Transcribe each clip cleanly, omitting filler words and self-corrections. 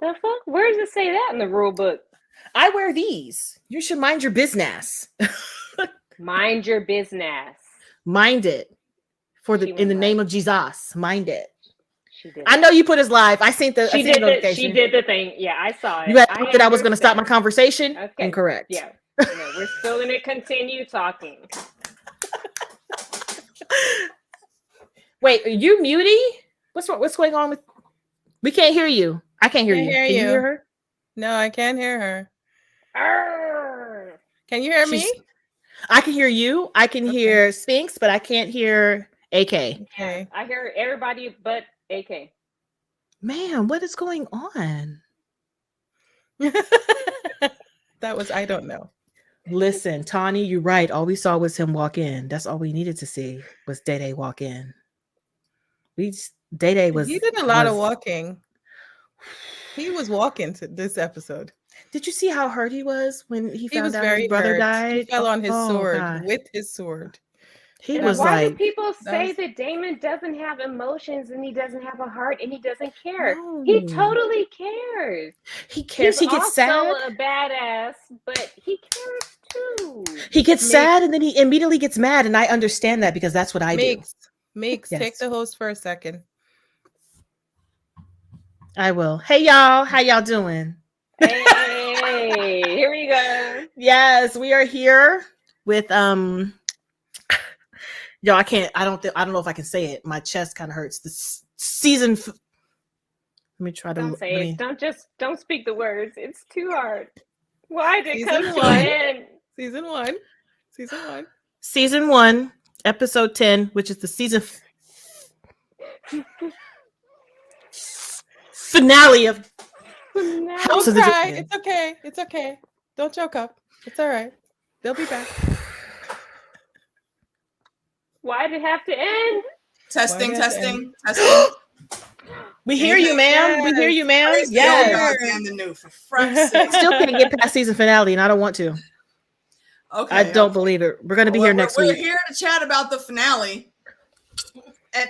The fuck? Where does it say that in the rule book? I wear these. You should mind your business. Mind your business. Mind it. In the name of Jesus. Mind it. She did. I know you put us live. I seen the notification. She did the thing. Yeah, I saw it. You had thought that I was going to stop my conversation? Okay. Incorrect. Yeah. No, we're still going to continue talking. Wait, are you muty? What's going on with? We can't hear you. I can't hear you. Can you hear her? No, I can't hear her. Arr! Can you hear me? I can hear you. I can hear Sphinx, but I can't hear AK. Okay. I hear everybody but AK. Man, what is going on? That was, I don't know. Listen, Tawny, you're right. All we saw was him walk in. That's all we needed to see was Day walk in. Day was. He did a lot of walking. He was walking to this episode. Did you see how hurt he was when he found out his brother died? He fell on his sword with his sword. He was why do people say that Daemon doesn't have emotions and he doesn't have a heart and he doesn't care? No. He totally cares. He cares. He gets sad. He's also a badass, but he cares too. He gets sad and then he immediately gets mad, and I understand that because that's what I do. Meeks, take the host for a second. I will. Hey y'all, how y'all doing? Hey, here we go. Yes, we are here with yo, I don't know if I can say it. My chest kind of hurts. The season. Let me try to. Don't say it. Don't speak the words. It's too hard. Why did it come to an end? Season 1, episode 10, which is the season finale of. Don't cry. It's okay. Don't choke up. It's all right. They'll be back. Why did it have to end? Testing. We hear you, ma'am. We hear you, ma'am. Yes. Still can't get past season finale, and I don't want to. Okay. I don't believe it. We're going to be here next week. We're here to chat about the finale and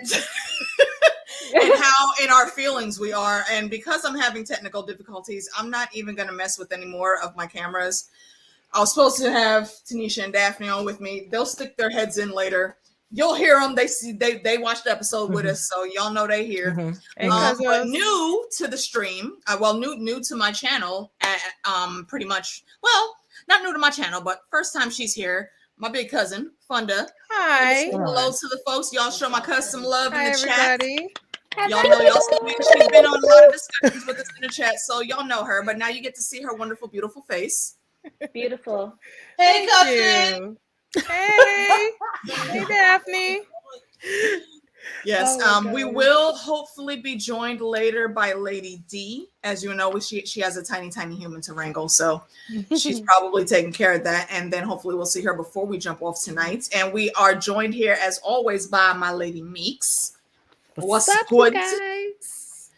how in our feelings we are. And because I'm having technical difficulties, I'm not even going to mess with any more of my cameras. I was supposed to have Tanisha and Daphne on with me. They'll stick their heads in later. You'll hear them. They watched the episode with us, so y'all know they here. But new to the stream, new to my channel, pretty much. Well, not new to my channel, but first time she's here. My big cousin, Funda. Hi. Hello to the folks. Y'all show my cousin some love in the everybody. Chat. Y'all know she's been on a lot of discussions with us in the chat, so y'all know her. But now you get to see her wonderful, beautiful face. Beautiful. Hey, cousin. Hey, Daphne. Yes, we will hopefully be joined later by Lady D. As you know, she has a tiny human to wrangle, so she's probably taking care of that. And then hopefully we'll see her before we jump off tonight. And we are joined here, as always, by my Lady Meeks. What's up, you guys?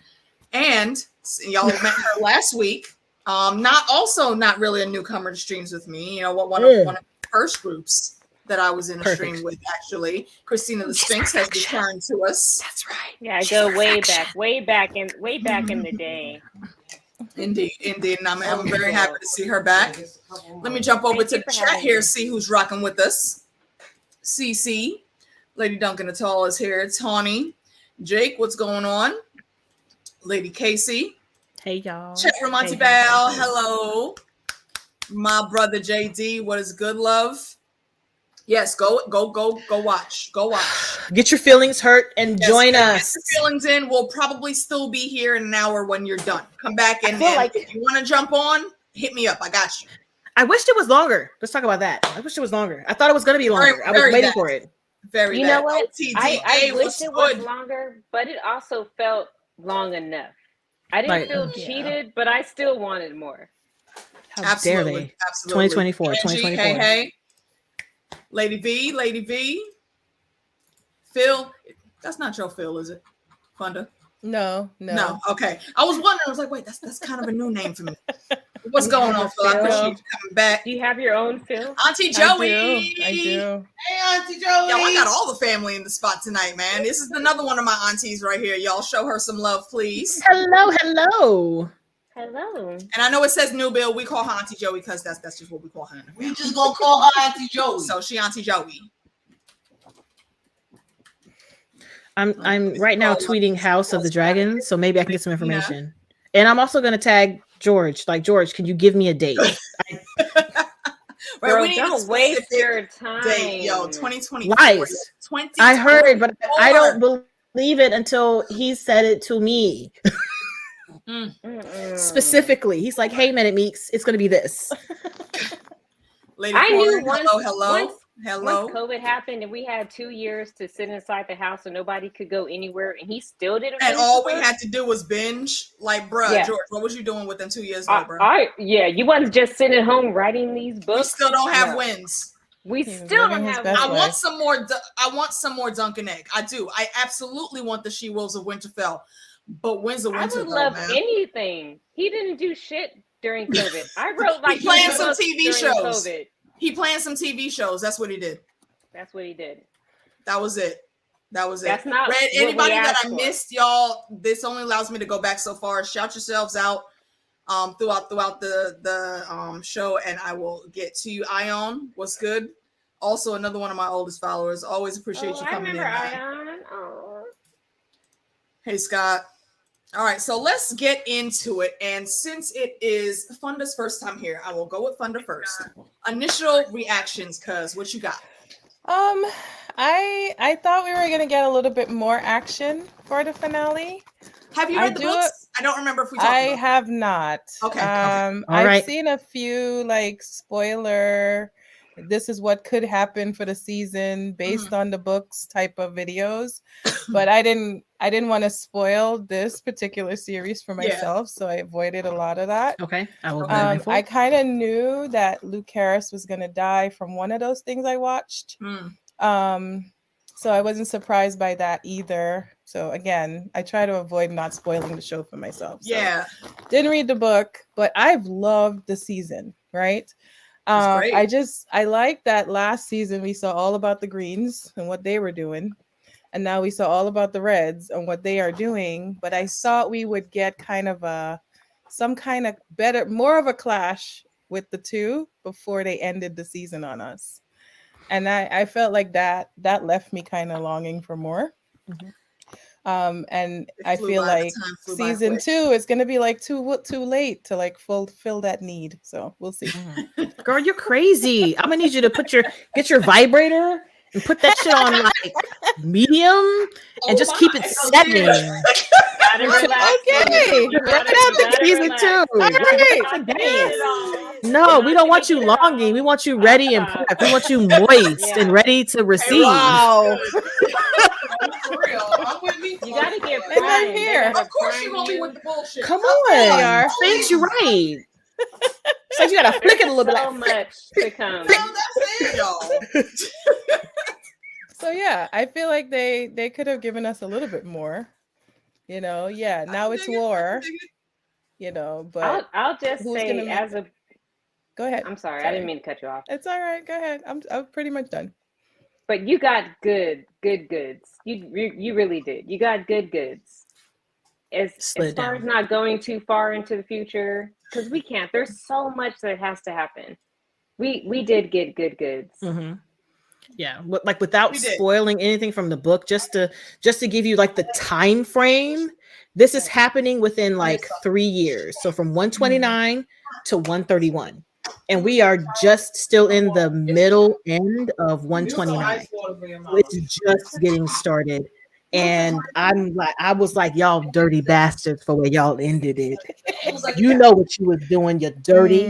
And y'all met her last week. Not really a newcomer to streams with me. You know what? One of the first groups that I was in a stream with, actually. Christina The Sphinx has returned to us. That's right. Yeah, I go way back in the day. Indeed. And I'm very happy to see her back. Let me jump over to the chat here, see who's rocking with us. CC, Lady Duncan Atall is here. Tawny, Jake, what's going on? Lady Casey. Hey, y'all. Chat room, Auntie Val. Hello. My brother JD, what is good, love? Yes, go watch. Go watch. Get your feelings hurt and join us. Get your feelings in. We'll probably still be here in an hour when you're done. Come back and if you want to jump on, hit me up. I got you. I wished it was longer. Let's talk about that. I wish it was longer. I thought it was going to be longer. I was waiting for it. Very. You know what? I wish it was longer, but it also felt long enough. I didn't feel cheated, but I still wanted more. Absolutely. 2024. Hey. Lady V. Phil. That's not your Phil, is it? Funda? No. Okay. I was wondering. I was like, wait, that's kind of a new name for me. What's going on, Phil? I appreciate you coming back. Do you have your own Phil? Auntie Joey. I do. Hey, Auntie Joey. Yo, I got all the family in the spot tonight, man. This is another one of my aunties right here. Y'all show her some love, please. Hello. Hello. And I know it says New Bill. We call her Auntie Joey because that's just what we call her. We just gonna call her Auntie Joey. So she Auntie Joey. I'm right now tweeting House of the Dragon, so maybe I can get some information. And I'm also gonna tag George. Like, George, can you give me a date? Bro, we don't waste your time. Date, yo, 2024. Lies. I heard, but I don't believe it until he said it to me. Specifically, he's like, "Hey, Manic Meeks, it's gonna be this." Lady I knew hello. Once COVID happened and we had 2 years to sit inside the house and nobody could go anywhere, and he still didn't. And all we had to do was binge. Like, bruh, George, what was you doing within 2 years, bro? You wasn't just sitting at home writing these books. We still don't have wins. We still don't have. I want some more. I want some more Dunkin' Egg. I do. I absolutely want the She-Wolves of Winterfell. But when's the winter? I would love anything. He didn't do shit during COVID. I wrote like he planned some TV shows. COVID. He planned some TV shows. That's what he did. That's what he did. That was it. That's not Red. Anybody that I missed, y'all. This only allows me to go back so far. Shout yourselves out throughout the show, and I will get to you. Ion, what's good? Also, another one of my oldest followers. Always appreciate you coming in. Ion. Oh. Hey, Scott. All right, so let's get into it. And since it is Funda's first time here, I will go with Funda first. Initial reactions, cuz what you got? I thought we were gonna get a little bit more action for the finale. Have you read the books? I don't remember if we talked about it. have not. Okay. I've seen a few like spoiler. This is what could happen for the season based on the books type of videos, but I didn't want to spoil this particular series for myself, so I avoided a lot of that. Okay, I kind of knew that Luke Harris was gonna die from one of those things I watched, so I wasn't surprised by that either. So again, I try to avoid not spoiling the show for myself. So didn't read the book, but I've loved the season, right? I like that last season we saw all about the Greens and what they were doing, and now we saw all about the Reds and what they are doing. But I thought we would get kind of some kind of more of a clash with the two before they ended the season on us, and I felt like that left me kind of longing for more. And I feel like season 2 is going to be like too late to like fulfill that need. So we'll see. Girl, you're crazy. I'm gonna need you to get your vibrator and put that shit on like medium and just keep it setting. Okay. Wrap it out to season 2. No, we don't want you longing. We want you ready and prepped. We want you moist and ready to receive. Wow. For real. I'm with me. You gotta get I'm here. Of course you won't be with the bullshit. Come on. Thanks, you're right. So you gotta flick it a little bit. So much to come. That's it, y'all. So yeah, I feel like they could have given us a little bit more. You know, now it's war. You know, but I'll just say go ahead. I'm sorry, I didn't mean to cut you off. It's all right. Go ahead. I'm pretty much done. But you got goods. You really did. You got goods. As far as not going too far into the future, because we can't. There's so much that has to happen. We did get goods. Mm-hmm. Yeah, like without spoiling anything from the book, just to give you like the time frame. This is happening within like 3 years. So from 129 to 131. And we are just still in the middle end of 129. It's just getting started. And I was like, y'all dirty bastards for where y'all ended it. You know what you was doing, you dirty.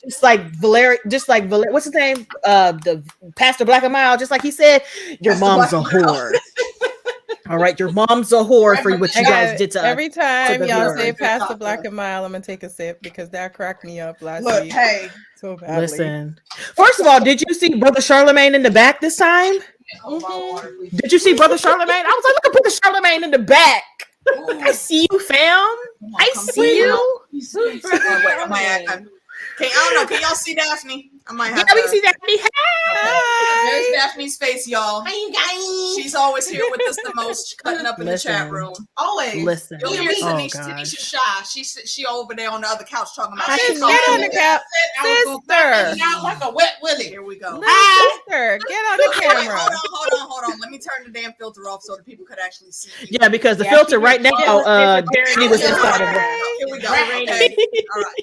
Just like Valeri, what's his name? The Pastor Black and Mild, just like he said, your mom's a whore. All right, your mom's a whore for what you guys did to us. Every time y'all say Pastor Black and Mild, I'm gonna take a sip because that cracked me up last week. Hey, so badly. Listen. First of all, did you see Brother Charlemagne in the back this time? Did you see Brother Charlemagne? I was like, look at Brother Charlemagne in the back. I see you, fam. I see you. I don't know. Can y'all see Daphne? I might have Yeah, we can see Daphne. There's Daphne's face, y'all. Hey, you guys. She's always here with us the most, cutting up in the chat room. Always. Listen. You'll hear Tanisha. God. Tanisha shy. She over there on the other couch talking about. Get on the couch, sister. Out like a wet willy. Here we go. Sister, get on the Wait, camera. hold on. Let me turn the damn filter off so the people could actually see you. Yeah, because the filter right now, Daphne was inside of it. Here we go. Okay. All right.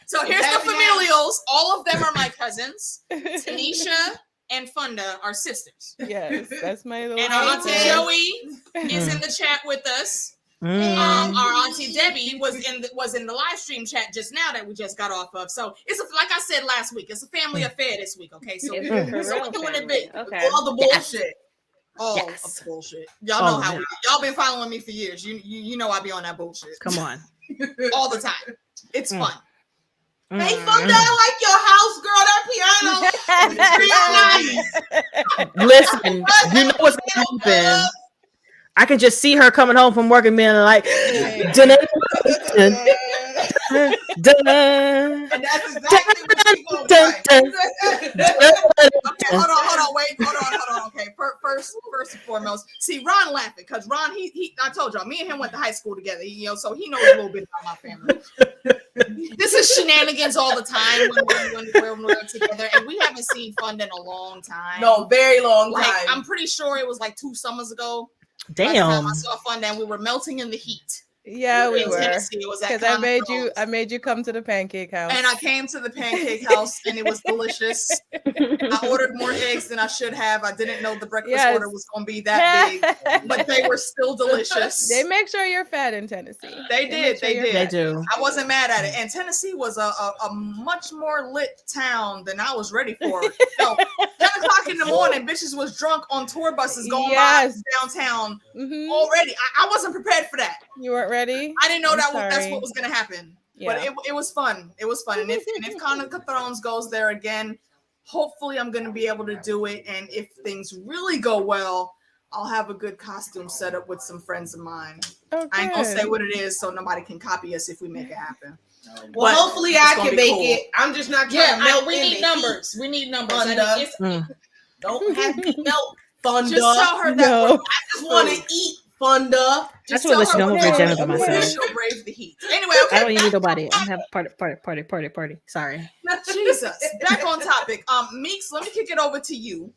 So here's the familials. All of them are my cousins. Tanisha and Funda are sisters. Yes, that's my little And our auntie Joey is in the chat with us. Our auntie Debbie was in the live stream chat just now that we just got off of. So it's like I said last week, it's a family affair this week. Okay, so we're doing it big. Okay. All the bullshit. All of the bullshit. Y'all know how y'all been following me for years. You know I be on that bullshit. Come on. All the time. It's fun. Hey, Funda, I like your house, girl. That piano. Real nice. Listen, you know what's gonna happen. I can just see her coming home from work and being like, dun, dun, dun, And that's exactly what you're going dun, to Okay, hold on. Okay, first and foremost, see Ron laughing because Ron, I told y'all, me and him went to high school together, so he knows a little bit about my family. This is shenanigans all the time when we're together, and we haven't seen Fun in a long time. No, very long time. Like, I'm pretty sure it was like 2 summers ago. By the damn. time I saw Fun, and we were melting in the heat. Yeah, we In were. Tennessee. It was at Because I Costume made you come to the pancake house. And I came to the pancake house and it was delicious. I ordered more eggs than I should have. I didn't know the breakfast order was going to be that big, but they were still delicious. They make sure you're fed in Tennessee. They did. They do. I wasn't mad at it. And Tennessee was a much more lit town than I was ready for. 10 o'clock in the morning, bitches was drunk on tour buses going by downtown already. I wasn't prepared for that. You weren't ready? I didn't know that's what was going to happen. Yeah. But it was fun. It was fun. And if Connor Thrones goes there again, hopefully I'm going to be able to do it. And if things really go well, I'll have a good costume set up with some friends of mine. Okay. I ain't going to say what it is so nobody can copy us if we make it happen. Well, But hopefully I can make it. I'm just not trying to melt. We need numbers. We need numbers. Don't have me melt, Funda. Just tell her that. No. I just want to eat, Funda. That's what listen. I'm over jamming by myself. She'll brave the heat. Anyway, okay. I don't need nobody. I'm having party. Sorry. Jesus. Back on topic. Meeks, let me kick it over to you.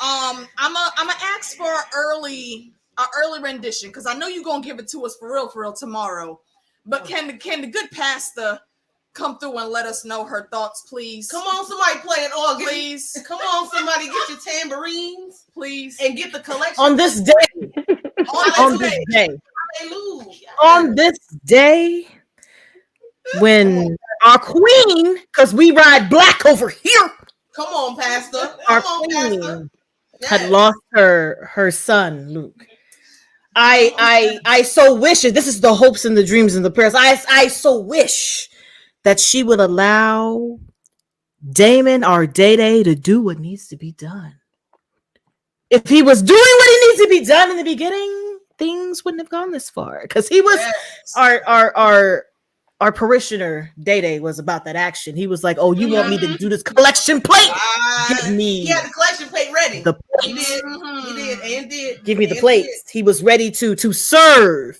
I'm gonna ask for an early rendition because I know you're gonna give it to us for real tomorrow. But can the good pastor come through and let us know her thoughts, please? Come on, somebody play an organ. Please. Come on, somebody get your tambourines, please, and get the collection. On this day. On this day. Hallelujah. On this day, when our queen, because we ride black over here, Come on, Pastor. our Come on, queen Pastor. had lost her son, Luke. I so wish it. This is the hopes and the dreams and the prayers. I so wish that she would allow Daemon, our Day, to do what needs to be done. If he was doing what he needs to be done in the beginning, things wouldn't have gone this far. Because he was our parishioner Day was about that action. He was like, "Oh, you want me to do this collection plate? Give me." He had the collection plate ready. The He did. And did. Give me the plates. He was ready to serve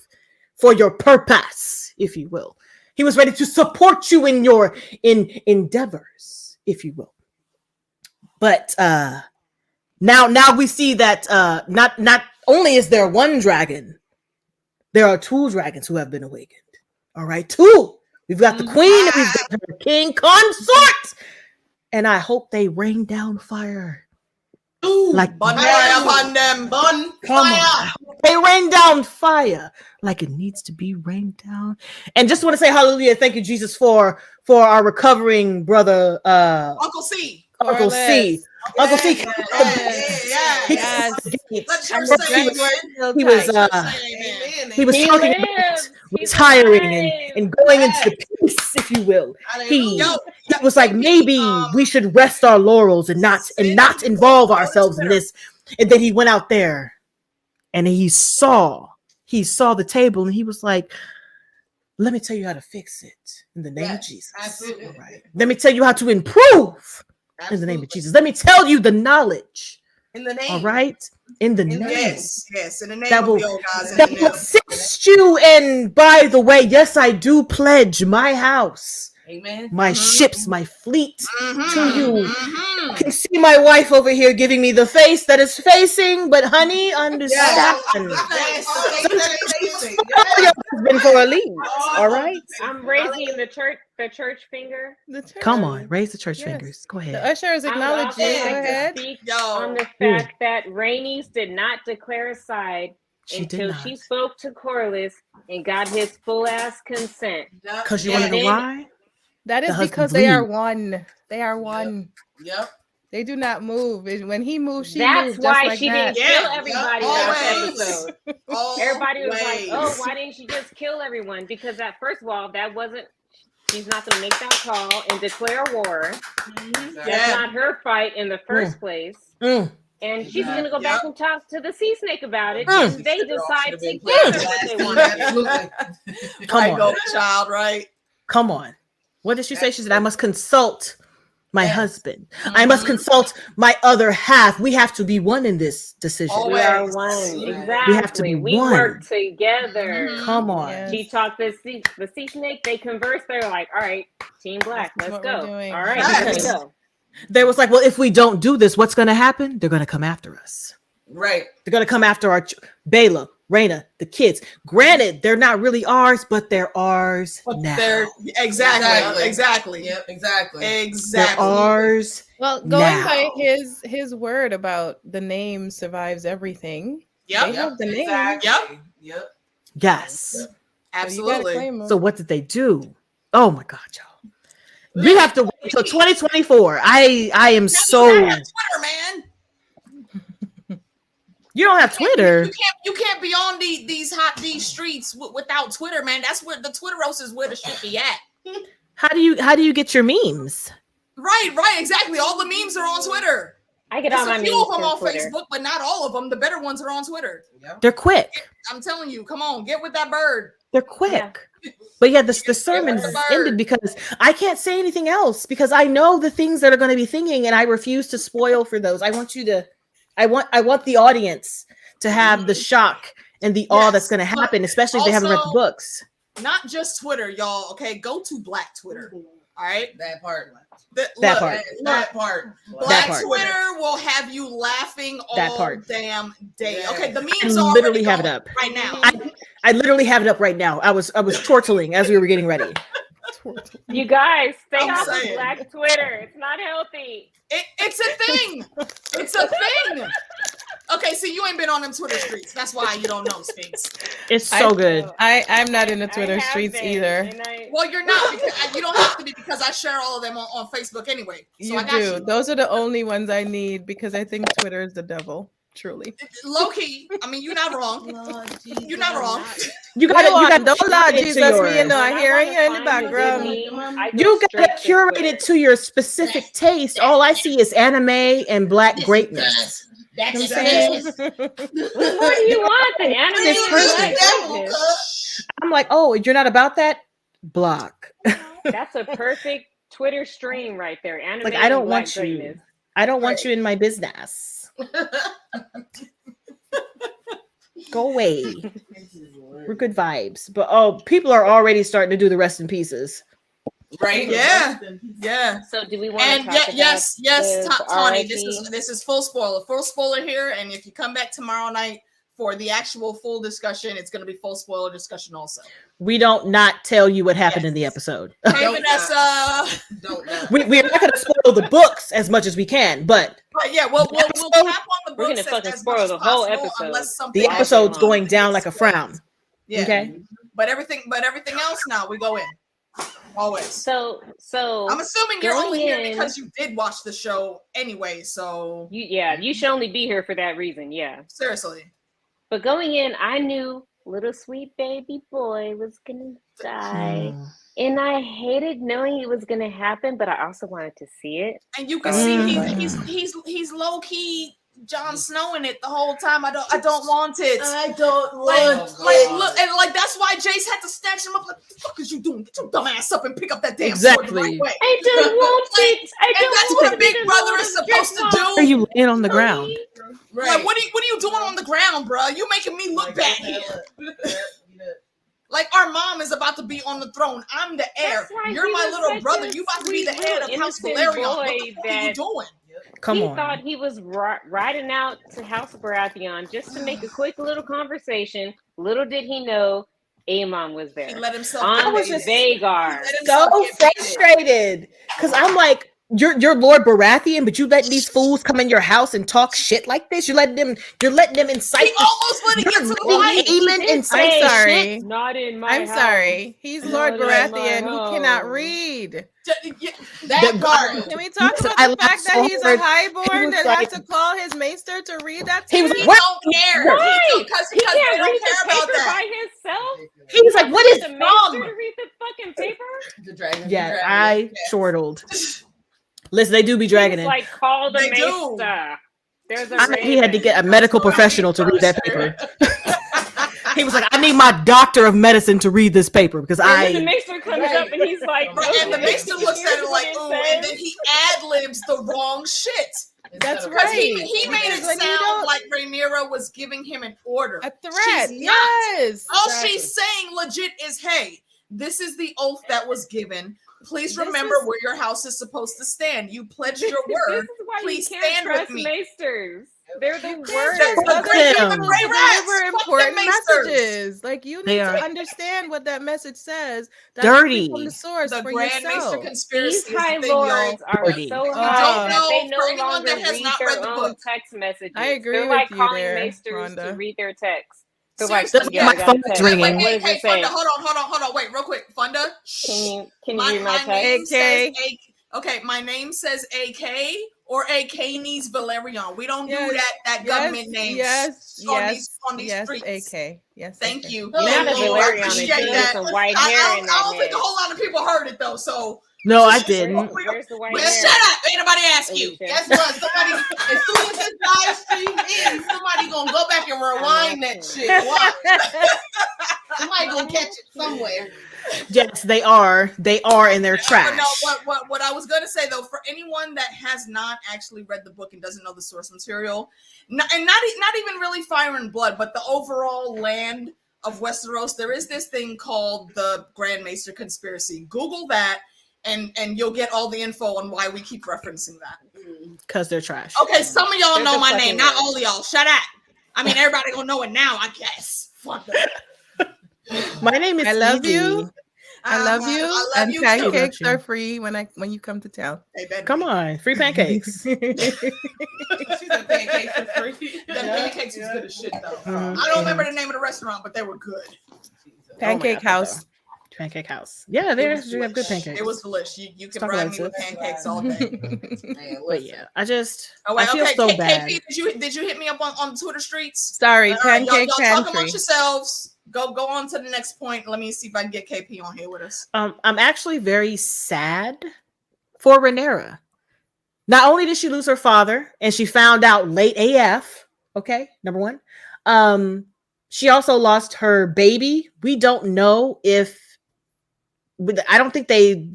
for your purpose, if you will. He was ready to support you in your endeavors, if you will. But now we see that not only is there one dragon, there are 2 dragons who have been awakened. All right, 2. We've got the queen and we've got her king consort. And I hope they rain down fire. Like fire upon them. Fire. They rain down fire like it needs to be rained down. And just want to say hallelujah. Thank you, Jesus, for our recovering brother, Uncle C. Uncle C. Uncle C. Yes. He was talking about retiring and going into the peace, if you will. He was like, maybe we should rest our laurels and not involve ourselves in this. And then he went out there and he saw the table and he was like, Let me tell you how to fix it in the name of Jesus. Absolutely. All right. Let me tell you how to improve in the name of Jesus. Let me tell you the knowledge. In the name. All right. In the name. Yes, in the name That of will, the old gods. that will assist you. And by the way, yes, I do pledge my house, Amen. my ships, my fleet to you. Mm-hmm. I can see my wife over here giving me the face that is facing, but honey, understand. Your husband for a lead. All right. I'm raising the church finger. Come on, raise the church fingers. Go The ahead. ushers I'm acknowledge also you. Go going to ahead. speak Yo. on the fact that Rhaenys did not declare a side She did until not. she spoke to Corlys and got his full ass consent. Because you And want to know then- why? That is The because husbands they are lead. one. They are one. Yep. They do not move. When he moves, she That's moves. Just why like she that. didn't kill everybody last Always. episode. Everybody was like, "Oh, why didn't she just kill everyone?" Because that, first of all, that wasn't. She's not going to make that call and declare war. That's not her fight in the first place. And she's going to go back and talk to the sea snake about it. And they decide together what they want to do. Come on. Child, right? Come on. What did she say? She said, I must consult my husband. I must consult my other half. We have to be one in this decision. Always. We are one. Exactly. We have to be we one. work together. Come on. Yes. She talked to the sea snake. They conversed. They're like, all right, Team Black, This is let's what we're go. doing. All right, Yes. here we go. They was like, well, if we don't do this, what's going to happen? They're going to come after us. Right. They're going to come after our Bela, Rhaenyra, the kids. Granted, they're not really ours, but they're ours now. They're exactly. Yep. Exactly. They're ours. Well, going now. by his word about the name survives everything. They Yep. have the name. Exactly. Yep. Yes. So you gotta Absolutely. claim 'em. So what did they do? Oh my God, y'all. We have to wait until 2024. I am so. Twitter, man. You don't have Twitter. You can't be on these streets without Twitter, man. That's where the Twitteros is where the shit be at. How do you get your memes? Right, exactly. All the memes are on Twitter. I get There's all my a memes few of them from on Twitter. Facebook, but not all of them. The better ones are on Twitter. They're quick. I'm telling you, come on, get with that bird. They're quick. But yeah, the sermon ended because I can't say anything else because I know the things that are going to be thinking, and I refuse to spoil for those. I want the audience to have the shock and the awe that's going to happen, especially if they haven't read the books. Not just Twitter, y'all. Okay, go to Black Twitter. All right, That part. That part. That part. Black part. Twitter will have you laughing That all part. damn day. Yeah. Okay, the I memes are literally already have it going up right now. I literally have it up right now. I was chortling as we were getting ready. You guys, stay I'm off of saying. Black Twitter. It's not healthy. It's a thing. It's a thing. Okay, see, you ain't been on them Twitter streets. That's why you don't know, Sphinx. It's so good. I'm not in the Twitter I have streets been, either. and Well, you're not. Because you don't have to be because I share all of them on Facebook anyway. So You I got do. you. Those are the only ones I need because I think Twitter is the devil. Truly. Low key. I mean, you're not wrong. You're not wrong. You got Don't to Lord curate it Jesus, to your, me and I When I hearing wanna you in the find a good background. meme, I go you got straight to curate Twitter. it to your specific taste. All I see is anime and black greatness. That's You know what I'm saying? What do you want? The anime It's is perfect. Black goodness. I'm like, oh, you're not about that? Block. That's a perfect Twitter stream right there. Anime Like, I don't and Black want you. greatness. I don't want you in my business. Go away. We're good vibes. But oh, people are already starting to do the rest in pieces. Right. Yeah. So do we want And to talk about yes, the Tawny. RIP? This is full spoiler here. And if you come back tomorrow night for the actual full discussion, it's going to be full spoiler discussion also. We don't not tell you what happened in the episode. Hey, Vanessa. Don't know. We're not going to spoil the books as much as we can, but But yeah, we'll tap on the We're books gonna fucking as much spoil as the whole possible, episode. unless something the All episode's day long. going down like a frown. Yeah. Okay. But everything else now we go in. Always. So I'm assuming you're going only here in- because you did watch the show anyway. So you should only be here for that reason. Yeah. seriously. But going in, I knew little sweet baby boy was gonna die. And I hated knowing it was gonna happen, but I also wanted to see it. And you can see he's low key Jon Snow in it the whole time. I don't want it. I don't Like want it. look, and like that's why Jace had to snatch him up. Like, what the fuck doing? Get your dumb ass up and pick up that damn Exactly. sword the right way. I don't want it. I don't And that's want what a big it. brother is supposed to do. Are you laying on the ground? Like, what are you doing on the ground, bro? You making me look bad here. Like, our mom is about to be on the throne. I'm the heir. You're my little brother. You about to be the head of House Valerion. What the fuck are you doing? He thought he was riding out to House Baratheon just to make a quick little conversation. Little did he know Aemon was there. He let himself on Vagar. So frustrated because I'm like, you're Lord Baratheon, but you let these fools come in your house and talk shit like this. You're letting them incite. He almost let it get to the point. I'm sorry. Shit. Not in my I'm house. sorry. He's Lord Not in Baratheon my who cannot home. read. That part. Can we talk about I the fact that laughed he's so a hard. highborn He was that like- has to call his maester to read that to He was him? He What? don't care. Why? Because He they can't don't read care the about paper that. by himself. He was like, what is the maester wrong? to read the fucking paper? The dragon. Yeah, I chortled. Listen, they do be dragging It's him. like, call the They do. maester. There's a I mean, he had to raven. get a medical professional to read that paper. He was like, I need my doctor of medicine to read this paper because And then the I. maester comes up and he's like, And the maester looks at it like, Here's ooh, what it and then he ad-libs the wrong shit. That's Because right. he made it Because when you sound don't- like Rhaenyra was giving him an order. A threat. She's not. Yes. All Exactly. she's saying legit is, hey, this is the oath that was given. Please This remember is- where your house is supposed to stand. You pledged your This word. is why Please you can't stand with trust me. maesters. They're the That's worst. the Other great people them. Grey deliver rats. Fuck important them maesters. messages. Like you They need are to understand what that message says. That's dirty. From the source The for Grand Maester yourself. These conspiracy is the high thing, y'all. lords are Dirty. so You high don't that they know, no for anyone longer that has read not their read the own book. text messages. I agree They're like with you calling there, maesters to Rhonda. read their text. They're Seriously, like, yeah, yeah, my I got phone's text. ringing. Like, what Hey, does hey, it say? Funda, hold on, wait, real quick. Funda, Can you my read my text? name says AK. okay, my name says AK or AK needs Valerion. We don't Yes, do that government name Yes. on Yes. these Yes. streets. AK. Yes. Thank AK. you. You're Thank not a you. I Valerion appreciate until you that. get some white hair in I that don't think a head. whole lot of people heard it though, so No, I didn't. Where's the white well, hair? shut up. Ain't nobody ask you. Alicia? Guess what? Somebody, as soon as this live stream ends, somebody gonna go back and rewind that shit. Watch. Somebody gonna catch it somewhere. Yes, they are. They are, and they're But trash. no, what I was going to say though, for anyone that has not actually read the book and doesn't know the source material, not even really Fire and Blood, but the overall land of Westeros, there is this thing called the Grand Maester conspiracy. Google that, and you'll get all the info on why we keep referencing that. Because they're trash. Okay, some of y'all They're know the my fucking name, not worst. all of y'all. Shut up. I mean, everybody gonna know it now, I guess. Fuck that. My name is I love Easy. you. I love you. I love And you pancakes too. are free when you come to town. Hey, baby. Come on, free pancakes. She said pancakes for free. The pancakes was good as shit though. Mhm. I don't remember the name of the restaurant, but they were good. Pancake Oh my God, house. Pancake House. Yeah, they actually have good pancakes. It was delicious. You can Talk bribe about me with this. pancakes all day. Man, But listen. yeah, I just Oh wait, I feel okay. so bad. KP, did you hit me up on Twitter streets? Sorry, All right, y'all pancake talk pantry. amongst yourselves. Go on to the next point. Let me see if I can get KP on here with us. I'm actually very sad for Rhaenyra. Not only did she lose her father, and she found out late AF. Okay, number one. She also lost her baby. We don't know if. I don't think they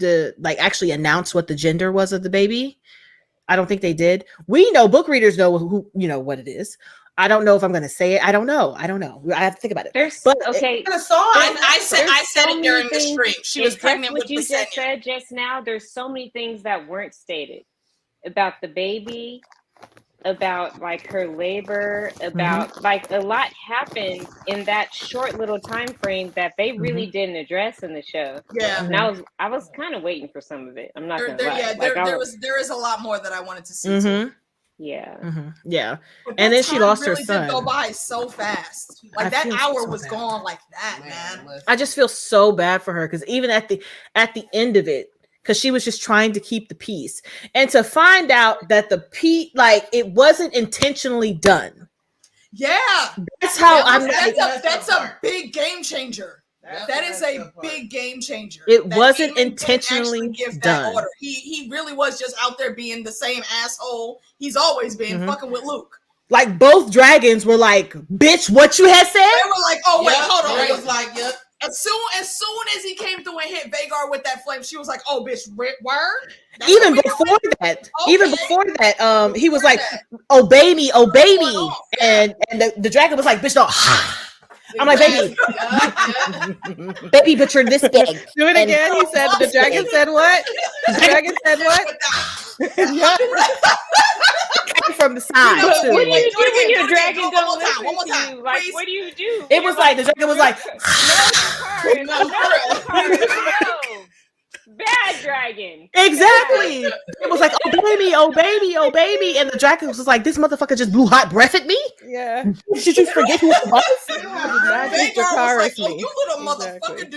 actually announced what the gender was of the baby. I don't think they did. We know, book readers know who what it is. I don't know if I'm going to say it. I don't know. I have to think about it. There's But okay. I saw it. I said There's it so during many the things- stream. She was It's just pregnant what with you Visenya. just said just now. There's so many things that weren't stated about the baby, about like her labor, about like a lot happened in that short little time frame that they really didn't address in the show. Yeah. And I was kind of waiting for some of it. I'm not gonna lie. There is a lot more that I wanted to see. Too. Mhm. Yeah. Mhm. Yeah. But And that then she time lost her really son. did go by so fast. Like I that feel hour so was bad. gone like that, man. listen. I just feel so bad for her because even at the end of it, because she was just trying to keep the peace, and to find out that the it wasn't intentionally done. Yeah. That's how I'm like. That's a big game changer. That is a big game changer. It That wasn't Daemon didn't intentionally actually give done. that order. He really was just out there being the same asshole he's always been, fucking with Luke. Like both dragons were like, "Bitch, what you had said?" They were like, "Oh wait, Yep, hold on." Ray was like, "Yep." As soon as he came through and hit Vhagar with that flame, she was like, "Oh, bitch, word." Even before that, he was like, "Obey me, obey me," and the dragon was like, "Bitch, no." I'm like, baby, baby, but you're this big. Do it again. He said, the dragon said what? The dragon said what? From the side. What do too. you do when your dragon don't listen one more to time. you? Like, Please. what do you do? It was like the dragon was like, no, bad dragon. exactly. It was like, obey me, obey me, obey me, and the dragon was like, this motherfucker just blew hot breath at me. Yeah. Did you forget who it was? Not just Vhagar was like, Dracarys "Oh, me. you little motherfucker!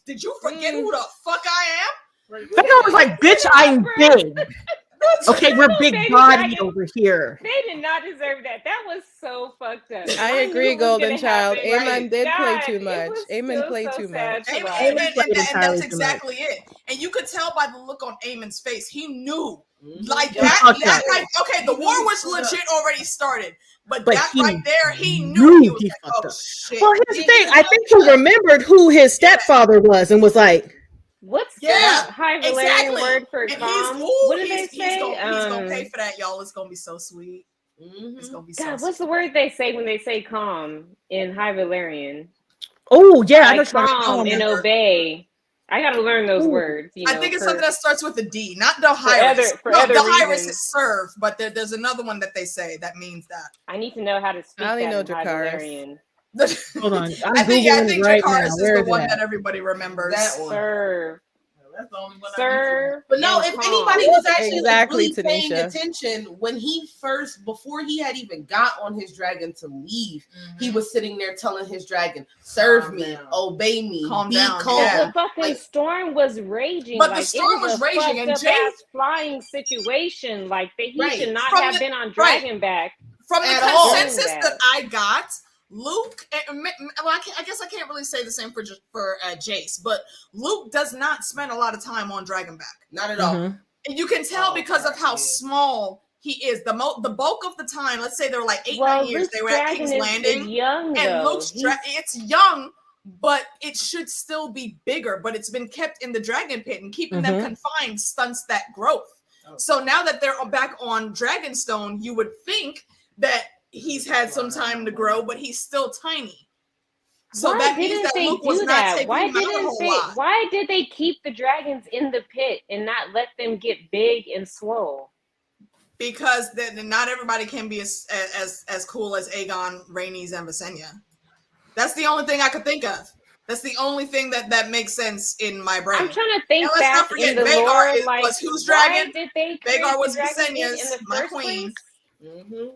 Did you forget who the fuck I am?" Vhagar was like, bitch, I'm big. Okay, we're big Baby body dragon. over here. They did not deserve that. That was so fucked up. I knew agree, it was Golden gonna Child. happen. Aemon did play God, too it much. was Aemon still played so too sad much. to watch. Aemon And played that's entirely too exactly it. And you could tell by the look on Aemon's face. He knew. Like Yeah, that, fucked that up. like, okay, the war was legit already started. But that he right there, he knew he was like, fucked oh, up. shit. Well, here's the thing. I think he remembered who his stepfather was and was like, What's Yeah, the High Valyrian exactly. word for And calm? he's What did they say? He's gonna pay for that, y'all. It's gonna be so sweet. It's gonna be so God, sweet. what's the word they say when they say calm in High Valyrian? oh, yeah, I know Like what you're calm talking and about. obey. I gotta learn those words. You know, I think it's for- something that starts with a D, not the Hyrus. for No, other the Hyrus reasons. is serve, but there's another one that they say that means that. I need to know how to speak I only that know in High Dracarys. Valyrian. Hold on. I'm I think Googling right Dracarys now. is Where the is one it that at? everybody remembers. That one. Serve. That's the only one I Serve. But no, and if calm. anybody was actually Exactly, like, really paying Tanisha. attention when he first, before he had even got on his dragon to leave, he was sitting there telling his dragon, "Serve Calm me, down. obey me, Calm be down, calm." yeah. The fucking Like- storm was raging. But the like, storm it was was a raging, and fucked up James- ass flying situation. Like that, he Right. should not From have the- been on right. Dragonback. From the At all. consensus Doing that that. I got, Luke, well, I guess I can't really say the same for Jace, but Luke does not spend a lot of time on Dragonback. Not at all. Mhm. And you can tell because of how yeah. small he is. The bulk of the time, let's say they were like 8-9 Well, years, Luke's they were at dragon King's is Landing. young And though. Luke's it's young, but it should still be bigger. But it's been kept in the dragon pit, and keeping them confined stunts that growth. Oh. So now that they're back on Dragonstone, you would think that he's had some time to grow, but he's still tiny. So Why that means didn't that they Luke was do not that? taking Why him out a didn't whole they? lot. Why did they keep the dragons in the pit and not let them get big and swole? Because not everybody can be as cool as Aegon, Rhaenys, and Visenya. That's the only thing I could think of. That's the only thing that makes sense in my brain. I'm trying to think And let's not back forget, in the Vhagar lore. Like, was whose why dragon? did they Vhagar create was the dragon pit Visenya's, in the my first queen. place?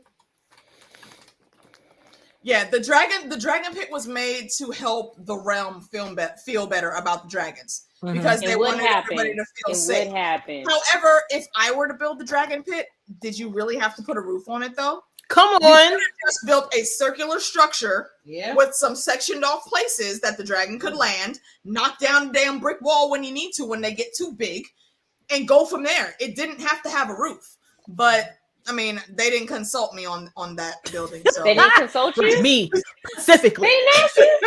Yeah, the dragon pit was made to help the realm feel better about the dragons because they And what wanted everybody happened? to feel And safe. what happened? However, if I were to build the dragon pit, did you really have to put a roof on it though? Come You on. could have just built a circular structure Yeah. with some sectioned off places that the dragon could land, knock down a damn brick wall when you need to when they get too big, and go from there. It didn't have to have a roof. But I mean, they didn't consult me on that building. So They didn't consult you? Me specifically. They didn't ask you?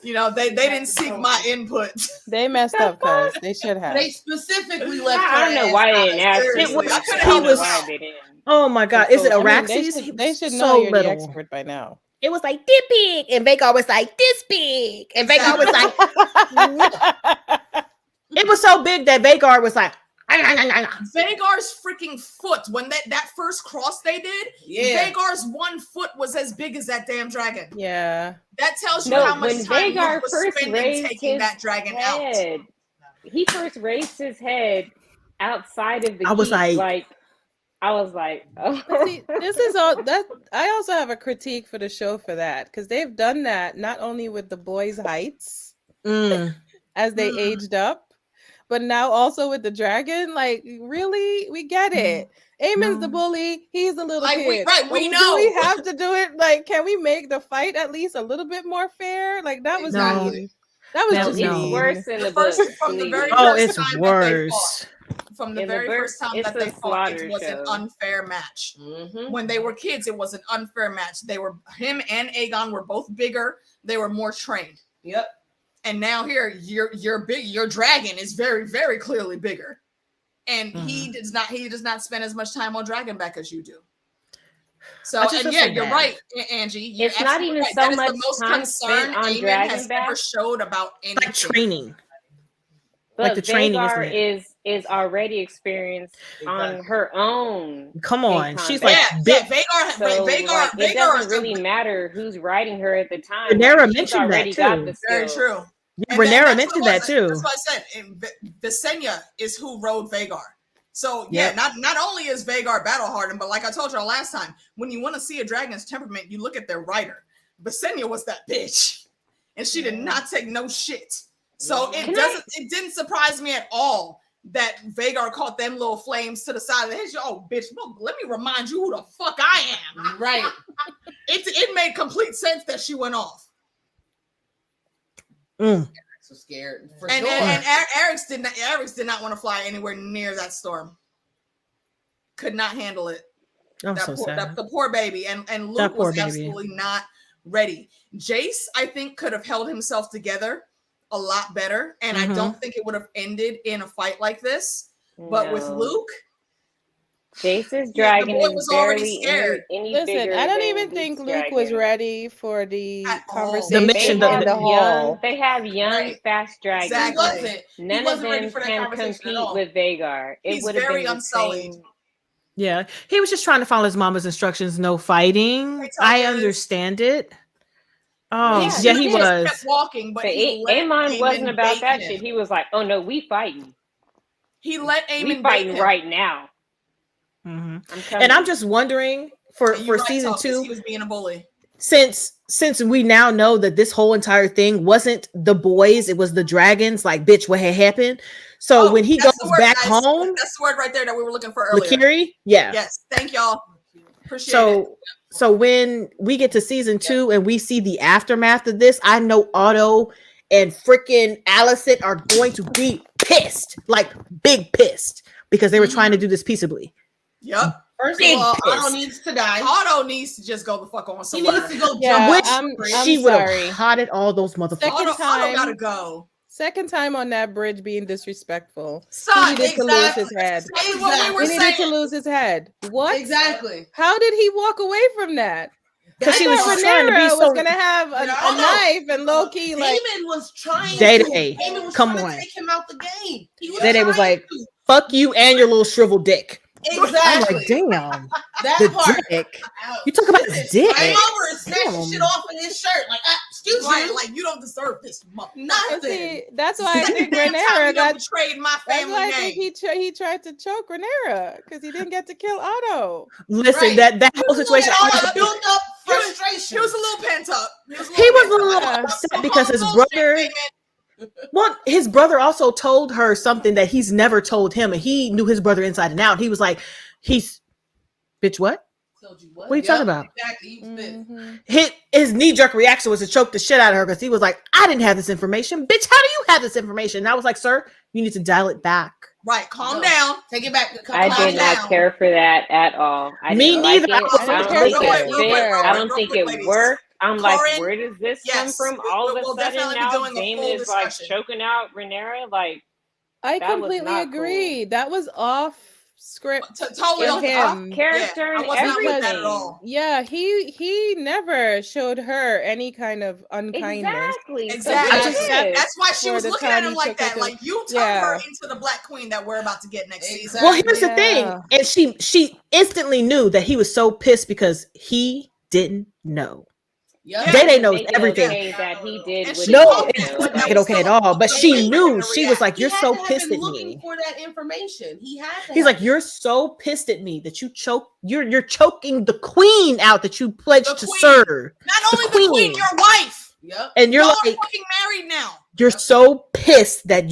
you know, they didn't seek my input. They messed up, cuz they should have. They specifically left. I don't know why they didn't ask you. Seriously, It I was- couldn't he help was- it. Why they didn't. Oh my God. Is it I mean, Araxes? they should know So you're little. the expert by now. It was like this big, and Vhagar was like this big, and Vhagar was like, it was so big that Vhagar was like, Vhagar's freaking foot, when that first cross they did, Yeah. Vhagar's 1 foot was as big as that damn dragon. Yeah. That tells you No, how much when time Vhagar Luke was first spending raised taking his that dragon out. head, he first raised his head outside of the I was keep, like- I was like, oh. But see, this is all that I also have a critique for the show for that, because they've done that not only with the boys' heights as they aged up, but now also with the dragon. Like, really, we get it. Aemon's the bully. He's the little Like, kid. we Do know. we have to do it? Like, can we make the fight at least a little bit more fair? Like, that was No. mean. That was No, just no. It's mean. worse in the First- book. from the believe very me. oh, first it's time that they worse. From the In the very book, first time it's that they a fought, it slaughter was an show. unfair match. Mm-hmm. When they were kids, it was an unfair match. Him and Aegon were both bigger. They were more trained. Yep. And now here, your dragon is very, very clearly bigger. And he does not spend as much time on Dragonback as you do. So, and yeah, you're right, Angie. It's not even right. so That much is the most time concern spent on Daemon has Dragonback. ever showed about anything. Like training. But like the training is already experienced on her own. Come on, she's like Vhagar. So, Vhagar. it doesn't really matter who's writing her at the time. Rhaenyra mentioned that too. Very true. Rhaenyra mentioned that too. That's what I said. Visenya is who rode Vhagar. So yeah, not only is Vhagar battle hardened, but like I told you last time, when you want to see a dragon's temperament, you look at their rider. Visenya was that bitch, and she did not take no shit. So it didn't surprise me at all that Vhagar caught them little flames to the side of the head. Oh, bitch, look, let me remind you who the fuck I am. Right. It made complete sense that she went off. So scared. And Eric's did not want to fly anywhere near that storm. Could not handle it. The poor baby. And Luke was absolutely not ready. Jace, I think, could have held himself together a lot better, and I don't think it would have ended in a fight like this. But with Luke, Jace's dragon was already scared. Listen, I don't even think Luke was ready for the conversation. The mission in the hall. They have young, fast dragons. Exactly. None of them can compete with Vhagar. He's very unsullied. Yeah, he was just trying to follow his mama's instructions. No fighting. I understand it. Oh, yeah, he was. Kept walking, but Aemon wasn't about that shit. He was like, "Oh no, we fighting." He let Aemon we fighting right now. And I'm just wondering for season 2, he was being a bully. Since we now know that this whole entire thing wasn't the boys, it was the dragons. Like, bitch, what had happened? So when he goes back home, that's the word right there that we were looking for earlier. Lakiri, yeah. Yes, thank y'all. Appreciate it. So when we get to season 2 and we see the aftermath of this, I know Otto and freaking Alicent are going to be pissed, like big pissed, because they were trying to do this peaceably. Yep. First of all, Otto needs to die. Otto needs to just go the fuck on somewhere. He needs to go jump. She would have hotted all those motherfuckers. Otto gotta go. Second time on that bridge being disrespectful. Son, he needed to lose his head. He needed to lose his head. What? Exactly. How did he walk away from that? Because she was trying to be was gonna have a knife and low key like Daemon was trying Day-Day. Come on. Take him out the game. Day-Day was like, fuck you and your little shriveled dick. Exactly. I'm like, damn. That part. Dick. You talk about his dick. I'm over and snatching shit off of his shirt. Like, excuse me. Like, you don't deserve this. Nothing. See, that's why I think Rhaenyra got betrayed my family name. I think he tried to choke Rhaenyra because he didn't get to kill Otto. Listen, that whole situation. Built up frustration. He was a little pent up. He was a little upset because his brother. Well, his brother also told her something that he's never told him, and he knew his brother inside and out. He was like, bitch, what? What are you talking about? Exactly. His knee-jerk reaction was to choke the shit out of her because he was like, I didn't have this information. Bitch, how do you have this information? And I was like, sir, you need to dial it back. Right, calm down. Take it back. I did not care for that at all. Me neither. I don't think it worked. I'm like, where does this come from? All of a sudden now Daemon is like choking out Rhaenyra. Like, I completely agree. Cool. That was off script. Totally off character and everything. At all. Yeah, he never showed her any kind of unkindness. Exactly. That's why she was looking at him like that. Like, you turned her into the Black Queen that we're about to get next season. Well, here's the thing. And she instantly knew that he was so pissed because he didn't know. Day-Day knows everything. That he did. No, it wasn't okay at all. But she knew. She was like, "You're so pissed at me." For that information, he's like, "You're so pissed at me that you choke. You're choking the queen out that you pledged to serve. Not only the queen, your wife. Yep. And you're like, fucking married now. You're so pissed that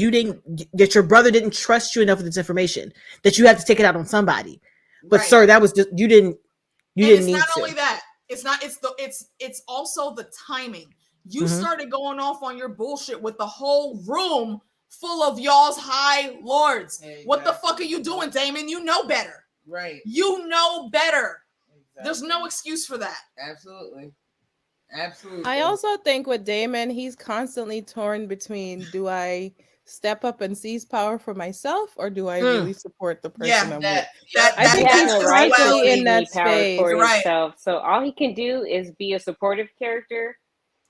that your brother didn't trust you enough with this information that you have to take it out on somebody. But sir, that was just you didn't need to. It's not only that. It's also the timing. You started going off on your bullshit with the whole room full of y'all's high lords. Exactly. What the fuck are you doing, Daemon? You know better. Right. You know better. Exactly. There's no excuse for that. Absolutely. Absolutely. I also think with Daemon, he's constantly torn between, do I step up and seize power for myself, or do I really support the person I'm with? I think he he's has no right to constantly in seize that any power space. for Right. himself. So all he can do is be a supportive character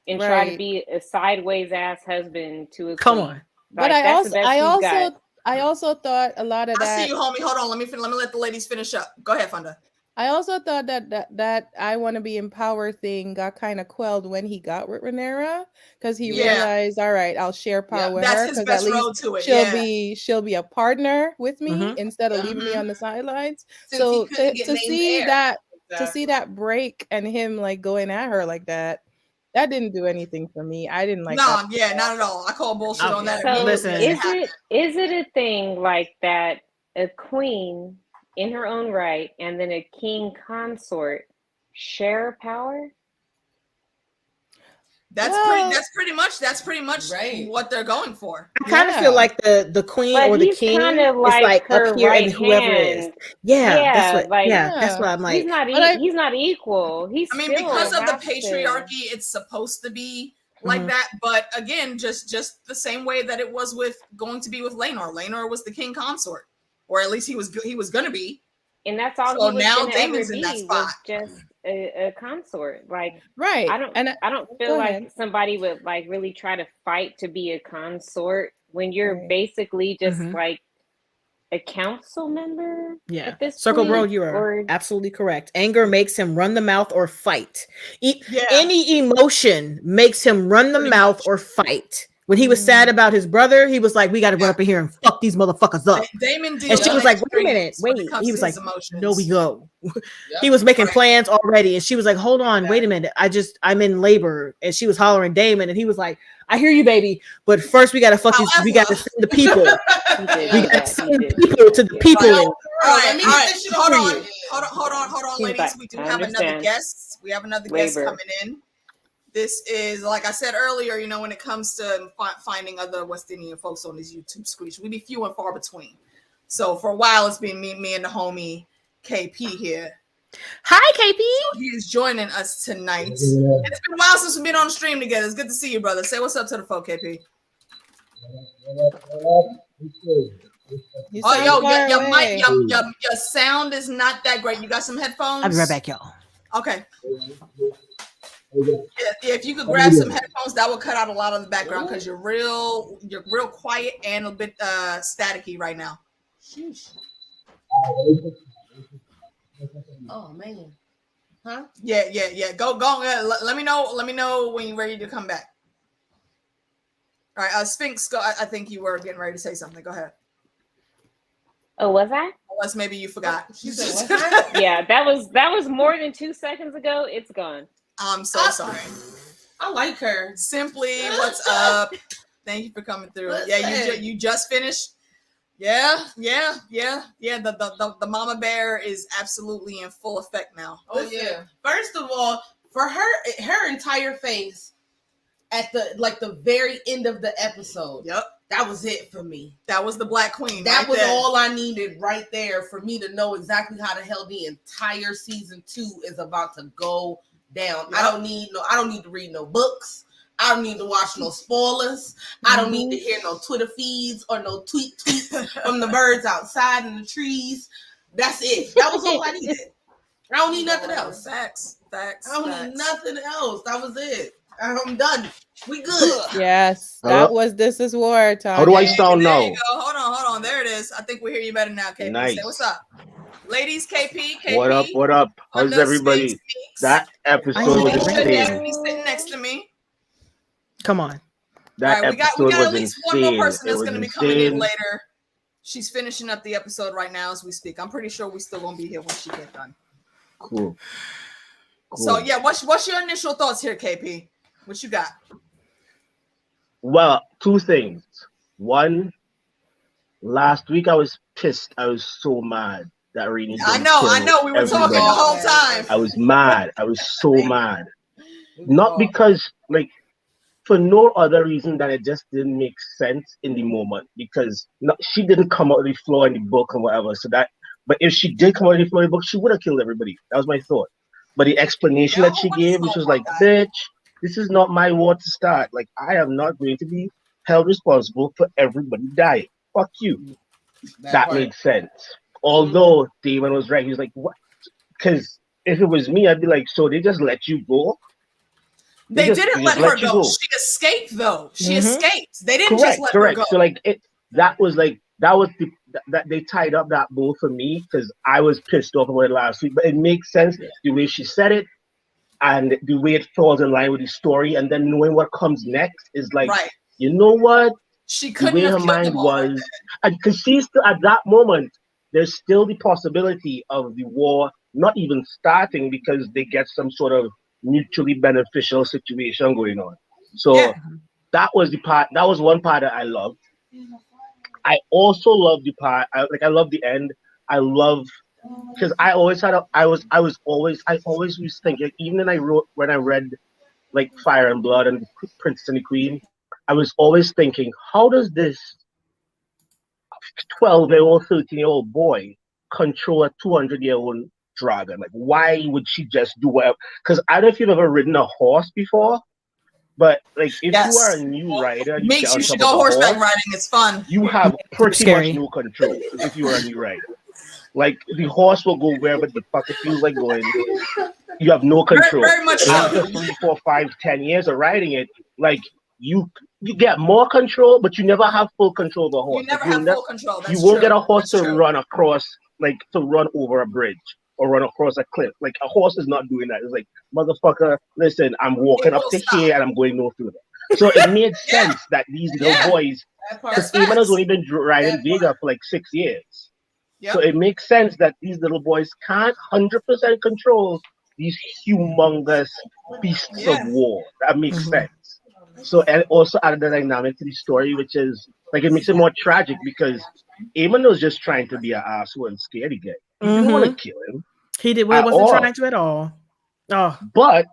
and try to Right. be a sideways ass husband to a Come queen. on. But Like, that's the best he's got. I also thought a lot of I that. see you, homie. Hold on. Let me let the ladies finish up. Go ahead, Fonda. I also thought that I want to be in power thing got kind of quelled when he got with Rhaenyra, because he realized, all right, I'll share power with that's her, his because best at road least to it. she'll be a partner with me instead of leaving me on the sidelines. So to see that break and him like going at her like that didn't do anything for me. I didn't like that. Yeah, not at all. I call bullshit on that. So Listen. is it a thing like that a queen in her own right and then a king consort share power? That's pretty much right. what they're going for. I kind of feel like the queen or the king is like up here and whoever it is. That's what I'm like. He's not equal. I mean, because of the patriarchy, it's supposed to be like that. But again, just the same way that it was with going to be with Rhaenyra. Rhaenyra was the king consort, or at least he was going to be. And that's all. So he was now gonna Daemon's ever in be that spot. was just a consort. Like, right. I don't feel like somebody would like really try to fight to be a consort when you're basically just like a council member. Yeah. At this Circle point, Bro, you are absolutely correct. Anger makes him run the mouth or fight. Any emotion makes him run the mouth or fight. When he was sad about his brother, he was like, we got to run up in here and fuck these motherfuckers up. Daemon did, and she was like, wait a minute, wait. He was like, no, we go. He was making plans already. And she was like, hold on, wait a minute. I'm in labor. And she was hollering Daemon. And he was like, I hear you, baby. But first we got to fuck these. We got to send the people. We got to send the people to the people. All right. Hold on, ladies. We do have another guest. We have another guest coming in. This is, like I said earlier, you know, when it comes to finding other West Indian folks on these YouTube screens, we be few and far between. So for a while, it's been me and the homie KP here. Hi, KP. So he is joining us tonight. It's been a while since we've been on the stream together. It's good to see you, brother. Say what's up to the folk, KP. Your mic, your sound is not that great. You got some headphones? I'll be right back, y'all. Okay. If you could grab some headphones, that would cut out a lot of the background because you're real quiet and a bit staticky right now. Sheesh. Oh man. Huh? Yeah. Go. Let me know when you're ready to come back. All right, Sphinx. Go. I think you were getting ready to say something. Go ahead. Oh, was I? Unless maybe you forgot. Yeah, that was more than 2 seconds ago. It's gone. I'm so sorry. I like her. Simply, what's up? Thank you for coming through. You just finished. Yeah. The mama bear is absolutely in full effect now. Oh yeah. First of all, for her entire face at the very end of the episode. Yep. That was it for me. That was the Black Queen. That was all I needed right there for me to know exactly how the hell the entire season 2 is about to go down. Yep. I don't need to read no books. I don't need to watch no spoilers. I don't need to hear no Twitter feeds or no tweets from the birds outside in the trees. That's it. That was all I needed. I don't need nothing else. Facts. I don't need nothing else. That was it. I'm done. We good. Yes, that was This Is War, Tom. How do I sound now? There you go. Hold on. There it is. I think we hear you better now, KP. Nice. Say what's up. Ladies, KP. What up? How's everybody? That episode was insane. He's sitting next to me. Come on. That we got at least insane. one more person that's going to be coming in later. She's finishing up the episode right now as we speak. I'm pretty sure we still won't be here when she gets done. Cool. So yeah, what's your initial thoughts here, KP? What you got? Well, two things. One, last week I was pissed. I was so mad that Rhaenyra. I know. We were talking the whole time. I was mad. I was so mad. Not because, for no other reason than it just didn't make sense in the moment. Because she didn't come out of the floor in the book and whatever. But if she did come out of the floor in the book, she would have killed everybody. That was my thought. But the explanation that she gave, which was like, bitch, this is not my war to start. Like, I am not going to be held responsible for everybody dying. Fuck you. That made sense. Although Daemon was right. He was like, what? Because if it was me, I'd be like, so they just let you go? They didn't let her go. She escaped, though. She escaped. They didn't just let her go. So, like, that was that they tied up that bow for me because I was pissed off about it last week. But it makes sense the way she said it and the way it falls in line with the story. And then knowing what comes next is like, you know what? She couldn't the way have her mind was. And because she's still, at that moment, there's still the possibility of the war not even starting because they get some sort of mutually beneficial situation going on. So that was the part. That was one part that I loved. I also love the part. I love the end. I love because I always was thinking, even when I read like Fire and Blood and Princess and the Queen, I was always thinking, how does this 12-year-old, 13-year-old boy control a 200-year-old dragon? Like, why would she just do whatever? Because I don't know if you've ever ridden a horse before, but like if you are a new rider, you should go horseback riding. It's fun. You have pretty much no control if you are a new rider. Like the horse will go wherever the fuck it feels like going. You have no control. Very much so. After 3, 4, 5, 10 years of riding it, like you get more control, but you never have full control of a horse. You never have full control. You won't get a horse to run across, like to run over a bridge or run across a cliff. Like a horse is not doing that. It's like, motherfucker, listen, I'm walking up to here and I'm going no further. So it made sense that these little boys, because Daemon has only been riding Vega for like 6 years. So it makes sense that these little boys can't 100% control these humongous beasts of war. That makes sense. So, and also added the dynamic to the story, which is like it makes it more tragic because Aemon was just trying to be an asshole and scaredy cat. He didn't want to kill him. He wasn't trying to at all. Oh, but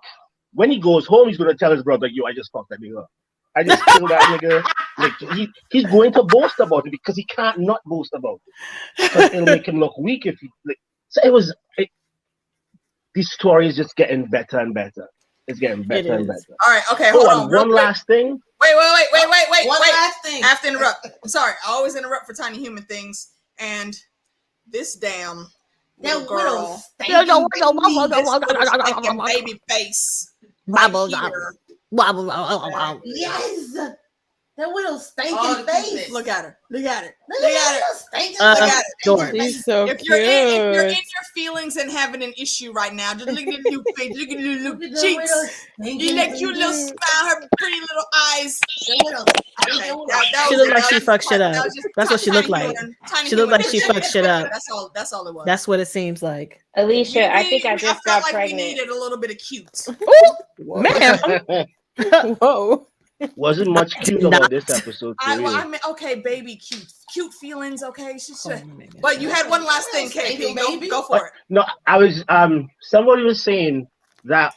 when he goes home, he's gonna tell his brother, "Yo, I just fucked that nigga up. I just killed that nigga." Like he's going to boast about it because he can't not boast about it because it'll make him look weak if he. Like, so this story is just getting better and better. It's getting better and better. All right, okay, hold on. One last thing. Wait. One last thing. I have to interrupt. I'm sorry. I always interrupt for tiny human things. And this damn little girl, baby face, yes. That little stinking face. Look at her. Look at it. She's so if you're in your feelings and having an issue right now, just look at the new face. Look at the little cheeks. You like cute little smile, her pretty little eyes. She looked like she fucked shit up. That's what she looked like. She looked like she fucked shit up. That's all it was. That's what it seems like. Alicia, I think I just got pregnant. We needed a little bit of cute. Ma'am. Whoa. Wasn't much cute about this episode. I mean, okay, baby, cute feelings. Okay, she should. But you had one last thing, KP. Go for it. No, I was. Somebody was saying that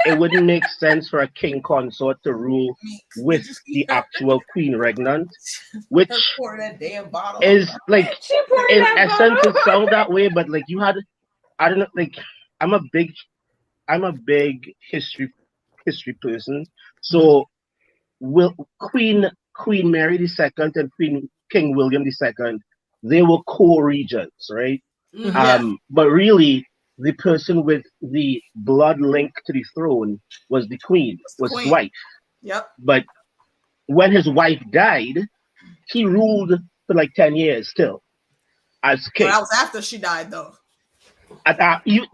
it wouldn't make sense for a king consort to rule with the actual queen regnant, which is like in essence it sounds that way, but like you had, I don't know, like I'm a big history person, so. Queen Mary II and King William II, they were co-regents, right? But really, the person with the blood link to the throne was the queen, was his wife. Yep. But when his wife died, he ruled for like 10 years still as king. But that was after she died, though.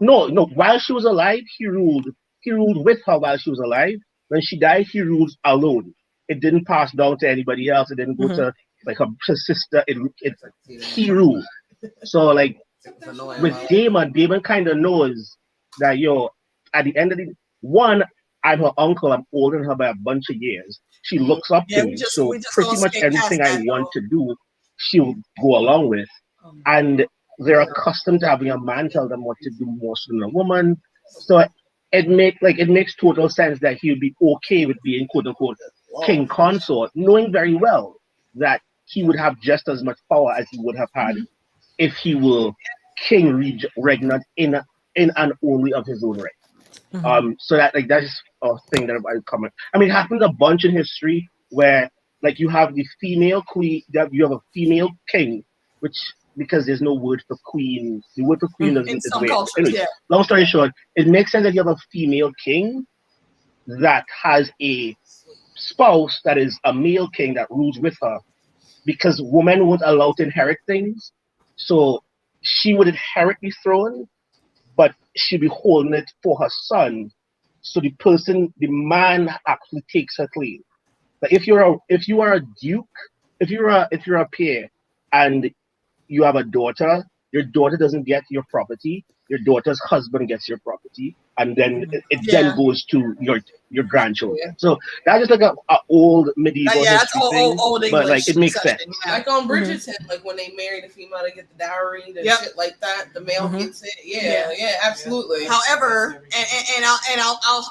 No. While she was alive, he ruled. He ruled with her while she was alive. When she died, he ruled alone. It didn't pass down to anybody else. It didn't go to like her sister. He ruled. So like with Daemon kind of knows that at the end of the one, I'm her uncle. I'm older than her by a bunch of years. She looks up to me. So pretty much everything I want to do, she'll go along with. And they're accustomed to having a man tell them what to do more so than a woman. So it makes total sense that he'll be okay with being quote unquote king consort, knowing very well that he would have just as much power as he would have had if he were king regnant in and only of his own right. So that like that's a thing that I comment. I mean, it happens a bunch in history where like you have the female queen, you have a female king, which because there's no word for queen, the word for queen in is some weird. cultures, Anyway, yeah. long story short, it makes sense that you have a female king that has a spouse that is a male king that rules with her, because women weren't allowed to inherit things, so she would inherit the throne, but she'd be holding it for her son. So the man actually takes her claim. But if you are a duke, if you're a peer, and you have a daughter, your daughter doesn't get your property. Your daughter's husband gets your property, and then it then goes to your grandchildren. Yeah. So that's just like a old medieval history thing, old English, but like it makes sense. Yeah. Like on Bridgerton, like when they marry the female, they get the dowry, the shit like that. The male gets it. Yeah, absolutely. However, and I'll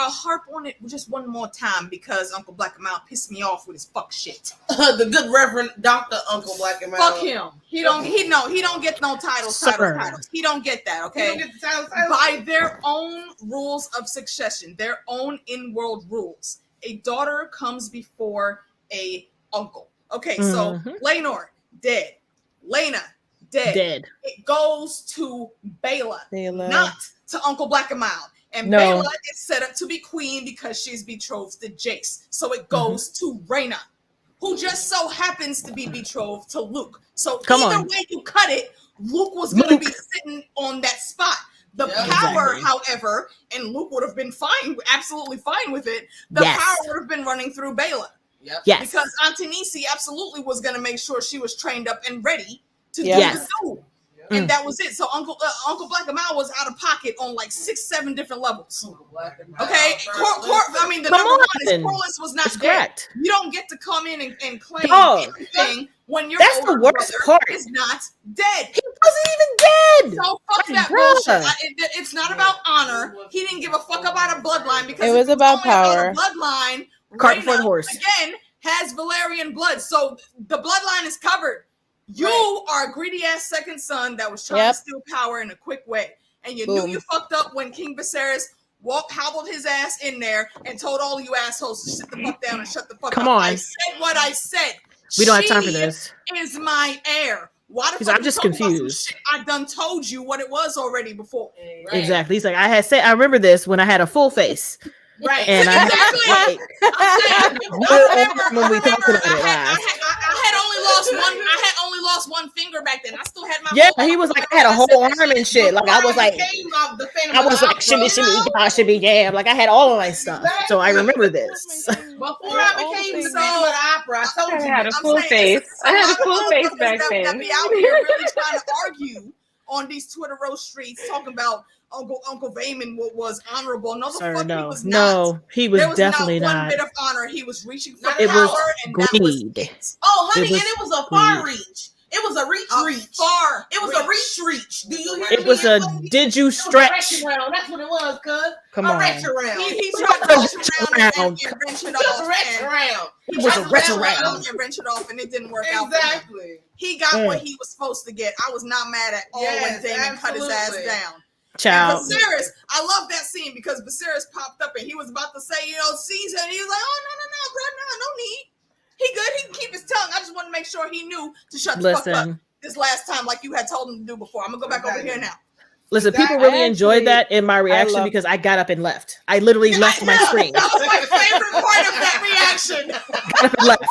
harp on it just one more time because Uncle Black and Mild pissed me off with his fuck shit. The good Reverend Dr. Uncle Black and Mild. Fuck him. He don't get no titles. He don't get that, okay? He don't get the titles. By their own rules of succession, their own in-world rules, a daughter comes before a uncle. Okay, so Rhaenyra, dead. Laena, dead. It goes to Bela, not to Uncle Black and Mild. And Bela is set up to be queen because she's betrothed to Jace. So it goes to Rhaenyra, who just so happens to be betrothed to Luke. So either way you cut it, Luke was going to be sitting on that spot. The power, however, and Luke would have been absolutely fine with it. The power would have been running through Bela. Yes. Because Antonisi absolutely was going to make sure she was trained up and ready to do the do. And that was it. So Uncle Black and Mild was out of pocket on like 6-7 different levels. Okay, I mean the number one is Corlys was not dead. You don't get to come in and claim anything when your older brother is not dead. He wasn't even dead. So fuck that bullshit. It's not about honor. He didn't give a fuck about a bloodline because it was about power. Bloodline. Cart before the horse. Again, has Valyrian blood, so the bloodline is covered. You are a greedy ass second son that was trying to steal power in a quick way, and you knew you fucked up when King Viserys hobbled his ass in there and told all you assholes to sit the fuck down and shut the fuck up. I said what I said. We don't have time for this. Is my heir. Why the fuck? I'm just confused. I done told you what it was already before. Exactly. He's like, I remember this when I had a full face. Right. And I had only lost one finger back then. I still had my he was like, I had a whole arm and shit. Like I was like shimmy, shimmy, jam. Like I had all of my stuff. So I remember this. Before I became the Phantom of the Opera, I told you I had a full face. I had a full face back then. That be out here really trying to argue on these Twitter roast streets talking about Uncle Vaemon was honorable. No, he was not. No, he was definitely not. One bit of honor. He was reaching for it power, was and greed. That was it. Oh, honey, and it was a far reach. It was a reach. Far. It was a reach. Do you hear me? It was a did you stretch? That's what it was, cuz. Come on. Wretch around. He tried to wretch around and wrench it off. Wretch around. It was a wretch around and wrench it off, and it didn't work out. Exactly. He got what he was supposed to get. I was not mad at all when Daemon cut his ass down. Child. And Viserys, I love that scene because Viserys popped up and he was about to say, Caesar, and he was like, oh, no, bro, no need. He good. He can keep his tongue. I just want to make sure he knew to shut the fuck up this last time, like you had told him to do before. I'm gonna go back over here now. Listen, people really enjoyed that in my reaction because I got up and left. I literally left my screen. That was my favorite part of that reaction. Got up and left.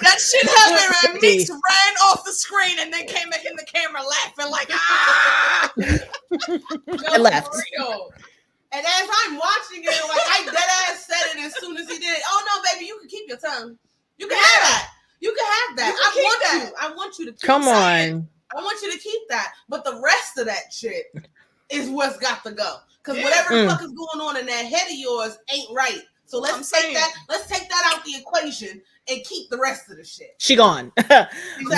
That shit happened and Meeks ran off the screen and then came back in the camera laughing like, I left. And as I'm watching it, like I dead ass said it as soon as he did it. Oh no, baby, you can keep your tongue. You can have that. You can have that. I want you to keep Come saying. on. I want you to keep that. But the rest of that shit is what's got to go. Because whatever the fuck is going on in that head of yours ain't right. So let's take that out the equation and keep the rest of the shit. She gone.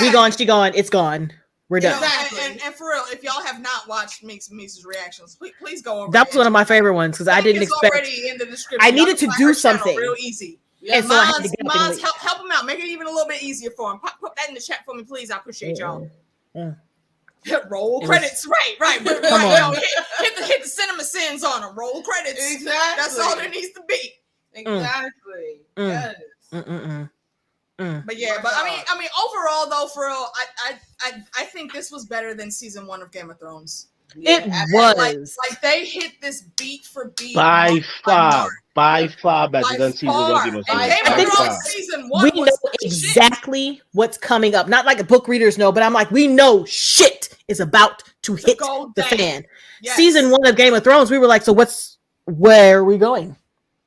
We gone, she gone, it's gone. We're done. And for real, if y'all have not watched Meeks' reactions, please go over. That's one of my favorite ones because I didn't expect. Already in the description. I needed to do something real easy. Yeah, and so I had to get Mons, help him out. Make it even a little bit easier for him. Put that in the chat for me, please. I appreciate y'all. Roll credits, right. But, Come on. Hit the cinema sins on them. Roll credits. Exactly. That's all there needs to be. Exactly. Yes. But yeah, but I mean, overall though, for real, I think this was better than season 1 of Game of Thrones. It was like they hit this beat for beat by far better than season 1 Game of Thrones. Game of Thrones season 1 we know exactly what's coming up. Not like the book readers know, but I'm like, we know shit is about to hit the fan. Yes. Season 1 of Game of Thrones, we were like, so where are we going?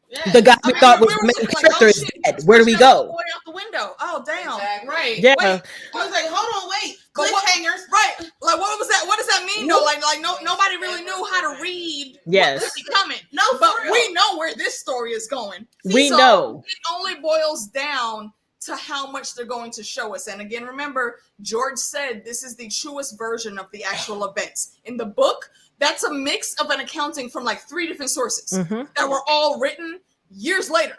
Yes. The guy we thought was the main character is dead. Where do we go? Boy out the window. Oh damn! Exactly. Right. Yeah. Wait. I was like, hold on, wait. Cliffhangers. Right. Like, what was that? What does that mean though? Like nobody really knew how to read. Yes. What was coming? No, but we know where this story is going. We know. It only boils down to how much they're going to show us. And again, remember, George said this is the truest version of the actual events. In the book, that's a mix of an accounting from like 3 different sources that were all written years later.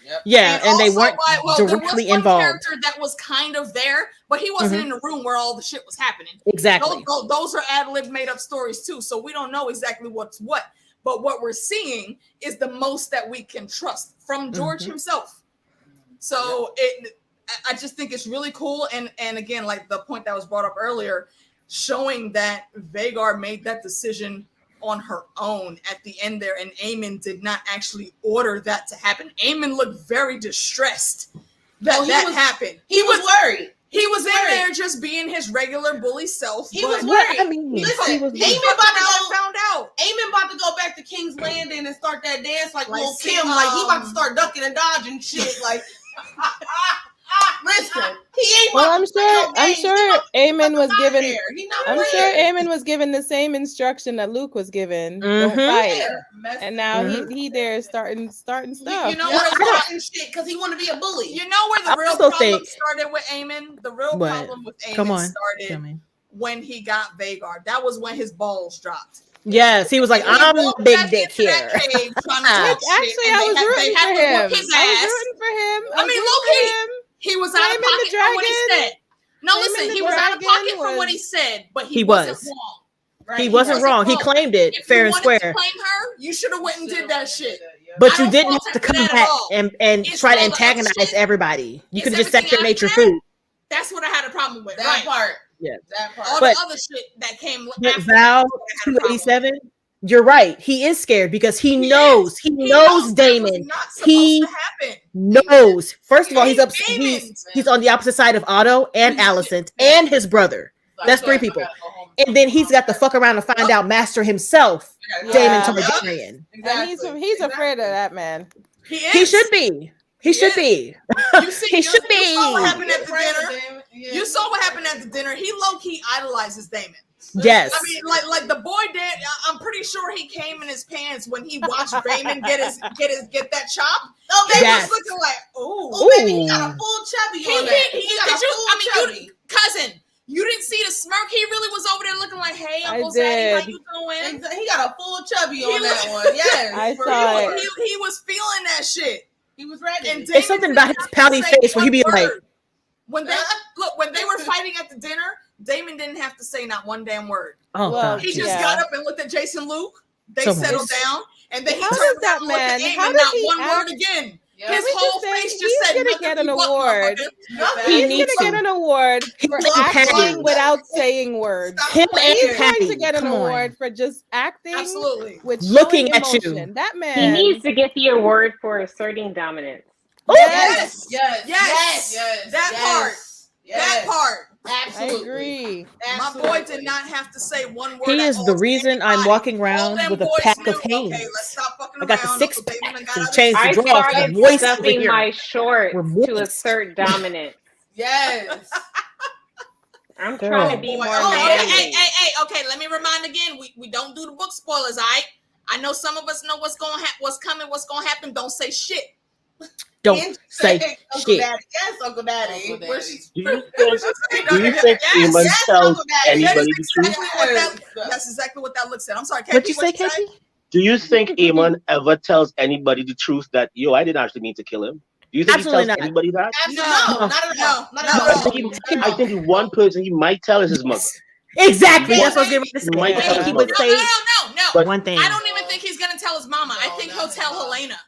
Yep. Yeah, and they weren't directly there was one involved. Character that was kind of there, but he wasn't in the room where all the shit was happening. Exactly. Those are ad-lib made up stories too, so we don't know exactly what's what. But what we're seeing is the most that we can trust from George himself. So I just think it's really cool, and again, like the point that was brought up earlier, showing that Vhagar made that decision on her own at the end there, and Aemon did not actually order that to happen. Aemon looked very distressed that happened. He was worried. He was in there just being his regular bully self. He was worried. I mean, listen, Aemon found out. Aemon about to go back to King's Landing and start that dance like Lil Kim. Like he about to start ducking and dodging shit. Like, listen, he ain't. Well, I'm sure Aemon was given. Aemon was given the same instruction that Luke was given. Don't fight. And now he there starting stuff. You know where starting shit because he want to be a bully. You know where the real problem started with Aemon? The real problem with Aemon started when he got Vhagar. That was when his balls dropped. Yes, he was like, I'm big dick here. Actually, I was rooting for him. I mean, low-key, he was out of pocket for what he said. No, listen, he was out of pocket for what he said, but he wasn't wrong. Right? He wasn't wrong. He claimed it fair and square. If you wanted to claim her, you should have went and did that shit. But you didn't have to come back and try to antagonize everybody. You could have just sat there and ate your food. That's what I had a problem with. That part. Yeah, that part. All the other shit that came after. Val 287. You're right. He is scared because he knows Daemon. He knows. First of all, he's on the opposite side of Otto and Alicent and his brother. That's 3 people. And then he's got to fuck around and find out Master himself, Daemon Targaryen. Exactly. And he's afraid of that man. He should be. He should be. He should be. You saw what happened at the dinner. You saw what happened at the dinner. He low-key idolizes Daemon. Yes. I mean, like the boy did. I'm pretty sure he came in his pants when he watched Daemon get that chop. Oh, they was looking like, oh, baby, he got a full chubby on that. Cousin, you didn't see the smirk. He really was over there looking like, hey, Uncle Zaddy, how you doing? He got a full chubby on that one. Yes, I saw it. He was feeling that shit. He was ready. And it's something about his pouty face where he be like, when they were fighting at the dinner, Daemon didn't have to say not one damn word. Oh, God. He just got up and looked at Jason Luke. They settled down, and then he turned around and looked at Daemon, not one word again. His whole face just said, "He's gonna get an award. He's gonna get an award for acting without saying words. He's going to get an award for just acting, with looking at emotion. you. That man. He needs to get the award for asserting dominance. Yes. That part. Absolutely. I agree. My boy did not have to say one word. He is the reason I'm walking around with a pack of Hanes. Okay, let's stop fucking I got the around. 6-pack and changed the I draw. started stuffing my shorts to assert dominance. Yes. I'm trying to be more manly. Hey, okay, let me remind again, we don't do the book spoilers, all right? I know some of us know what's coming, what's going to happen. Don't say shit. Don't say shit. Daddy. Yes, Uncle Daddy. Do you think Aemon tells anybody the truth? That's exactly what that looks at. I'm sorry, What'd you say, Katie? Do you think Aemon ever tells anybody the truth that, yo, I didn't actually mean to kill him? Do you think he tells anybody that? No, not at all. I think one person he might tell is his mother. Exactly. Yeah. That's what I was going to say. Might tell his He would mother. say No. But- one thing. I don't even think he's gonna tell his mama. I No, think not he'll tell his mama. Helena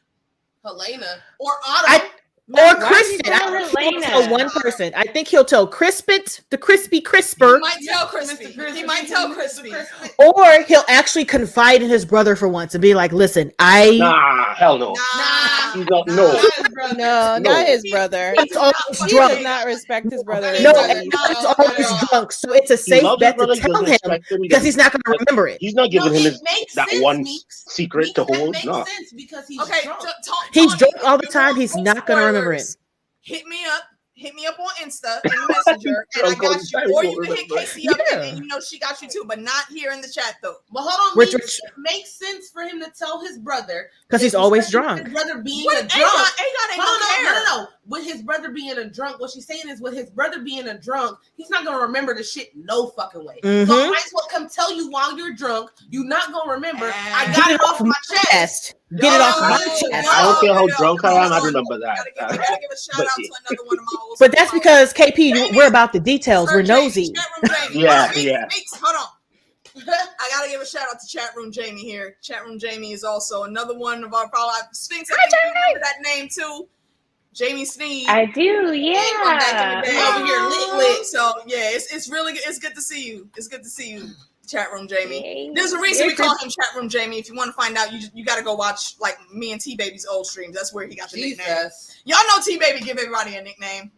Helena. or Otto. Or why would he Kristen. I tell think he'll Helena? tell one person. I think he'll tell Crispit, the Crispy He Crisper, might tell Crispy. He might tell Crispy. or he'll actually confide in his brother for once and be like, "Listen, Nah, hell no. Nah. He's not. Not No. his brother. No, No. not his brother. It's all He He drunk. does not respect his brother. No, in and any it's way. always drunk, so it's a He safe loves his bet to brother. He tell doesn't him respect him. because he's not going to remember it. He's not giving him his makes that sense, one Meeks. secret to Meeks, that hold. makes No. sense because he's Okay, drunk. He's Tony, drunk all the if you time. want He's full not going to remember it. spoilers, Hit me up on Insta in the messenger, and I Drunk all got the you. time, Or he you won't can hit remember. Casey up, Yeah. and you know she got you too, but not here in the chat though. But hold on, Which- Meeks, it makes sense for him to tell his brother Because he's always especially drunk. His brother being What? a Ain't drunk. ain't gonna care. No. With his brother being a drunk, what she's saying is, with his brother being a drunk, he's not gonna remember the shit no fucking way. So I Mhm. might as well come tell you while you're drunk. You're not gonna remember. I Get got it it off my chest. Get it off Yo, my yo, chest. I don't care how yo, drunk I am. I remember I that. gotta give a shout But- out to another one of my old. But that's because KP, we're about the details. We're nosy. Chat room Jamie. Yeah, Meeks, yeah. Meeks, hold on. I gotta give a shout out to Chat Room Jamie here. Chat Room Jamie is also another one of our follow. Sphinx, I think you remember that name too. Jamie Sneed. I do, yeah. He over here lit. So yeah, it's really good. It's good to see you. It's good to see you, Chat Room Jamie. Yay. There's a reason we call him Chat Room Jamie. If you want to find out, you got to go watch like me and T Baby's old streams. That's where he got the nickname. Jesus. Y'all know T Baby give everybody a nickname.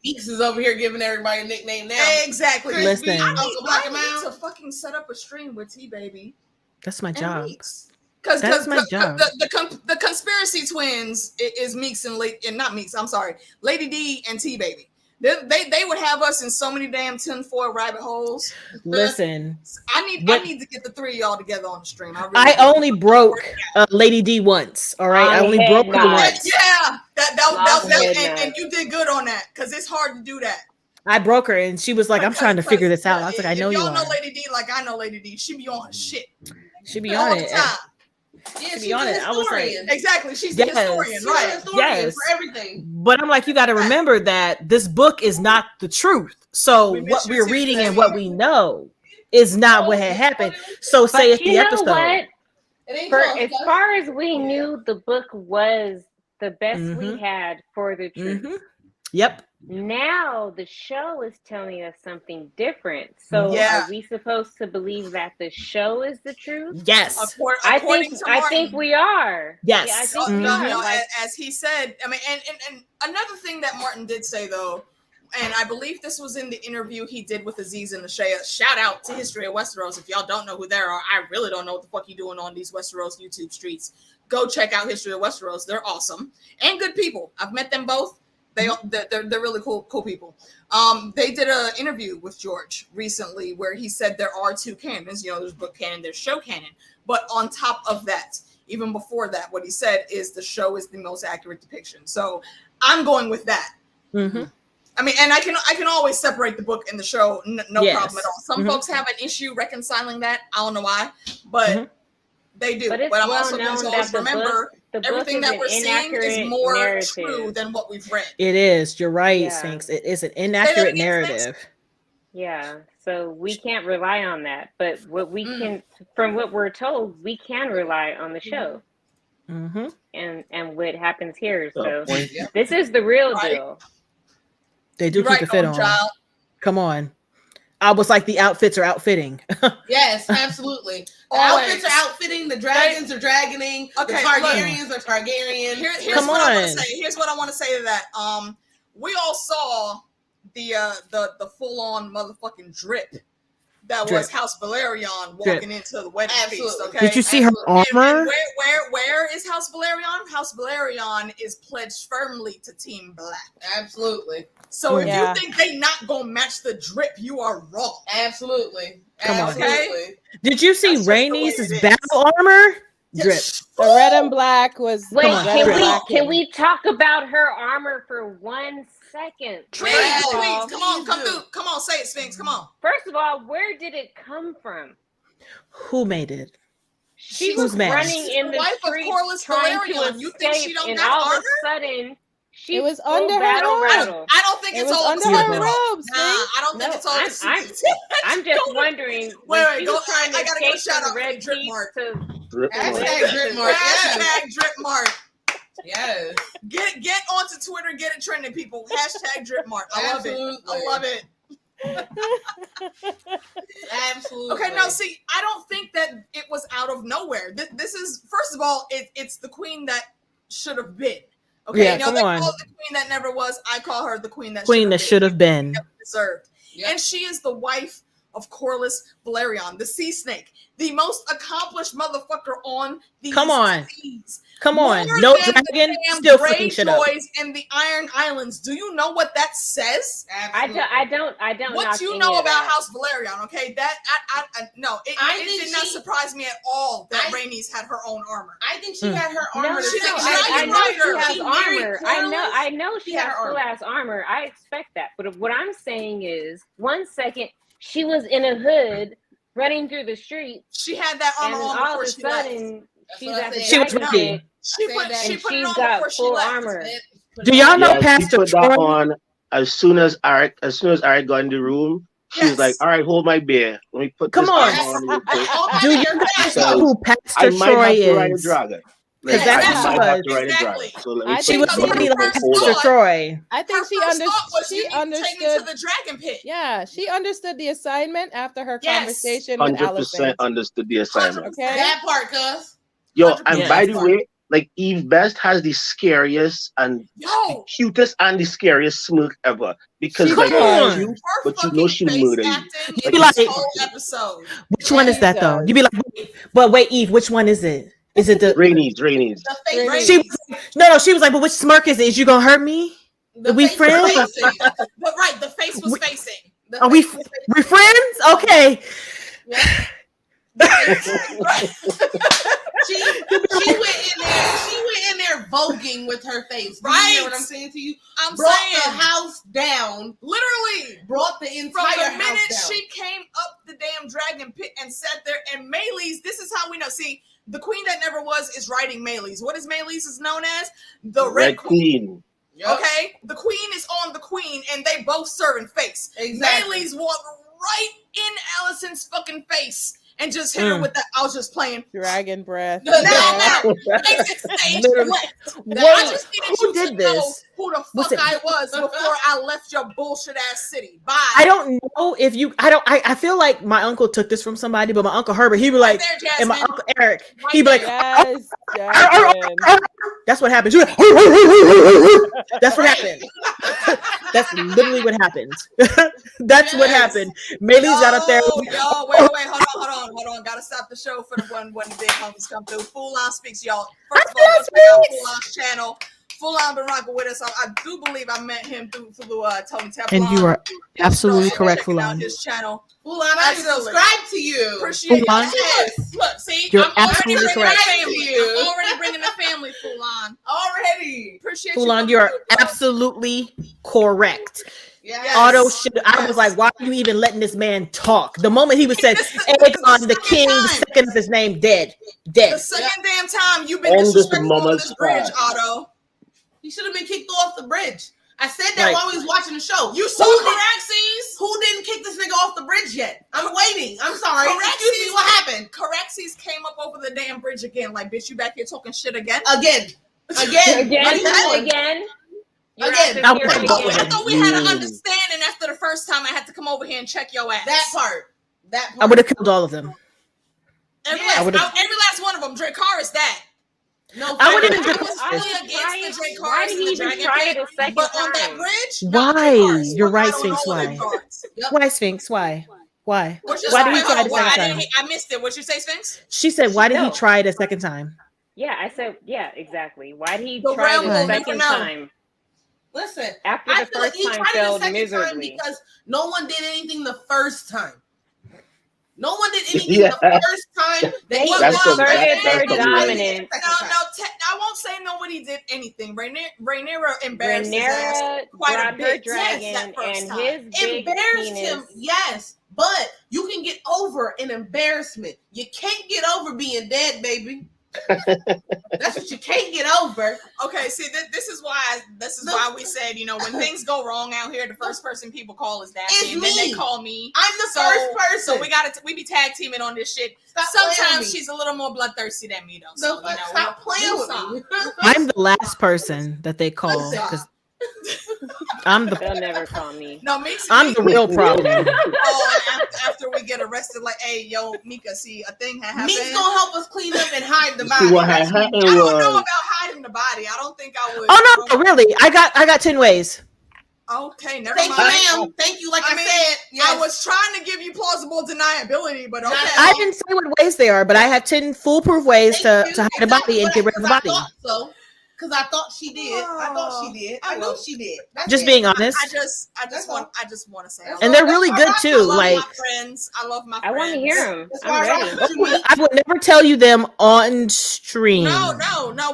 Meeks is over here giving everybody a nickname now. Exactly. Listen. I Uncle Black need Amount. to fucking set up a stream with T Baby. That's my And job. Meeks. Because That's my job. The conspiracy twins is Meeks and not Meeks. I'm sorry, Lady D and T Baby. They would have us in so many damn tinfoil rabbit holes. Listen, I need to get the three of y'all together on the stream. I only broke Lady D once. All right, I only broke her once. Yeah, that and you did good on that because it's hard to do that. I broke her, and she was like, "I'm trying to figure this out." I was like, "I know you y'all are." know Lady D like I know Lady D. She be on her shit She be all on the it. time. Yeah, To be she's honest, a I was like- historian. Exactly, she's Yes. the historian, She's right? a historian Yes. for everything. But I'm like, you got to remember that this book is not the truth. So We miss what you we're too, reading Jamie. and what we know is not what had happened. So say But it's you the know episode. what? It ain't For close, as guys. far as we knew, the book was the best we Mhm. had for the truth. Mhm. Yep. Now the show is telling us something different. So Yeah. are we supposed to believe that the show is the truth? Yes. According to I Martin. think we are. Yes. Yeah, I think Mhm. we No, are. no, Like, as he said, I mean, and another thing that Martin did say though, and I believe this was in the interview he did with Aziz and Nashaya. Shout out to History of Westeros. If y'all don't know who they are, I really don't know what the fuck you doing on these Westeros YouTube streets. Go check out History of Westeros. They're awesome and good people. I've met them both. They're really cool people. They did an interview with George recently where he said there are two canons. You know, there's book canon, there's show canon. But on top of that, even before that, what he said is the show is the most accurate depiction. So I'm going with that. Mhm. I mean, and I can always separate the book and the show, no Yes. problem at all. Some Mhm. folks have an issue reconciling that. I don't know why, but Mhm. they do. but it's But I'm well also going known to that always remember the book everything is that an we're seeing is inaccurate more narrative. true than what we've read. It is. You're right, Yeah. Sphinx. It is an inaccurate again, Sphinx. narrative. Yeah, so we can't rely on that. But what we can, from what we're told, we can rely on the show Mm-hmm. and what happens here. So point. this is the real Right. deal. They do You're keep right, a fit Golden on. Child. Come on. I was like, the outfits are outfitting. Yes, absolutely. The Always. outfits are outfitting. The dragons are dragoning. Okay, the Targaryens are Targaryen. Here's Come what I want on. to say. Here's what I want to say to that. We all saw the full on motherfucking drip that was Drip. House Valerion Drip. walking into the wedding feast. Absolutely. Okay. Did you see her Absolutely. armor? And where is House Valerion? House Valerion is pledged firmly to Team Black. Absolutely. So if Yeah. you think they not gonna match the drip, you are wrong. Absolutely. Come on. Absolutely. Did you see That's just the way Rhaenys' it is. battle armor? Drip. The red and black was Wait, Come on, red and Chris. black can and- we talk about her armor for 1 second? Please, First of all- come on, come through. Come on, say it, Sphinx. Come on. First of all, where did it come from? Who made it? She Who's was mad? running in the Wife of streets Corlys trying to Velaryon. You think she escape, don't and got all armor? of a sudden, It was under her battle. I don't think It it's was all under the her season. robes. Nah, I don't think it's all the season. I'm just wondering. Wait, Go. Trying to I gotta give a escape shout from out the to Red Drip Keep Mart. Drip Mart. Hashtag Drip Mart. Hashtag Drip Mart. Yes. Get onto Twitter, get it trending, people. Hashtag Drip Mart. I love it. I love it. Absolutely. Okay, now see, I don't think that it was out of nowhere. This is, first of all, it's the queen that should have been. Okay, Yeah, now come they on. call it the queen that never was. I call her the queen that should have been. Deserved. Yep. And she is the wife of Corlys Velaryon, the sea snake, the most accomplished motherfucker on these seas. Come on. More No than dragon, the still damn fucking shit up. Greyjoys and the Iron Islands. Do you know what that says? Absolutely. I don't. What you know about House Velaryon? Okay, that no, it did not surprise me at all that Rhaenys had her own armor. I think she had her armor. No, She I know she has She married armor. Corlys. I know she She had has her full ass armor. I expect that. But what I'm saying is, 1 second she was in a hood running through the street. She had that armor and on all before of a she left. sudden she's what I at the said. She was dragon ready. pit, She put it on got before she full left. armor. Do y'all know Yeah, she Pastor put that Troy? on as soon as Eric got in the room. She was like, "All right, hold my beer. Let me put Come this on. armor on real quick. Do you guys know who I Pastor might Troy have to ride a is? dragon. Because I that's might who she have was. to ride a dragon. Exactly. So let me I put She think was this she on literally real like quick. Hold Pastor on. Troy. I Her think she first thought was she take me to understood. the dragon pit. Yeah, she understood the assignment after her Yes. conversation with 100% Allison. understood the assignment. Okay. That part, cuz. Yo, and Yeah. by the way, like Eve Best has the scariest and the Yo, cutest and the scariest smirk ever. Because She like does. she's cute, her but you know fucking she face murder you. acting You in be this like- whole episode. Which one is She that though? does. You be like, wait, Eve, which one is it? Is it the Rhaenys. The face. Really? she no, she was like, but which smirk is it? Is you gonna hurt me? The we face was friends? facing. But the face was facing. The Are we face was we friends? Okay. She went in there voguing with her face. Do you hear what I'm saying to you? I'm Brought saying, the house down. literally, Brought the from entire the house minute down. she came up the damn dragon pit and sat there, and Meleys, this is how we know. See, the queen that never was is writing Meleys. What is Meleys is known as? The Red Queen. Yup. Okay? The queen is on the queen, and they both serving face. Exactly. Meleys walked right in Allison's fucking face and just hit her with that. I was just playing. Dragon breath. Now, exit stage Literally. left. Wait, I just needed who you to did know this? who the Was fuck it- I was before I left your bullshit ass city. Bye. I don't know if you I feel like my uncle took this from somebody, but my uncle Herbert, he be like, Right there, and my Jasmine. uncle Eric, Right he'd be like, Yes, Jasmine. that's what happens. That's what happened. That's literally what happened. That's what Yes. happened. Meleys got up there. Yo, wait, hold on. Gotta stop the show for the one when the big homies come through. Full On Speaks, y'all. First of all, go check out Full On's channel. Full On been rocking with us. I do believe I met him through Tony Teflon. And you are absolutely So, correct, checking out Fulan. his channel. Fulan, I Absolutely. subscribe to you. Appreciate Fulan. it. Look, see, You're I'm already absolutely bringing correct. the family. I'm already bringing the family, Full On. Already. Appreciate Fulan, you. you're absolutely correct. Yes. Auto shit. I was like, why are you even letting this man talk? The moment he was said, Aegon, the king, the second of his name, dead. The second damn time you've been On this disrespectful on mama's this bridge, spot. Otto. He should have been kicked off the bridge. I said that Right. while we was watching the show. You saw Who did- Caraxes? Who didn't kick this nigga off the bridge yet? I'm waiting. I'm sorry. Caraxes- Excuse me. What happened? Caraxes came up over the damn bridge again. Like, bitch, you back here talking shit again? Again. What are you doing? Again. You're Again. out to hear I it thought- I again. thought we had an understanding after the first time I had to come over here and check your ass. That part. That part. I would have killed all of them. Every, I would've- every last one of them. Dracarys that. No, I wouldn't I even- was fully against the Dracarys Why did and he the even Dragon try Pit, it a second but on that time? bridge, Why? Dracarys. You're Fuck right, out on Sphinx, all of why? them guards. Yep. Why, Sphinx? Why? Why? What you Why say? did he try the Hold on, second I time? didn't- I missed it. What you say, Sphinx? She said, why did he No. try it a second time? Yeah, I said, yeah, exactly. Why did he The try realm the will never second know. time Listen. after I the feel like first he time tried it the failed second time miserably? because no one did anything the first time. No one did anything Yeah. the first time. They He That's was the- right asserted that's their the dominance. I won't say nobody did anything. Rhaenyra embarrassed his ass Rhaenyra quite a brought her bit. dragon Yes, that first and time. his big Embarrassed penis. him, yes, but you can get over an embarrassment. You can't get over being dead, baby. That's what you can't get over. Okay, see, this is why we said, you know, when things go wrong out here, the first person people call is Daphne, and then they call me. I'm the first person. So we be tag teaming on this shit. Sometimes she's a little more bloodthirsty than me, though. So you know, stop playing with me. I'm the last person that they call because They'll never call me. No, Meeks. I'm the real problem. After we get arrested, like, hey, yo, Mika, see, a thing had happened. Meeks gonna help us clean up and hide the body. What had happened I don't know was. about hiding the body. I don't think I would. Oh no, really? I got 10 ways. Okay, never Thank mind. you, ma'am. Thank you. Like I said, I was trying to give you plausible deniability, but okay. I didn't say what ways they are, but I have 10 foolproof ways to hide a body and get rid of the body. So, because I thought she did. I know she did. Just being honest. I just want to say, and they're really good too. Like, my friends, I love my friends. I want to hear them. I'm ready. I would never tell you them on stream. No.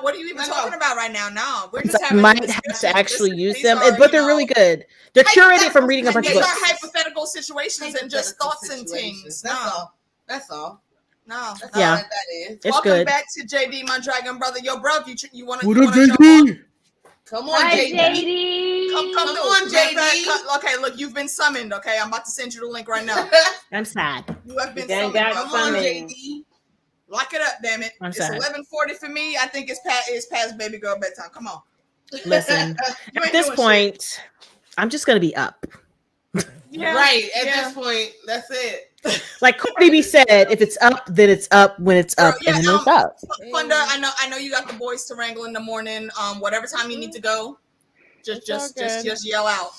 What are you even talking about right now? No, we're just I having. might have to actually use them, but they're really good. They're curated from reading a bunch of These books. are hypothetical situations and just thoughts and things. That's all. No. Yeah. That is. It's Welcome good. back to JD, my dragon brother. Yo, bro, you want to What up, jump JD? on? Come on, Hi, JD. Come on, JD. Okay, look, you've been summoned. Okay, I'm about to send you the link right now. I'm sad. You have been Dang, summoned. got Come on, summoned. JD. Lock it up, damn it. I'm It's sad. 11:40 for me. I think it's past baby girl bedtime. Come on. Listen, You at ain't this doing point, I'm just gonna be up. Yeah. Right. At this point, that's it. Like Cardi B said, if it's up, then it's up when it's up, Yeah, and then it's up. Funda, I know you got the boys to wrangle in the morning. Whatever time you need to go, just yell out.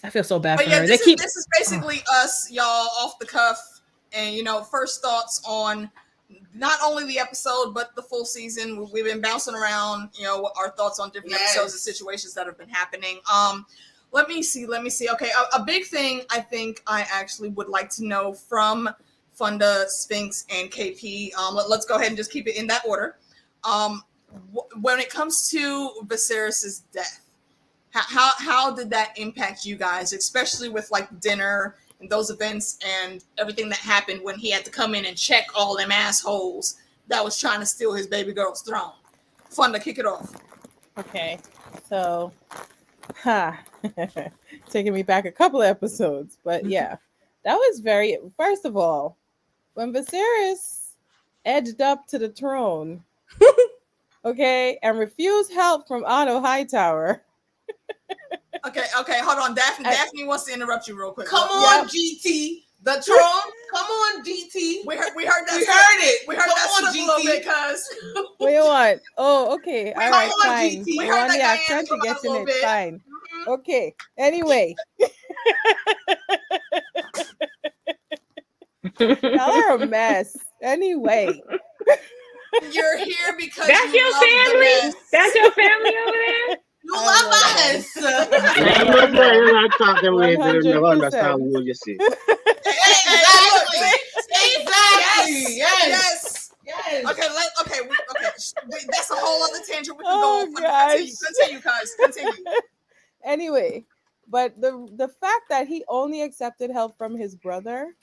I feel so bad But for yeah, her. this is basically us, y'all, off the cuff, and you know, first thoughts on not only the episode but the full season. We've been bouncing around, you know, our thoughts on different episodes and situations that have been happening. Let me see. Okay, a big thing I think I actually would like to know from Funda, Sphinx, and KP. Let's go ahead and just keep it in that order. When it comes to Viserys' death, how did that impact you guys, especially with like dinner and those events and everything that happened when he had to come in and check all them assholes that was trying to steal his baby girl's throne? Funda, kick it off. Okay, so, taking me back a couple of episodes, but yeah, that was first of all, when Viserys edged up to the throne, okay, and refused help from Otto Hightower. Okay, hold on. Daphne wants to interrupt you real quick. Come on, GT. The throne. Come on, GT. We heard that. We heard it. We heard that Come on, slip a little bit, cuz. What do you want? Oh, okay. All right, on, fine. GT. You We heard want the that accent Diane to come get out a in little it. bit. Fine. Okay. Anyway. Y'all are a mess. Anyway. You're here because That's you your love the family? mess. That's your family over there? You love us. You're not talking with you don't 100%. understand what you say. Exactly. Yes. Okay, that's a whole other tangent we can go on. Continue, guys. Continue. Anyway, but the fact that he only accepted help from his brother,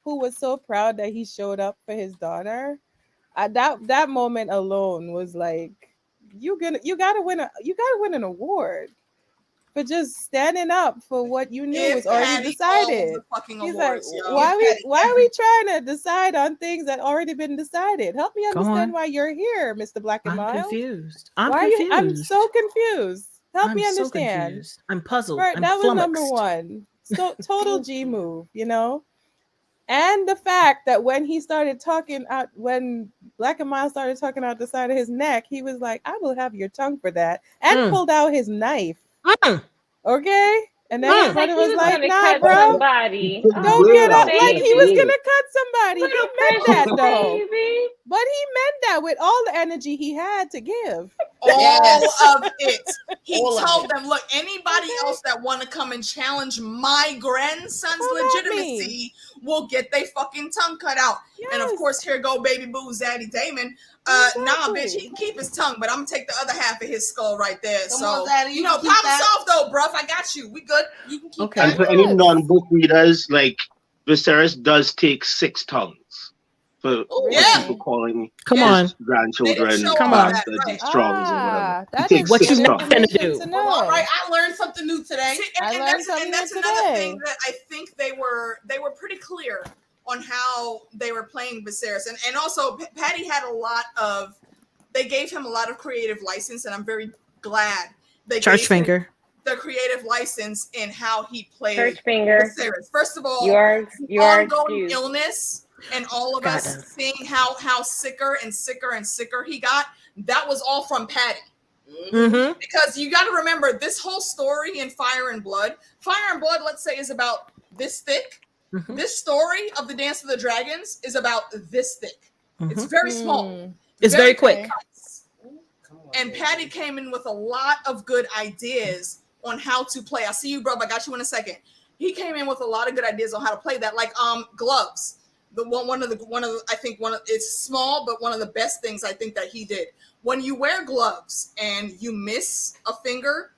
who was so proud that he showed up for his daughter, that moment alone was like, you gotta win an award for just standing up for what you knew was already decided. He's awards, like, why are we trying to decide on things that already been decided? Help me understand why you're here, Mr. Black and Mild. I'm confused. I'm so confused. Help me understand. So I'm puzzled. Right, I'm that was flummoxed. number one. So total G move, you know. And the fact that when he started talking out, when Black and Mild started talking out the side of his neck, he was like, "I will have your tongue for that," and pulled out his knife. Okay, and then his brother was like, "Nah, bro, somebody. don't get up." baby. Like he was gonna cut somebody. He Little meant that precious though. baby. But he meant that with all the energy he had to give. All of it. He told them, look, anybody else that want to come and challenge my grandson's legitimacy will get their fucking tongue cut out. Yes. And of course, here go baby boo Zaddy Daemon. Nah, bitch, he can keep his tongue, but I'm gonna take the other half of his skull right there. Come So, on, Zaddy, you know, keep problem that. solved though, bruv. I got you. We good. You can keep Okay. And that. for any non-book readers, like Viserys does take 6 tongues for yeah. people calling Come Yeah. on. his grandchildren Come on. bastards, Right. strongs, or whatever. He That takes is What six you good not strongs. gonna information do? to Well, all know. right, I learned something new today. See, I and learned that's something another today. thing that I think they were pretty clear on how they were playing Viserys, and also Patty had they gave him a lot of creative license, and I'm very glad they Church gave him finger. the creative license in how he played Church finger. Viserys. First of all, You are ongoing excused. illness and all of God us does. seeing how sicker and sicker and sicker he got. That was all from Patty. Mm-hmm. Because you got to remember, this whole story in Fire and Blood, let's say, is about this thick. Mm-hmm. This story of the Dance of the Dragons is about this thick. It's very small. It's very quick. And Patty came in with a lot of good ideas on how to play. I see you, bro. I got you in a second. He came in with a lot of good ideas on how to play that, like gloves. It's small, but one of the best things I think that he did. When you wear gloves and you miss a finger,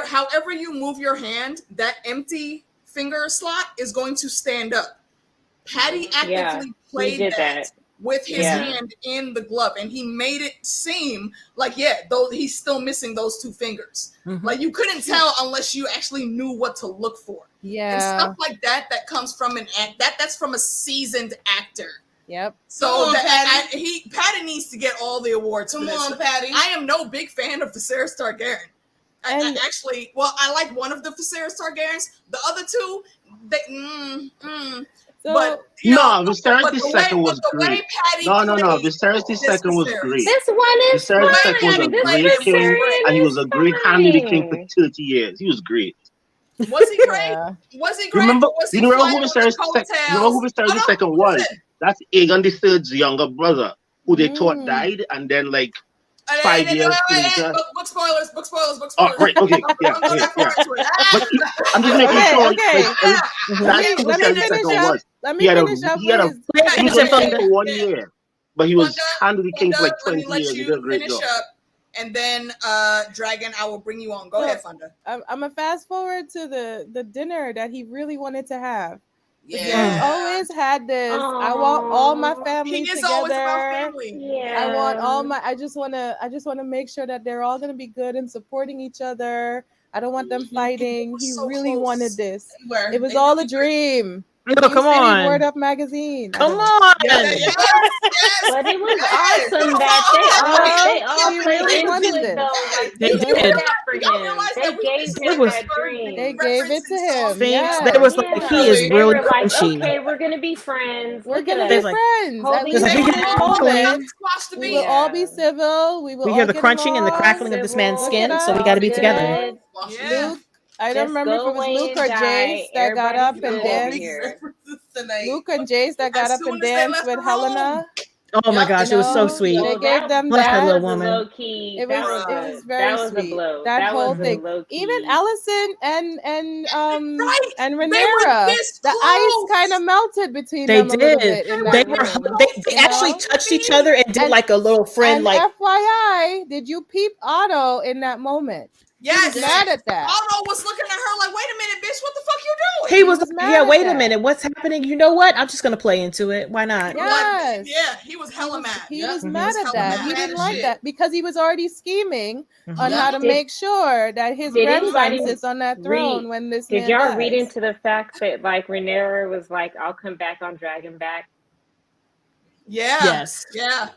however you move your hand, that empty finger slot is going to stand up. Patty actively played that with his hand in the glove, and he made it seem like, though he's still missing those two fingers. Mm-hmm. Like you couldn't tell unless you actually knew what to look for. Yeah. And stuff like that comes from that's from a seasoned actor. Yep. So Patty. Patty needs to get all the awards. Come for this. on, Patty. I am no big fan of Viserys Targaryen. I like one of the Viserys Targaryens. The other two, but Viserys the second was great. Viserys the second was great. This one is Viserys the second was a great king, and he was a great hand of the king for 30 years. He was great. Was he great? Was he great? Remember who Viserys the second was? That's Aegon the Third's younger brother, who they thought died, and then 5 years later. Book spoilers. Oh, right. Okay. Yeah. But I'm just making sure. That's who Viserys the second was. Let me finish up. He was king for 1 year, but he was hand of the king for 20 years. He did a great job. And then, Dragon, I will bring you on. Go ahead, Fonda. I'm gonna fast forward to the dinner that he really wanted to have. Yeah. He's always had this. I want all my family He is together. always about family. Yeah. I want all my. I just wanna make sure that they're all gonna be good and supporting each other. I don't want them fighting. He really wanted this. It was all a dream. Come on. Word Up magazine. Come on. Yes. But it was awesome that they all played into it though. Like, They did did. that for him. They gave him that dream. They gave it to him. Sphinx, Yeah. they was like, he is They really were like, punchy. okay, we're gonna be friends. We're Look gonna at be us. friends. At Holding least Because we in had the moment, Squash the we beat. will all be civil. We will. We all hear the get crunching and the along. crackling of this man's Look skin, at so we us. got to be Good. together. Yeah. Luke, I don't Just remember if go it was away Luke or and die. Jace that got up Everybody's and good over danced. here. Luke and Jace that got As up soon and as they danced left with the room. Helena. Oh my gosh, it was so sweet. They gave them Bless that that. little That was a woman. low key. It was That very was sweet. a blow. That whole was a thing. low key. Even Allison and Right. and They were Rhaenyra, this the ice close. kind of melted between They them a little did. bit. In They that were. room, They you actually know? touched each other and did And- like a little friend, And like FYI, did you peep Otto in that moment? Yes. He was mad at that. Otto was looking at her like, wait a minute, bitch, what the fuck you doing? he was. was Like, mad yeah, at wait a that. minute, what's happening? You know what? I'm just gonna play into it. Why not? Yes. Yeah, he was hella mad. He Yeah. was Mhm. mad was at hella that. mad. He Mad didn't as like shit. that because he was already scheming on Mhm. how to Did- make sure that his did grandson anybody sits on that read- throne when this Did man y'all dies. read into the fact that like Rhaenyra was like, I'll come back on Dragonback? Yeah. Yes. Yeah.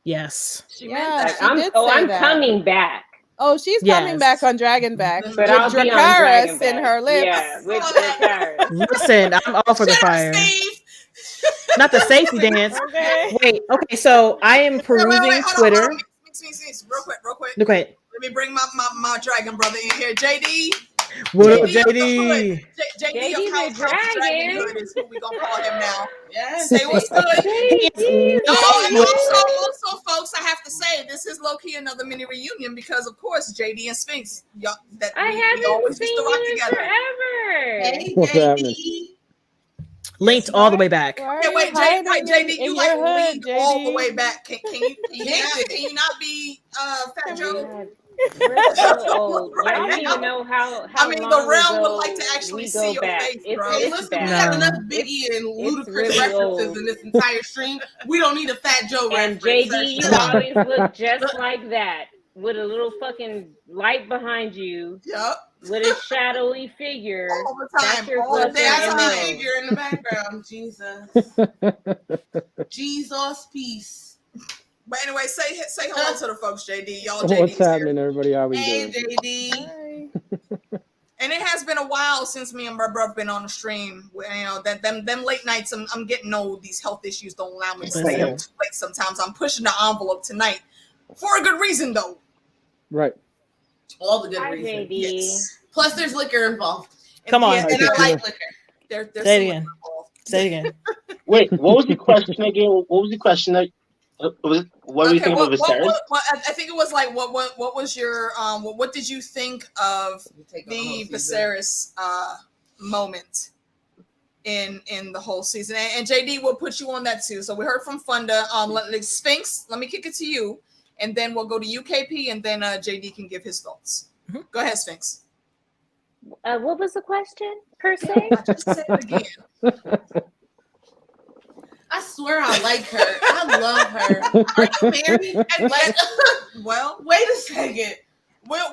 Yes. She Yeah. meant Like, that. She did I'm say that. coming back. Oh, she's coming Yes. back on Dragonback But with I'll be on Dracarys in Dragonback. her lips. Yeah, with Dracarys. Listen, I'm all for the Shut up, fire. Steve. Not the safety dance. Okay. Wait. Okay. So I am perusing Hold on, Twitter. hold on. Mix. Real quick. Look at Let me bring my dragon brother in here. JD. what up, JD of the JD? hood. JD JD of the House Dragon. Dragon Hood is who we gonna call him now. Yes. Say what's good. JD. And also, folks, I have to say this is low key another mini reunion because, of course, JD and Sphinx, y'all, that I we haven't always seen used to rock you in together. forever. Hey, What's happening? JD. Linked all the way back. Why are Yeah, you wait, hiding JD, in you your like hood, lead all the JD? way back. Can you not be Fat Joe? We're so old. Y'all don't even know how I mean, long the realm ago would like to actually we see go your back. face, It's, bro. Hey, it's listen, we bad. got enough No. Biggie and It's Ludacris really references old. in this entire stream. We don't need a Fat Joe And reference. JD, you Come on. always look just like that, with a little fucking light behind you, Yep. with a shadowy figure. All the That's time. your All the glitter That's damn and my time. nose. figure in the background. Jesus. Jesus, peace. But anyway, say hello to the folks, JD. Y'all, JD's What's here. happening, everybody? How we Hey, doing? JD. Hi. And it has been a while since me and my brother been on the stream. You know, that them late nights, I'm getting old. These health issues don't allow me to stay up too late sometimes. I'm pushing the envelope tonight for a good reason, though. Right. All the good Hi, reasons. JD. Yes. Plus, there's liquor involved. Come on. And I like liquor. There's Say it some again. involved. Say it again. Wait, what was the question again? What was the question? What were you thinking about Viserys? I think it was like what was your what did you think of the Viserys moment in the whole season? And JD will put you on that too. So we heard from Funda. Sphinx, let me kick it to you, and then we'll go to UKP, and then JD can give his thoughts. Mm-hmm. Go ahead, Sphinx. What was the question per se? I just said it again. I swear I like her. I love her. Are you married? Like, Well, wait a second. well,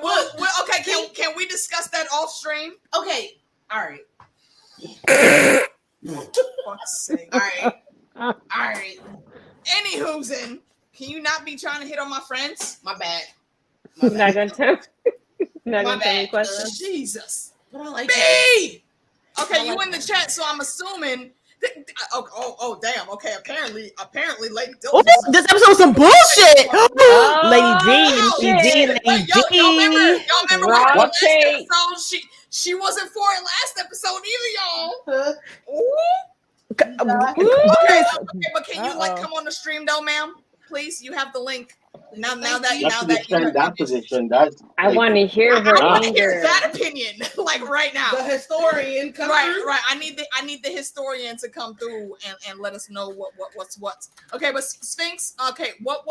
okay. Can we discuss that off stream? Okay. All right. Fuck's sake. All right. All right. Anywho's in. Can you not be trying to hit on my friends? My bad. Not gonna tell. Not My gonna tell any bad. questions. Jesus. But I like her. B! Okay, I you like in the that. chat, so I'm assuming. Oh, damn. Okay, apparently, Lady Oh, Diligence. this episode's some bullshit. Lady D, Oh, Lady D, shit. Lady Wait, y'all remember Wrong what happened last take. episode? She wasn't for it last episode either, y'all. D. Okay, but can you like come on the stream though, ma'am? Please, you have the link. Now that You have to defend that position. That's I want to hear her I want to hear anger. that opinion, like right now. The historian come through. Right. I need the historian to come through and let us know what's what. Okay, but Sphinx. Okay, what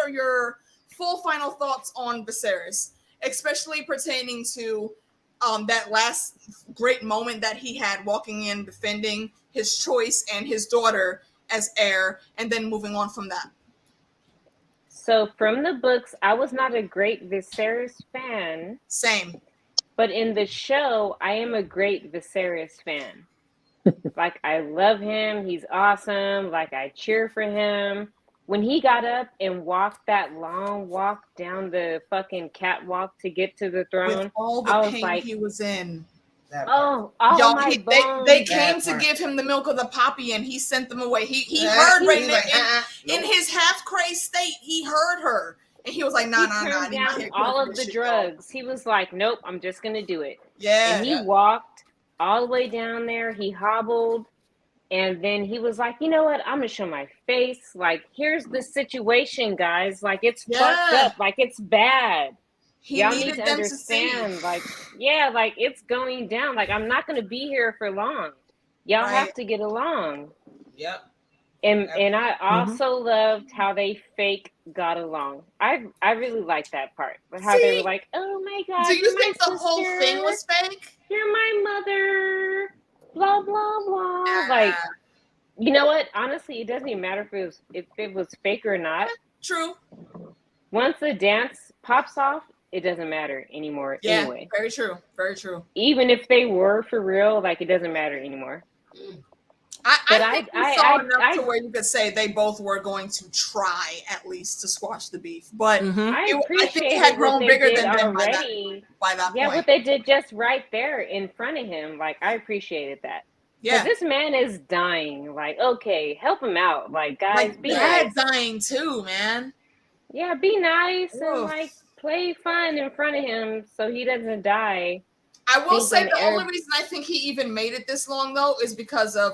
are your full final thoughts on Viserys, especially pertaining to that last great moment that he had walking in, defending his choice and his daughter as heir, and then moving on from that. So from the books, I was not a great Viserys fan. Same. But in the show, I am a great Viserys fan. Like, I love him. He's awesome. Like, I cheer for him. When he got up and walked that long walk down the fucking catwalk to get to the throne, With all the I was pain like, he was in. oh, all Y'all, my bones. they came to give him the milk of the poppy, and he sent them away. He heard Rhaenyra like, in his half crazed state. He heard her, and he was like, "Nah." He turned down all of the drugs. He was like, "Nope, I'm just gonna do it." Yeah, and he walked all the way down there. He hobbled, and then he was like, "You know what? I'm gonna show my face. Like, here's the situation, guys. Like, it's fucked up. Like, it's bad. Y'all need to understand. Like, yeah, like it's going down. Like, I'm not gonna be here for long. Y'all have to get along." Yep. And I also loved how they fake got along. I really liked that part. How they were like, "Oh my god, do you think the sister. whole thing was fake? You're my mother." Blah blah blah. Like, you know what? Honestly, it doesn't even matter if it was fake or not. True. Once the dance pops off, it doesn't matter anymore. Yeah, anyway. very true. Very true. Even if they were for real, like, it doesn't matter anymore. I think we saw enough to where you could say they both were going to try at least to squash the beef, but I think it had grown bigger than them already. By that Yeah, point. what they did just right there in front of him, like, I appreciated that. Yeah, this man is dying. Like, okay, help him out. Like, guys, like be Dad nice. dying too, man. Yeah, be nice and Oof. like play fun in front of him so he doesn't die. I will say the only reason I think he even made it this long though is because of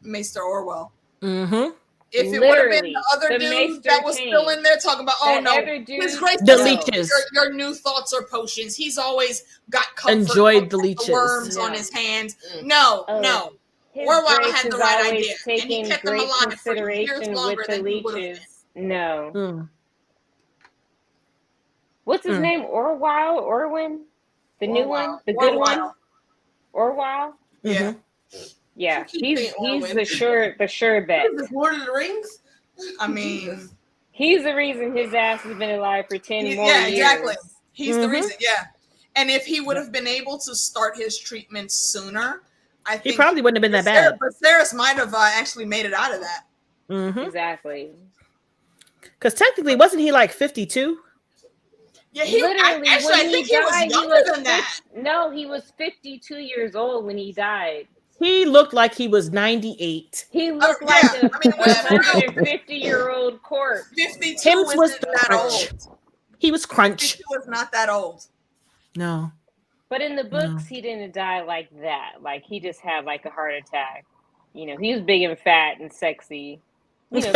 Maester Orwell. Mm-hmm. If it would have been the other dude that was still in there talking about, oh no, his grace, the leeches. Your new thoughts are potions. He's always got comfort. Enjoyed the leeches. The worms on his hands. No. Orwell had the right idea, and he kept them alive for years longer than he would have been. No. What's his name? Orwin? The new one? The good one? Orwell? Yeah. Yeah. He's the sure bet. Is this Lord of the Rings? I mean, he's the reason his ass has been alive for 10 more years. Yeah, exactly. He's the reason, yeah. And if he would have been able to start his treatment sooner, I think he probably wouldn't have been that bad. Viserys might have actually made it out of that. Exactly. Because technically, wasn't he like 52? Yeah, literally. I think he was younger than that. No, he was 52 years old when he died. He looked like he was 98. He looked like a 150-year-old corpse. 52 Hims was that crunch. old. He was crunch. 52 was not that old. No. But in the books, he didn't die like that. Like, he just had like a heart attack. You know, he was big and fat and sexy. You know,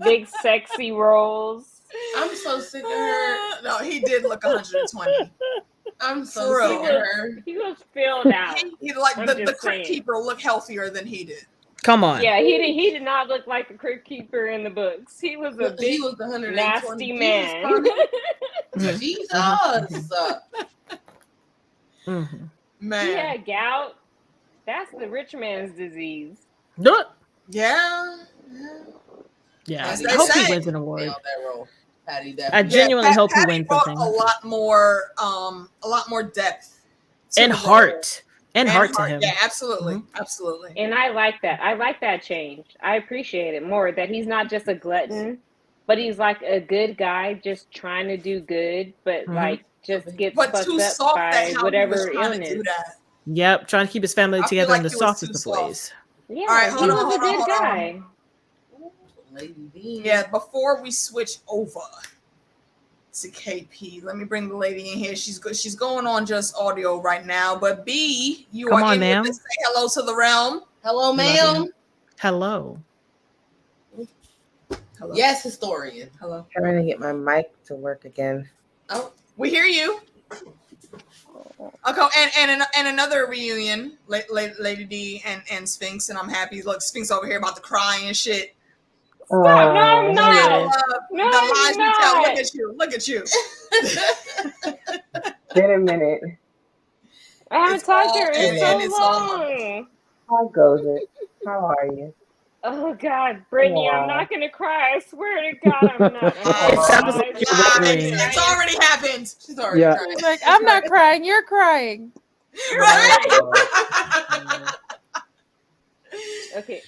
big sexy roles. I'm so sick of her. No, he did look 120. I'm so sick of her. He was filled out. He like the Crypt Keeper looked healthier than he did. Come on. Yeah, he did not look like the Crypt Keeper in the books. He was a big, nasty man. Jesus. Man. He had gout. That's the rich man's disease. Yeah. Yeah. I hope he wins an award. Patty, I genuinely hope he wins something. A lot more depth and heart. And heart to him. Yeah, absolutely. Absolutely. And I like that. I like that change. I appreciate it more that he's not just a glutton, but he's like a good guy just trying to do good, but like just gets fucked up by whatever illness. Yep, trying to keep his family together in the softest of ways. Yeah, all right, he was a good guy. Yeah, before we switch over to KP, let me bring the lady in here. She's going on just audio right now, but B, you are in here to say hello to the realm. Hello, ma'am. Hello. Yes, historian. Hello. I'm trying to get my mic to work again. Oh, we hear you. Okay, and another reunion, Lady D and Sphinx, and I'm happy. Look, Sphinx over here about to cry and shit. Stop! No, I'm not. The lies you tell. Look at you. Been a minute. I haven't talked to her in so long. How goes it? How are you? Oh God, Brittany, I'm not gonna cry. I swear to God, I'm not. It's already happened. She's already crying. She's like, I'm not crying. You're crying. Okay.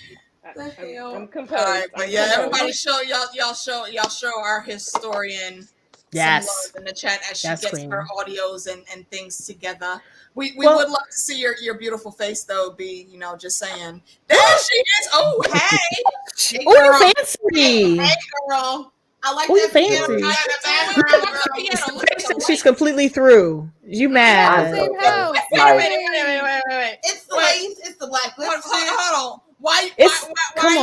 I'm composed. All right, but everybody show y'all show our historian some love in the chat as she gets her audios and things together. We would love to see your beautiful face though, B, just saying. There she is. Oh, hey. Oh, fancy. Hey, girl. I like that piano. She's completely through. You mad? Wait. It's the black lipstick. Hold on. Why are you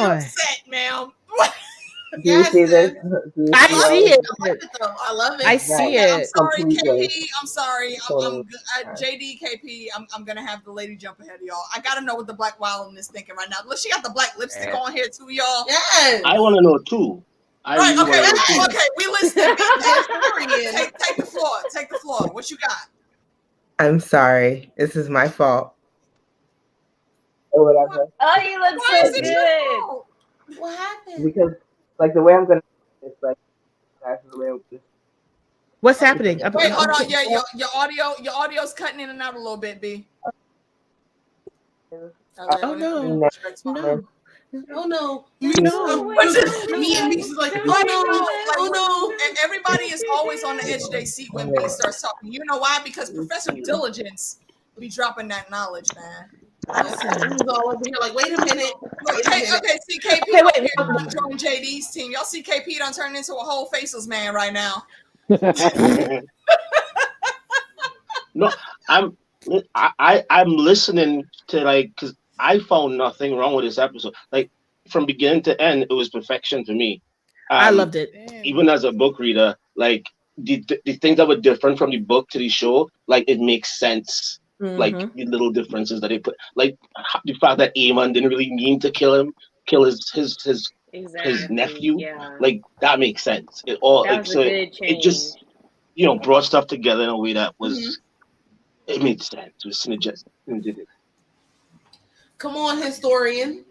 upset, ma'am? Do you see this? I see it. I love it. I see it. I'm sorry, KP. I'm sorry. I'm JD KP. I'm gonna have the lady jump ahead of y'all. I gotta know what the black wildin is thinking right now. Look, she got the black lipstick on here too, y'all. Yes. I want to know too. Okay. We listen. Take the floor. Take the floor. What you got? I'm sorry. This is my fault. Or whatever. Oh, you look so good. What happened? Because the way I'm gonna, it's like that's the way. What's happening? Wait, hold on. Yeah, your audio's cutting in and out a little bit, B. Oh no. Oh no. Me and Meeks is like, oh no. And everybody is always on the edge of their seat when B starts talking. You know why? Because Professor Diligence be dropping that knowledge, man. All over here, like, wait a minute. Okay, see KP join JD's team. Y'all see KP done turn into a whole faceless man right now. No, I'm listening to because I found nothing wrong with this episode. Like from beginning to end, it was perfection for me. I loved it. Even as a book reader, the things that were different from the book to the show, it makes sense. The little differences that they put, the fact that Daemon didn't really mean to kill his nephew, that makes sense. It all it brought stuff together in a way that was it made sense. It was synergistic. Come on, historian.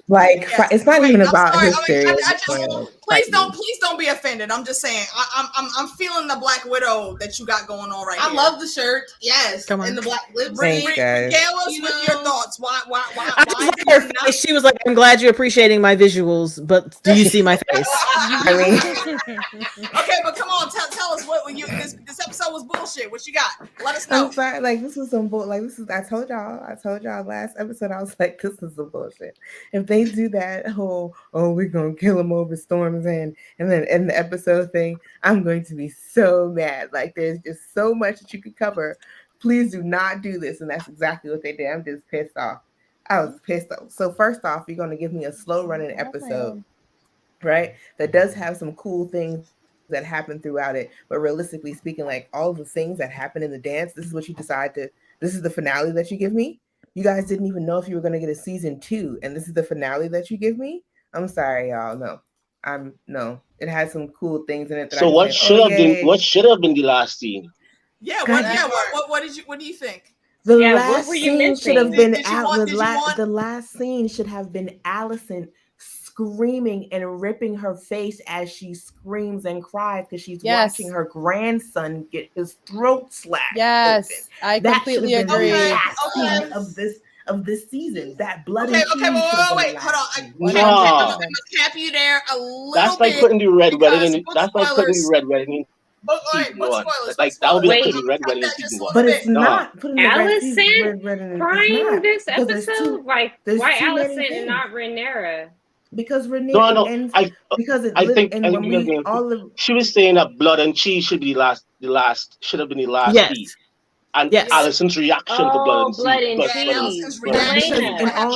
Like it's not even about history. Please don't be offended. I'm just saying I'm feeling the Black Widow that you got going on right now. I love the shirt. Yes, Come on. and the black lips. Thanks, guys. Regale us with your thoughts. Why She was like, "I'm glad you're appreciating my visuals, but do you see my face?" I mean, okay, but come on, tell us what this episode was bullshit. What you got? Let us know. I'm sorry. Like this was some bull. Like this is. I told y'all last episode. I was like, this is some bullshit. If they do that whole, we're gonna kill him over Storm's End, and then in the episode thing, I'm going to be so mad. Like there's just so much that you could cover. Please do not do this. And that's exactly what they did. I'm just pissed off. I was pissed off. So first off, you're gonna give me a slow running episode, right? That does have some cool things that happen throughout it, but realistically speaking, like all the things that happen in the dance, this is what you decide to. This is the finale that you give me. You guys didn't even know if you were going to get a season 2, and this is the finale that you give me. I'm sorry, y'all. No. It has some cool things in it. So what should have been? What should have been the last scene? Yeah. What do you think? The last scene should have been the last scene should have been Allison screaming and ripping her face as she screams and cries because she's watching her grandson get his throat slashed. Yes, open. I completely agree. Of this season, that bloody. Okay, wait, hold on. I'm gonna cap you there a little bit. That's like putting the red wedding. That's like putting the red wedding. But spoilers. Like that would be like putting red wedding in season 1. But it's not putting Allison crying this episode. Like why Allison and not Rhaenyra? Because Rhaenyra ends. She was saying that blood and cheese should be the last should have been the last scene. And Allison's reaction to blood and cheese.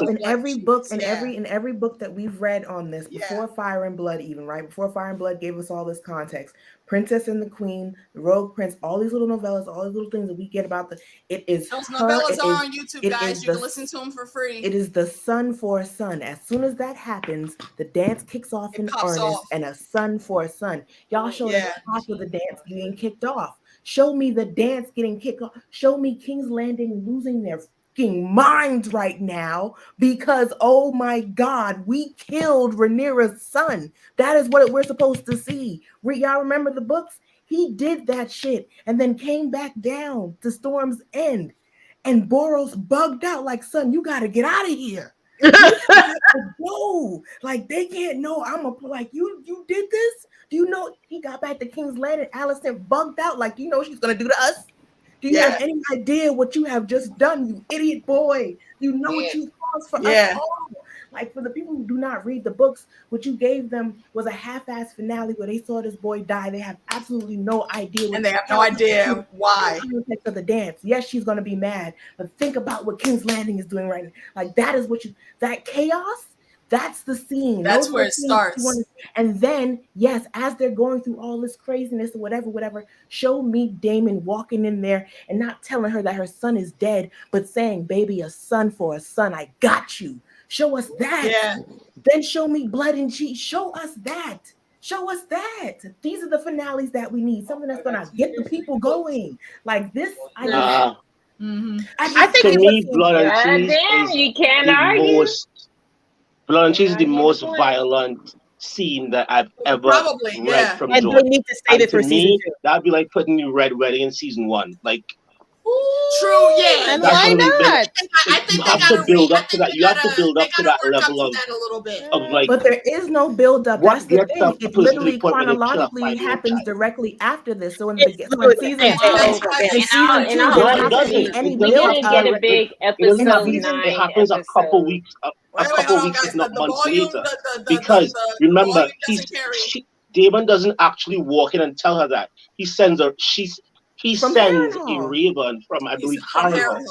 In every book that we've read on this, before Fire and Blood, even right before Fire and Blood gave us all this context, Princess and the Queen, the Rogue Prince, all these little novellas, all these little things that we get about those novellas are on YouTube, guys. You can listen to them for free. It is the son for a son. As soon as that happens, the dance kicks off in earnest, and a son for a son. Y'all showed us half of the dance getting kicked off. Show me the dance getting kicked off. Show me King's Landing losing their fucking minds right now because, oh my God, we killed Rhaenyra's son. That is what we're supposed to see. Y'all remember the books? He did that shit and then came back down to Storm's End. And Boros bugged out like, son, you got to get out of here. Whoa, like they can't know you did this. Do you know he got back to King's Landing? Allison bugged out like what she's gonna do to us. Do you have any idea what you have just done, you idiot boy? You know what you caused for us all. Like for the people who do not read the books, what you gave them was a half-ass finale where they saw this boy die. They have absolutely no idea. And they have no idea why. For the dance. Yes, she's going to be mad. But think about what King's Landing is doing right now. Like that is that chaos, that's the scene. That's where it starts. And then, yes, as they're going through all this craziness or whatever, show me Daemon walking in there and not telling her that her son is dead, but saying, baby, a son for a son. I got you. Show us that. Yeah. Then show me blood and cheese. Show us that. These are the finales that we need. Something that's gonna get the people going. Like this. I think to me, blood and cheese. You can't argue. Blood and cheese is the most violent scene that I've ever read from George. And they need to state it for season 2. That'd be like putting the red wedding in season 1. Like. True, yeah. And why not? I think you have to build up to that. You have to build up to that level of a little bit. Of like. But there is no build up. That's the thing. It literally chronologically happens directly after this. So in season 2, there hasn't been any build up. We didn't get a big episode 9. It happens a couple weeks, if not months later. Because remember, Daemon doesn't actually walk in and tell her that. He sends her. He sends a raven from, I believe, Harrenhal.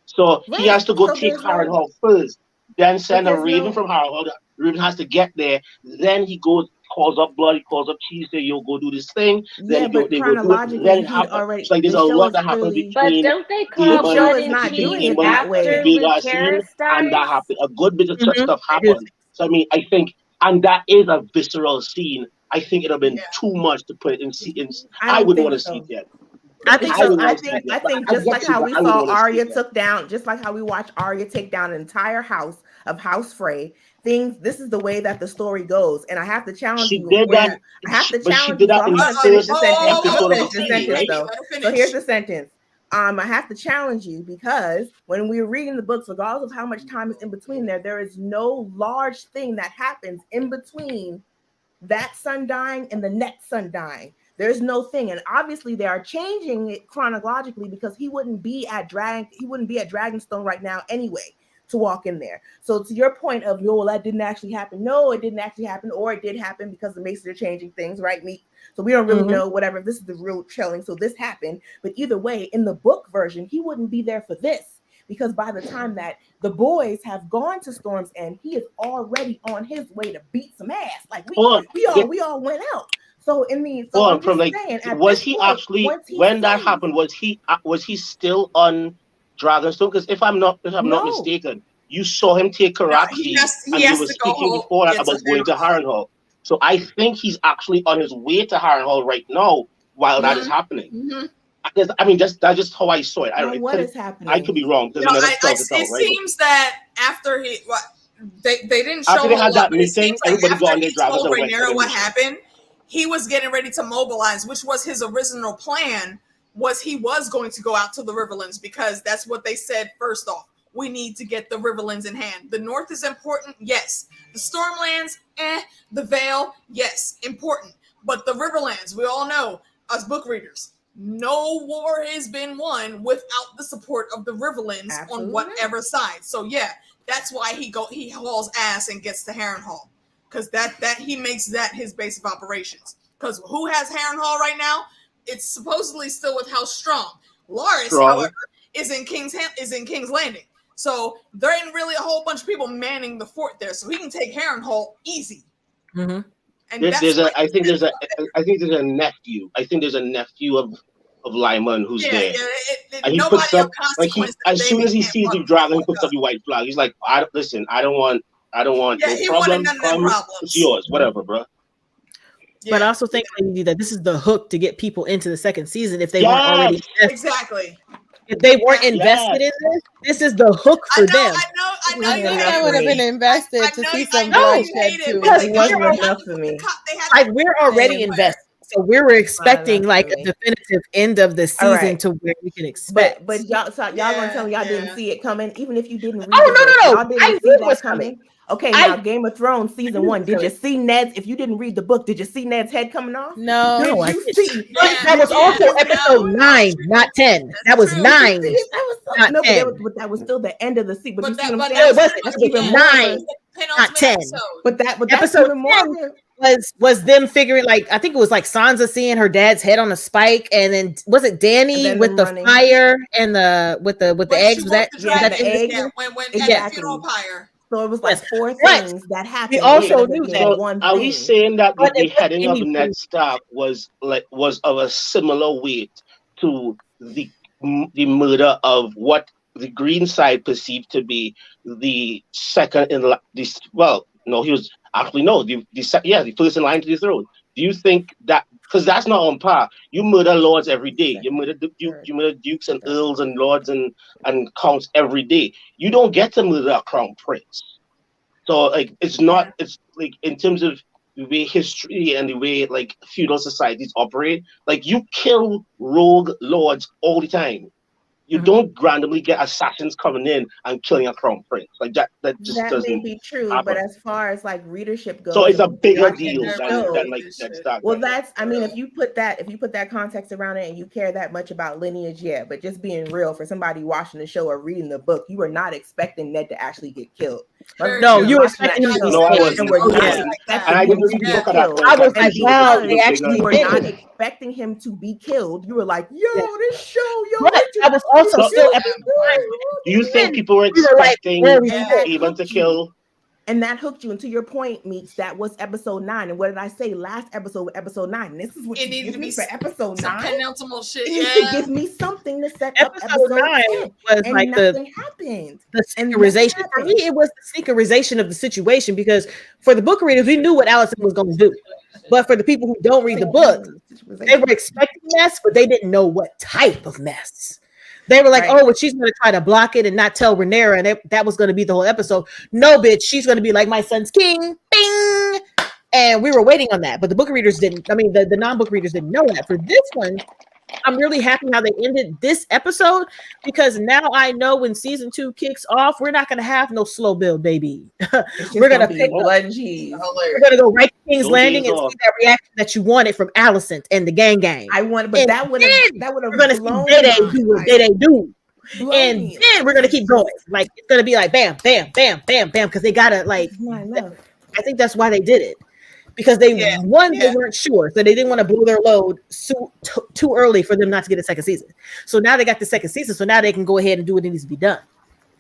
So he has to go take Harrenhal first, then send a raven from Harrenhal. The raven has to get there. Then he goes, calls up blood, he calls up cheese, say, you'll go do this thing. Then they go do it. Then it happens. Like there's a lot that happens between. But don't they call blood and cheese after Lucera and that happened. A good bit of stuff happened. So I mean, I think, and that is a visceral scene. I think it'd have been too much to put it in. I wouldn't think want to so. see it yet. I think So so. I think just like how we saw Arya took down, just like how we watched Arya take down an entire house of House Frey. This is the way that the story goes, and I have to challenge you. Did that, I have to but she challenge did you. that So in I'm the gonna finish the first sentence. I'm episode gonna of finish the the series, sentence right? though. So here's the sentence. I have to challenge you because when we're reading the books, regardless of how much time is in between there is no large thing that happens in between that son dying and the next son dying. There's no thing, and obviously they are changing it chronologically because he wouldn't be at Dragonstone right now anyway to walk in there. So to your point of no, that didn't actually happen. No, it didn't actually happen, or it did happen because the Masons are changing things, right? So we don't really know. Whatever. This is the real telling. So this happened, but either way, in the book version, he wouldn't be there for this because by the time that the boys have gone to Storm's End, he is already on his way to beat some ass. Like we all went out. So I'm just saying, was he point, actually when that happened? Was he still on Dragonstone? Because if I'm not mistaken, you saw him take Karachi, and he was speaking before that about going to Harrenhal. So I think he's actually on his way to Harrenhal right now while that is happening. I mean, that's just how I saw it. What is happening? I could be wrong. It seems that after they didn't show after they had that meeting, everybody got on their drivers and went. Rhaenyra what happened? He was getting ready to mobilize, which was his original plan. He was going to go out to the Riverlands because that's what they said first off. We need to get the Riverlands in hand. The North is important, yes. The Stormlands, the Vale, yes, important. But the Riverlands, we all know, as book readers, no war has been won without the support of the Riverlands on whatever side. So yeah, that's why he hauls ass and gets to Harrenhal. Because that he makes that his base of operations. Because who has Harrenhal right now? It's supposedly still with House Strong. Loras, however, is in King's Landing. So there ain't really a whole bunch of people manning the fort there, so he can take Harrenhal easy. And I think there's a nephew. I think there's a nephew of Lyman who's there. And he puts up as soon as he sees the dragon, he puts up the white flag. He's like, I don't want no problem. It's yours, whatever, bro. But I also think that this is the hook to get people into the second season if they weren't already invested. Exactly. If they weren't invested in this is the hook for them. I know. I would have been invested to see some bloodshed too. It wasn't enough for me. Like we're already invested. So we were expecting like a definitive end of the season to where we can expect. But y'all gonna tell me y'all didn't see it coming, even if you didn't read no. Y'all didn't see that coming. Okay, now Game of Thrones season 1. Did you see Ned's? If you didn't read the book, did you see Ned's head coming off? No. Did you see? That was also episode 9, not 10. That was 9. Not 10. But that was still the end of the season. But you see what I'm saying? It wasn't. That's even 9, not 10. But that's episode even more. Was them figuring like I think it was like Sansa seeing her dad's head on a spike, and then was it Dany with the fire and with the eggs? Was that the eggs? Exactly. Funeral pyre. So it was like 4 things that happened. We also knew that. Are we saying that the beheading of Ned Stark was of a similar weight to the murder of what the Green side perceived to be the second in this? Well, no, he was actually the first in line to the throne. Do you think that because that's not on par? You murder lords every day. You murder dukes and earls and lords and counts every day. You don't get to murder a crown prince. So like it's like in terms of the way history and the way like feudal societies operate, like you kill rogue lords all the time. You don't randomly get assassins coming in and killing a crown prince like that. That just doesn't may be true, happen. But as far as like readership goes, so it's a bigger deal than like that stuff. Well, if you put that context around it and you care that much about lineage, yeah. But just being real, for somebody watching the show or reading the book, you were not expecting Ned to actually get killed. No, you were expecting him to No, I wasn't. I didn't read the book of that. I was like, wow, they actually were not expecting him to be killed. You were like, yo, this show, yo. I was also still episode 9. Do you think people were expecting even to kill? And that hooked you. And to your point, Meeks, that was episode 9. And what did I say last episode? Episode 9. And this is what you give me for episode 9. Penultimate shit. You need to give me something to set up episode 9. Was and like nothing happened. The sneakerization. For me, it was the sneakerization of the situation because for the book readers, we knew what Allison was going to do. But for the people who don't read the book, they were expecting mess, but they didn't know what type of mess. They were like, oh, well, she's going to try to block it and not tell Rhaenyra, and that was going to be the whole episode. No, bitch, she's going to be like, my son's king, bing. And we were waiting on that, but the book readers didn't. I mean, the non-book readers didn't know that. For this one, I'm really happy how they ended this episode, because now I know when season 2 kicks off, we're not going to have no slow build, baby. We're going to pick blood cheese. We're going to go right to King's Landing and see that reaction that you wanted from Alicent and the gang. I wanted, but that would have we're going to see they do. And then we're going to keep going. Like, it's going to be like bam, bam, bam, bam, bam, because they got to like, I think that's why they did it. Because they weren't sure, so they didn't want to blow their load too early for them not to get a second season. So now they got the second season, so now they can go ahead and do what needs to be done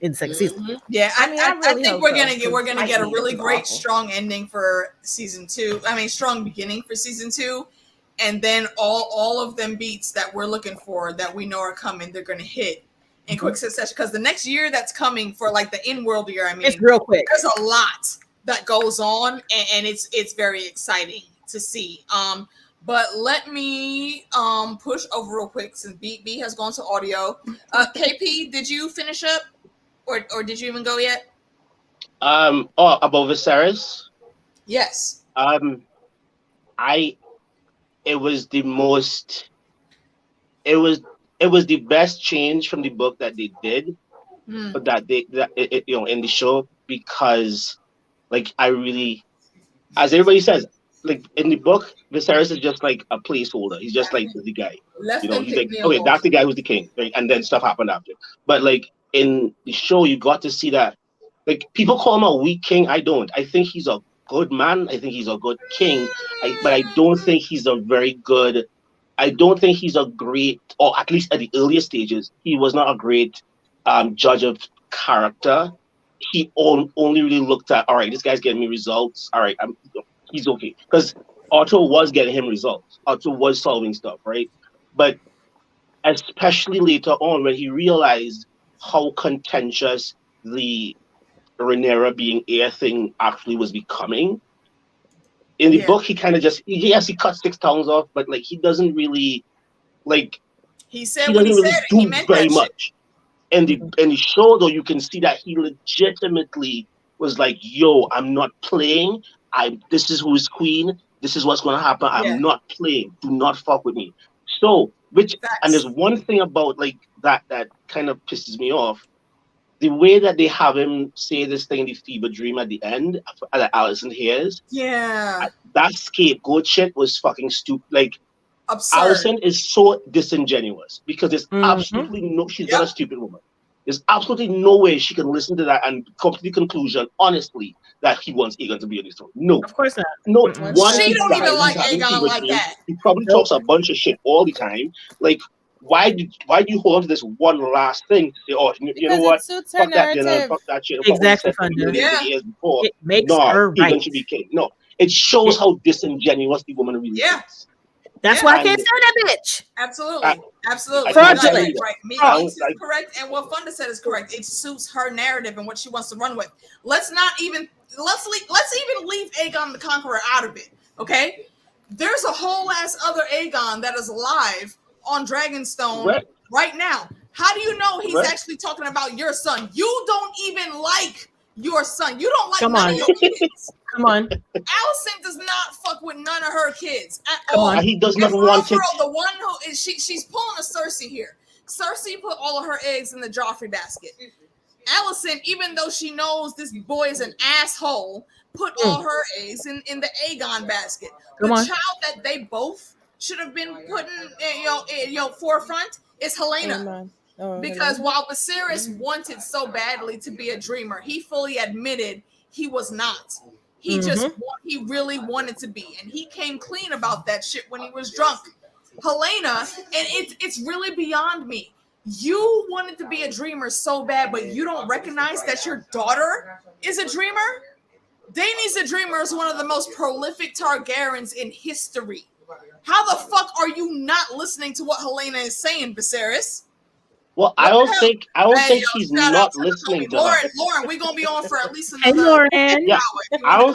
in the second season. Yeah, I think we're gonna get a really great strong ending for season 2. I mean, strong beginning for season 2, and then all of them beats that we're looking for that we know are coming, they're gonna hit in quick succession. Because the next year that's coming for like the in-world year, I mean, it's real quick. There's a lot that goes on, and it's very exciting to see. But let me push over real quick since B has gone to audio. KP, did you finish up, or did you even go yet? About Viserys? Yes. It was the best change from the book that they did, but that in the show, because like I really, as everybody says, like in the book, Viserys is just like a placeholder. He's just like the guy. He's like, okay, that's the guy who's the king, right? And then stuff happened after. But like in the show, you got to see that. Like people call him a weak king. I don't. I think he's a good man. I think he's a good king. But I don't think he's a very good. I don't think he's a great, or at least at the earlier stages, he was not a great judge of character. He only really looked at, all right, this guy's getting me results. All right, he's okay. Because Otto was getting him results. Otto was solving stuff, right? But especially later on, when he realized how contentious the Rhaenyra being heir thing actually was becoming, in the book, he kind of just, yes, he cut 6 tongues off, but like he doesn't really, like, he said what he said, do very much. And the show, though, you can see that he legitimately was like, yo, I'm not playing. This is who is queen. This is what's going to happen. I'm not playing. Do not fuck with me. So, and there's one thing about like that kind of pisses me off. The way that they have him say this thing in the fever dream at the end, that Alicent hears. Yeah. That scapegoat shit was fucking stupid. Like, absurd. Alicent is so disingenuous because there's absolutely no, she's not a stupid woman. There's absolutely no way she can listen to that and come to the conclusion, honestly, that he wants Aegon to be on his throne. No. Of course not. No. She don't even like Aegon like that. He probably talks a bunch of shit all the time. Like, why do you hold on to this one last thing to say, oh, you know what? Fuck that dinner, fuck that shit. Exactly, Fandom. It makes her right. Aegon should be king. No. It shows how disingenuous the woman really is. That's why I can't stand that bitch. Absolutely. Fraudulent. Right. Meeks is correct, and what Fonda said is correct. It suits her narrative and what she wants to run with. Let's even leave Aegon the Conqueror out of it. Okay? There's a whole ass other Aegon that is alive on Dragonstone right now. How do you know he's actually talking about your son? You don't even like your son. You don't like none of your kids. Come on. Alicent does not fuck with none of her kids at Come all. on. He does not want it. The one who is she's pulling a Cersei here. Cersei put all of her eggs in the Joffrey basket. Alicent, even though she knows this boy is an asshole, put all her eggs in the Aegon basket. The child that they both should have been putting forefront is Helaena. Because while Viserys wanted so badly to be a dreamer, he fully admitted he was not. He he really wanted to be, and he came clean about that shit when he was drunk. Helaena, and it's really beyond me. You wanted to be a dreamer so bad, but you don't recognize that your daughter is a dreamer? Daenerys the Dreamer is one of the most prolific Targaryens in history. How the fuck are you not listening to what Helaena is saying, Viserys? Well, I don't think he's shout out not to listening to Lauren. her. Lauren, we're gonna be on for at least Hey, another Lauren. Yeah, hour. If you I wanna don't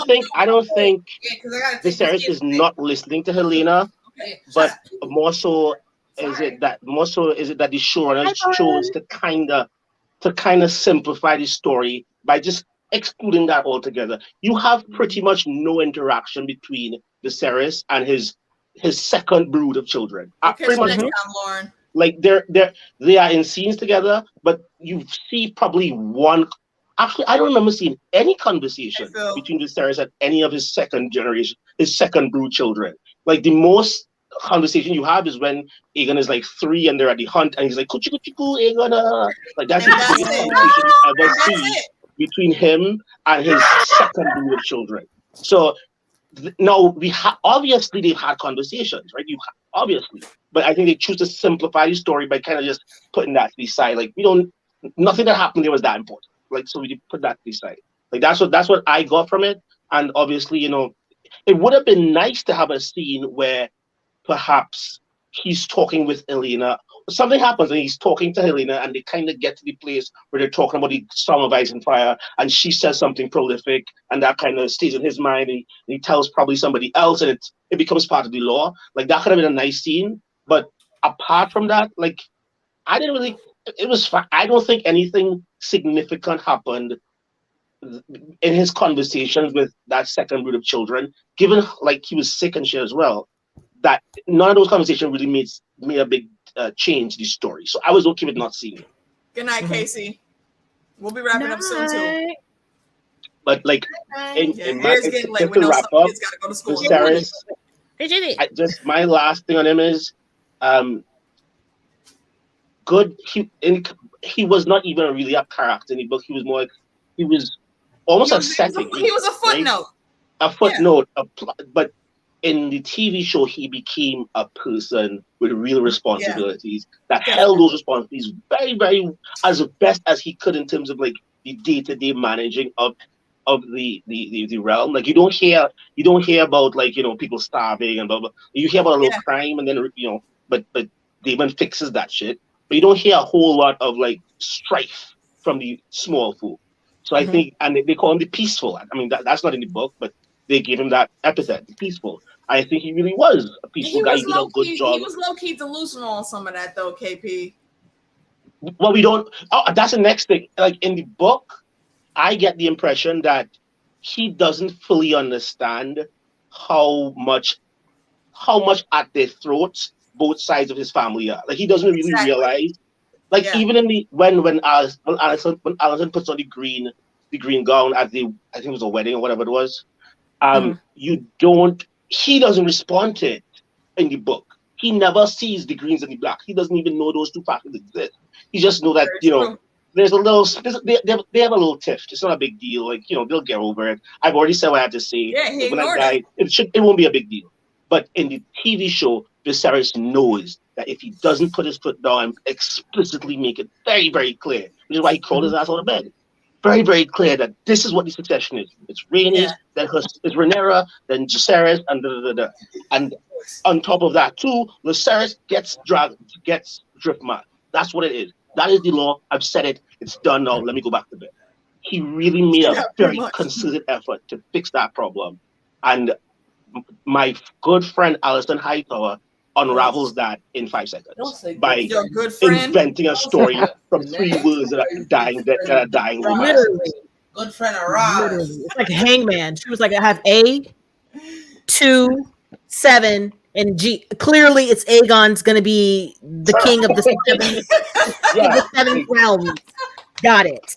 come think through, Yeah, because I gotta take Viserys is not listening to Helena, Okay. but more so is it that the showrunner chose to kind of simplify the story by just excluding that altogether. You have pretty much no interaction between Viserys and his second brood of children. we'll catch Pretty you much, next time, Lauren. like they are in scenes together, but you see probably one. Actually, I don't remember seeing any conversation between Viserys and any of his second brood children. Like the most conversation you have is when Aegon is like 3 and they're at the hunt and he's like, "Kuchi kuchi ku, Aegon." Like that's the biggest conversation you ever see between him and his second brood of children. So now obviously they've had conversations, right? Obviously, but I think they choose to simplify the story by kind of just putting that to the side. Like nothing that happened there was that important. Like, so we put that to the side. Like that's what I got from it. And obviously, it would have been nice to have a scene where perhaps he's talking with Helena. Something happens and he's talking to Helena, and they kind of get to the place where they're talking about the Song of Ice and Fire, and she says something prolific, and that kind of stays in his mind. And he tells probably somebody else, and it becomes part of the law. Like that could have been a nice scene, but apart from that, like I didn't really. It was fine. I don't think anything significant happened in his conversations with that second brood of children. Given like he was sick and shit as well, that none of those conversations really made a big change to the story. So I was okay with not seeing it. Good night, Casey. We'll be wrapping up soon too. But like, it's getting late. We know some kids gotta go to school. Viserys, just my last thing on him is, good. He was not even really a character in the book. He was more. He was almost a setting. He was a footnote. Right? A footnote. But in the TV show, he became a person with real responsibilities that held those responsibilities very, very as best as he could in terms of like the day-to-day managing of the realm. Like you don't hear about like people starving and blah blah. You hear about a little crime and then but Daemon fixes that shit. But you don't hear a whole lot of like strife from the small folk. So I think, and they call him the peaceful. I mean, that's not in the book, but they gave him that epithet, the peaceful. I think he really was a peaceful guy. He did a good job. He was low-key delusional on some of that, though, KP. Well, we don't. Oh, that's the next thing. Like in the book, I get the impression that he doesn't fully understand how much at their throats both sides of his family are. Like he doesn't really realize. Like even in the when Allison puts on the green gown at the, I think it was a wedding or whatever it was, he doesn't respond to it in the book. He never sees the greens and the black. He doesn't even know those two factors exist. He just know that there's a little they have a little tiff. It's not a big deal. Like they'll get over it. I've already said what I have to say. Yeah, he when I ignored die, it won't be a big deal. But in the TV show, Viserys knows that if he doesn't put his foot down and explicitly make it very, very clear, which is why he crawled his ass out of bed, very, very clear that this is what the succession is. It's Rhaenys, then it's Rhaenyra, then Viserys, and da-da-da-da. And on top of that, too, Viserys gets driftmark. That's what it is. That is the law. I've said it. It's done now. Let me go back to bed. He really made a very concerted effort to fix that problem. And my good friend Alison Hightower unravels that in 5 seconds by inventing a story from 3 words that are dying. Literally. Good friend arrives. It's like Hangman. She was like, I have A, 2, 7, and G. Clearly, it's Aegon's going to be the king of the 7 realms. Got it.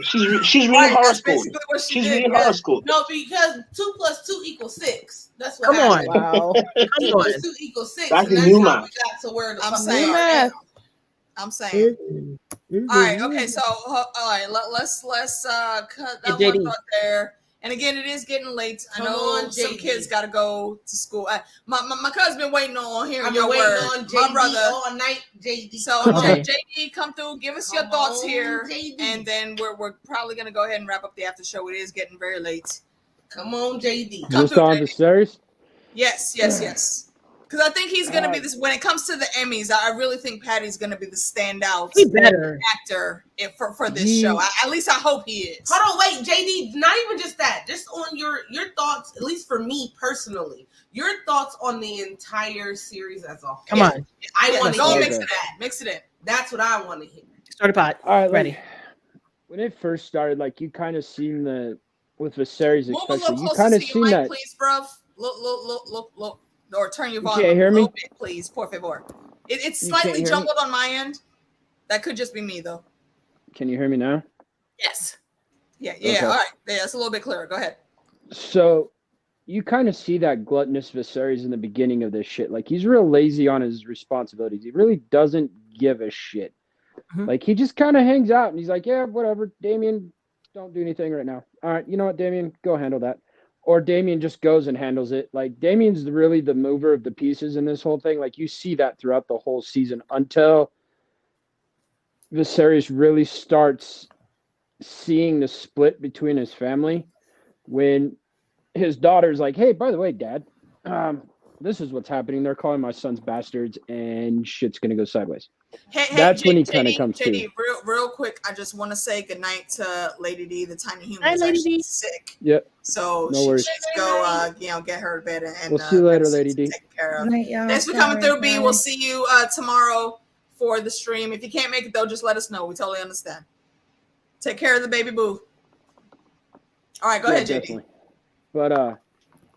She's reading horoscope. She's reading horoscope. No, because 2 + 2 = 6. That's what Come happened. on. Wow. 2 + 2 = 6. That's and new how math. we got to where the I'm saying. All right. Okay. So, all right. Let's cut that one thought there. And again, it is getting late. I know some kids got to go to school. My cousin's been waiting on hearing your word. My brother all night, JD. So JD, come through, give us your thoughts here, JD. And then we're probably gonna go ahead and wrap up the after show. It is getting very late. Come on, JD. Just on the series? Yes. Because I think he's going to be this. When it comes to the Emmys, I really think Patty's going to be the standout actor for this show. At least I hope he is. Hold on, wait, JD. Not even just that. Just on your thoughts. At least for me personally, your thoughts on the entire series as a whole. Come on, I want to go hear mix it. Mix it in. That's what I want to hear. Start a pot. All right, ready. Like, when it first started, like you kind of seen with Viserys, especially, you kind of seen mic, that. Please, bruv. Look. Or turn your volume can't hear me? a little bit, please, por favor. It's slightly jumbled on my end. That could just be me, though. Can you hear me now? Yes. Yeah. Okay. All right. Yeah, it's a little bit clearer. Go ahead. So you kind of see that gluttonous Viserys in the beginning of this shit. Like, he's real lazy on his responsibilities. He really doesn't give a shit. Mm-hmm. Like, he just kind of hangs out and he's like, yeah, whatever. Daemon, don't do anything right now. All right, you know what, Daemon? Go handle that. Or Daemon just goes and handles it. Like, Damien's really the mover of the pieces in this whole thing. Like, you see that throughout the whole season until Viserys really starts seeing the split between his family when his daughter's like, hey, by the way, Dad, this is what's happening. They're calling my sons bastards and shit's going to go sideways. That's when he kind of comes to. Real quick, I just want to say goodnight to Lady D, the tiny human. Hi, Is Lady actually D. sick. Yep. So No worries. she needs to go, get her to bed. And We'll see you later, Lady D. Take care of. Night, y'all. Thanks for coming through, B. We'll see you tomorrow for the stream. If you can't make it, though, just let us know. We totally understand. Take care of the baby boo. All right, go ahead, JD. Definitely. But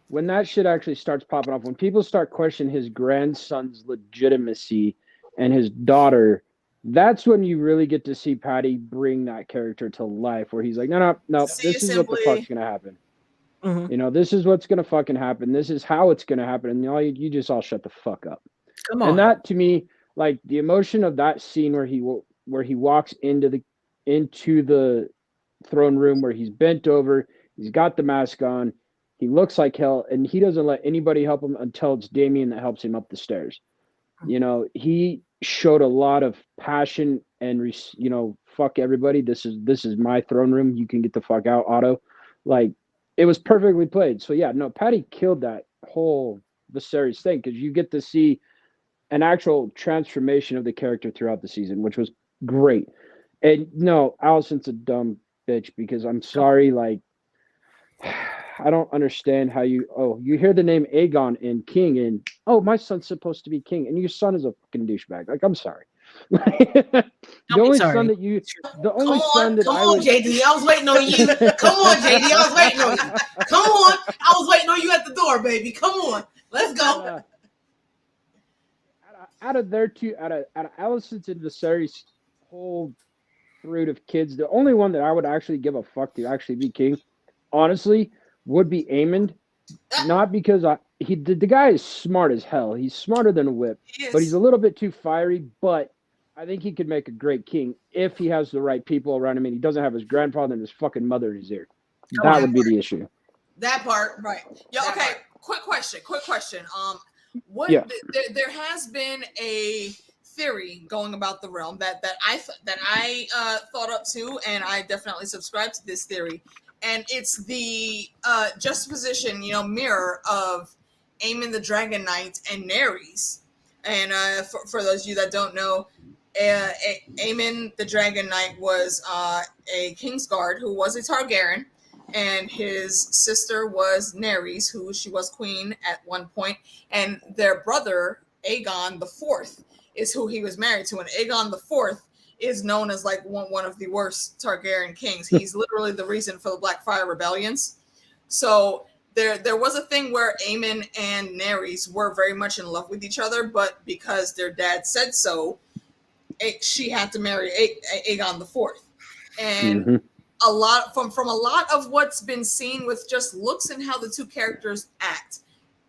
when that shit actually starts popping off, when people start questioning his grandson's legitimacy and his daughter, that's when you really get to see Patty bring that character to life, where he's like, no, this is what the fuck's gonna happen. Mm-hmm. You know, this is what's gonna fucking happen. This is how it's gonna happen, and you just all shut the fuck up. Come on. And that, to me, like the emotion of that scene where he walks into the throne room, where he's bent over, he's got the mask on, he looks like hell, and he doesn't let anybody help him until it's Daemon that helps him up the stairs. You know, he showed a lot of passion and, fuck everybody. This is my throne room. You can get the fuck out, Otto. Like, it was perfectly played. So yeah, no, Patty killed that whole Viserys thing, because you get to see an actual transformation of the character throughout the season, which was great. And no, Alicent's a dumb bitch, because I'm sorry, like, I don't understand how you hear the name Aegon in King, and my son's supposed to be king, and your son is a fucking douchebag. Like, I'm sorry. The only son that JD, I was waiting on you. Come on, JD, I was waiting on you. Come on, I was waiting on you at the door, baby. Come on, let's go. Out of Alicent's and Viserys' whole brood of kids, the only one that I would actually give a fuck to actually be king, honestly, would be Aemond. Not because the guy is smart as hell. He's smarter than a whip, but he's a little bit too fiery. But I think he could make a great king if he has the right people around him, and he doesn't have his grandfather and his fucking mother in his ear. That would be the issue. That part, right? Yeah. Okay. Quick question. There has been a theory going about the realm that I thought up too, and I definitely subscribe to this theory. And it's the juxtaposition, mirror of Aemon the Dragon Knight and Nerys. And for those of you that don't know, Aemon the Dragon Knight was a Kingsguard who was a Targaryen, and his sister was Nerys, who she was queen at one point, and their brother Aegon the Fourth is who he was married to, and Aegon the Fourth is known as like one of the worst Targaryen kings. He's literally the reason for the Blackfyre rebellions. So there was a thing where Aemon and Nerys were very much in love with each other, but because their dad said so, she had to marry Aegon the Fourth. And a lot from a lot of what's been seen with just looks and how the two characters act,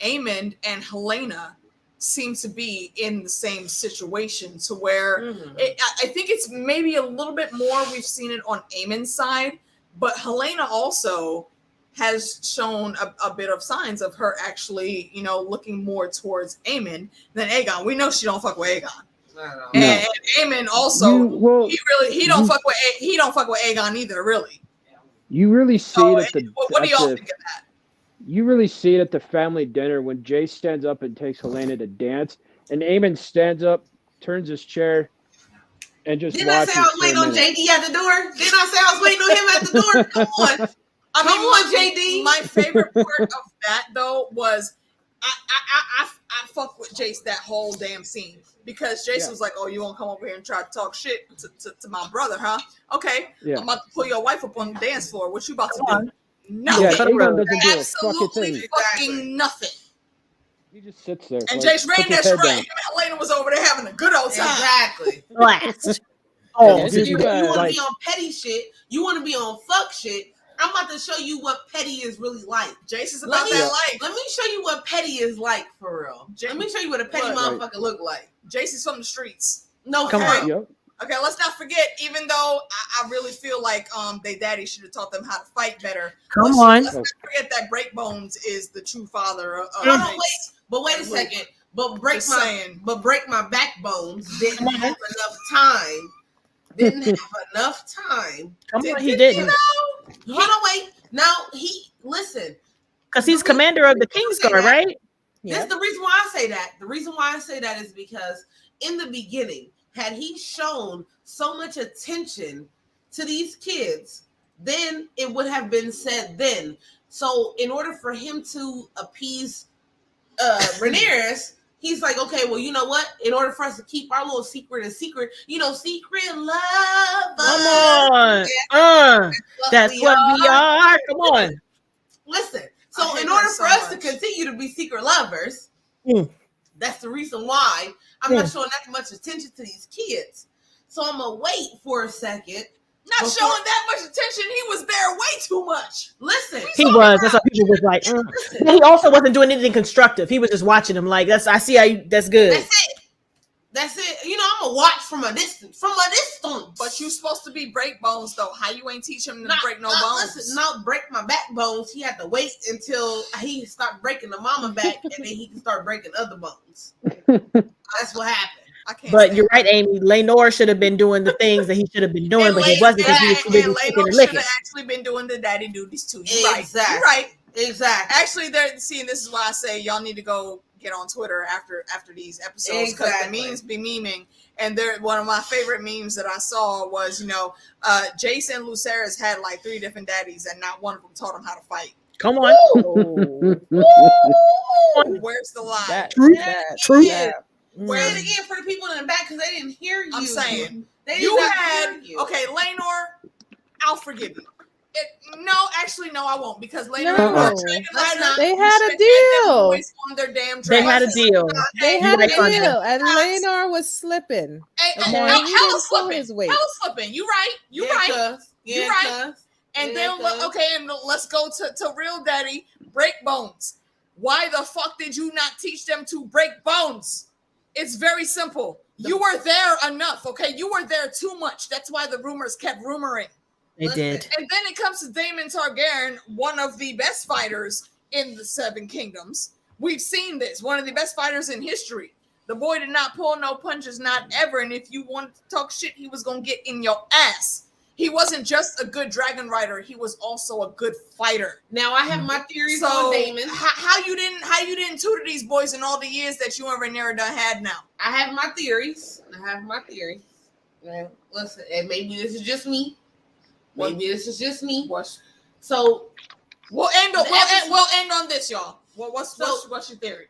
Aemon and Helaena seem to be in the same situation, to where I think it's maybe a little bit more. We've seen it on Aemon's side, but Helaena also has shown a bit of signs of her actually, looking more towards Aemon than Aegon. We know she don't fuck with Aegon, and Aemon also he don't fuck with Aegon either. Really, you really see it at the. What do y'all think of that? you really see it at the family dinner when Jay stands up and takes Helena to dance, and Aemon stands up, turns his chair, and just Didn't I say I was waiting on JD at the door? Didn't I say I was waiting on him at the door? Come on. Come on, JD. My favorite part of that though was I fuck with Jace that whole damn scene because Jace was like, "Oh, you won't come over here and try to talk shit to my brother, huh? Okay, I'm about to pull your wife up on the dance floor. What you about to do? Nothing. Absolutely fucking nothing. He just sits there. And Jace ran that shit right. Him and Helena was over there having a good old time. Exactly. Blast. You want to be on petty shit. You want to be on fuck shit. I'm about to show you what petty is really like. Jace is about that life. Let me show you what petty is like for real. Let me show you what a petty motherfucker look like. Jace is from the streets. No, come on. Yep. Okay, let's not forget, even though I really feel like they daddy should have taught them how to fight better. Let's not forget that Breakbones is the true father of wait a second. But break my backbones didn't have enough time. Didn't have enough time. Come on, he didn't. Hold on, wait. Now listen. Because he's commander of the Kingsguard, right? That's the reason why I say that. The reason why I say that is because in the beginning, had he shown so much attention to these kids, then it would have been said then. So in order for him to appease Rhaenyra, he's like, okay, well, you know what? In order for us to keep our little secret a secret, secret love. Come on. That's what we are. Come on. Listen. So in order for us to continue to be secret lovers, that's the reason why I'm not showing that much attention to these kids. So I'm going to wait for a second. Not showing that much attention. He was there way too much. Listen. He was. That's what people was like. He also wasn't doing anything constructive. He was just watching him like, I see how you, that's good. That's it. I'm going to watch from a distance. But you supposed to be break bones, though. How you ain't teach him to break no bones? Listen, not break my backbones. He had to wait until he stopped breaking the mama back, and then he can start breaking other bones. That's what happened. But you're right, Amy. Rhaenyra should have been doing the things that he should have been doing, but he wasn't because he was too busy sticking and licking. Should have actually been doing the daddy duties too. Exactly. You're right. Exactly. Actually, this is why I say y'all need to go get on Twitter after these episodes because the memes be memeing. And one of my favorite memes that I saw was, Jace and Lucerys had like 3 different daddies, and not one of them taught them how to fight. Come on. Where's the line? True. Say it again for the people in the back because they didn't hear you. I'm saying okay, Lenore, I'll forgive you. No, I won't because Lenore they had a deal. They had a deal. And Rhaenyra was slipping. Hella slipping. You right. And then let's go to real daddy. Break bones. Why the fuck did you not teach them to break bones? It's very simple. You were there enough, okay? You were there too much. That's why the rumors kept rumoring. They did. And then it comes to Daemon Targaryen, one of the best fighters in the 7 Kingdoms. We've seen this. One of the best fighters in history. The boy did not pull no punches, not ever. And if you wanted to talk shit, he was going to get in your ass. He wasn't just a good dragon rider. He was also a good fighter. Now I have my theories on Daemon. How you didn't tutor these boys in all the years that you and Rhaenyra done had now? I have my theories. Listen, and maybe this is just me. So we'll end on this, y'all. What's your theory?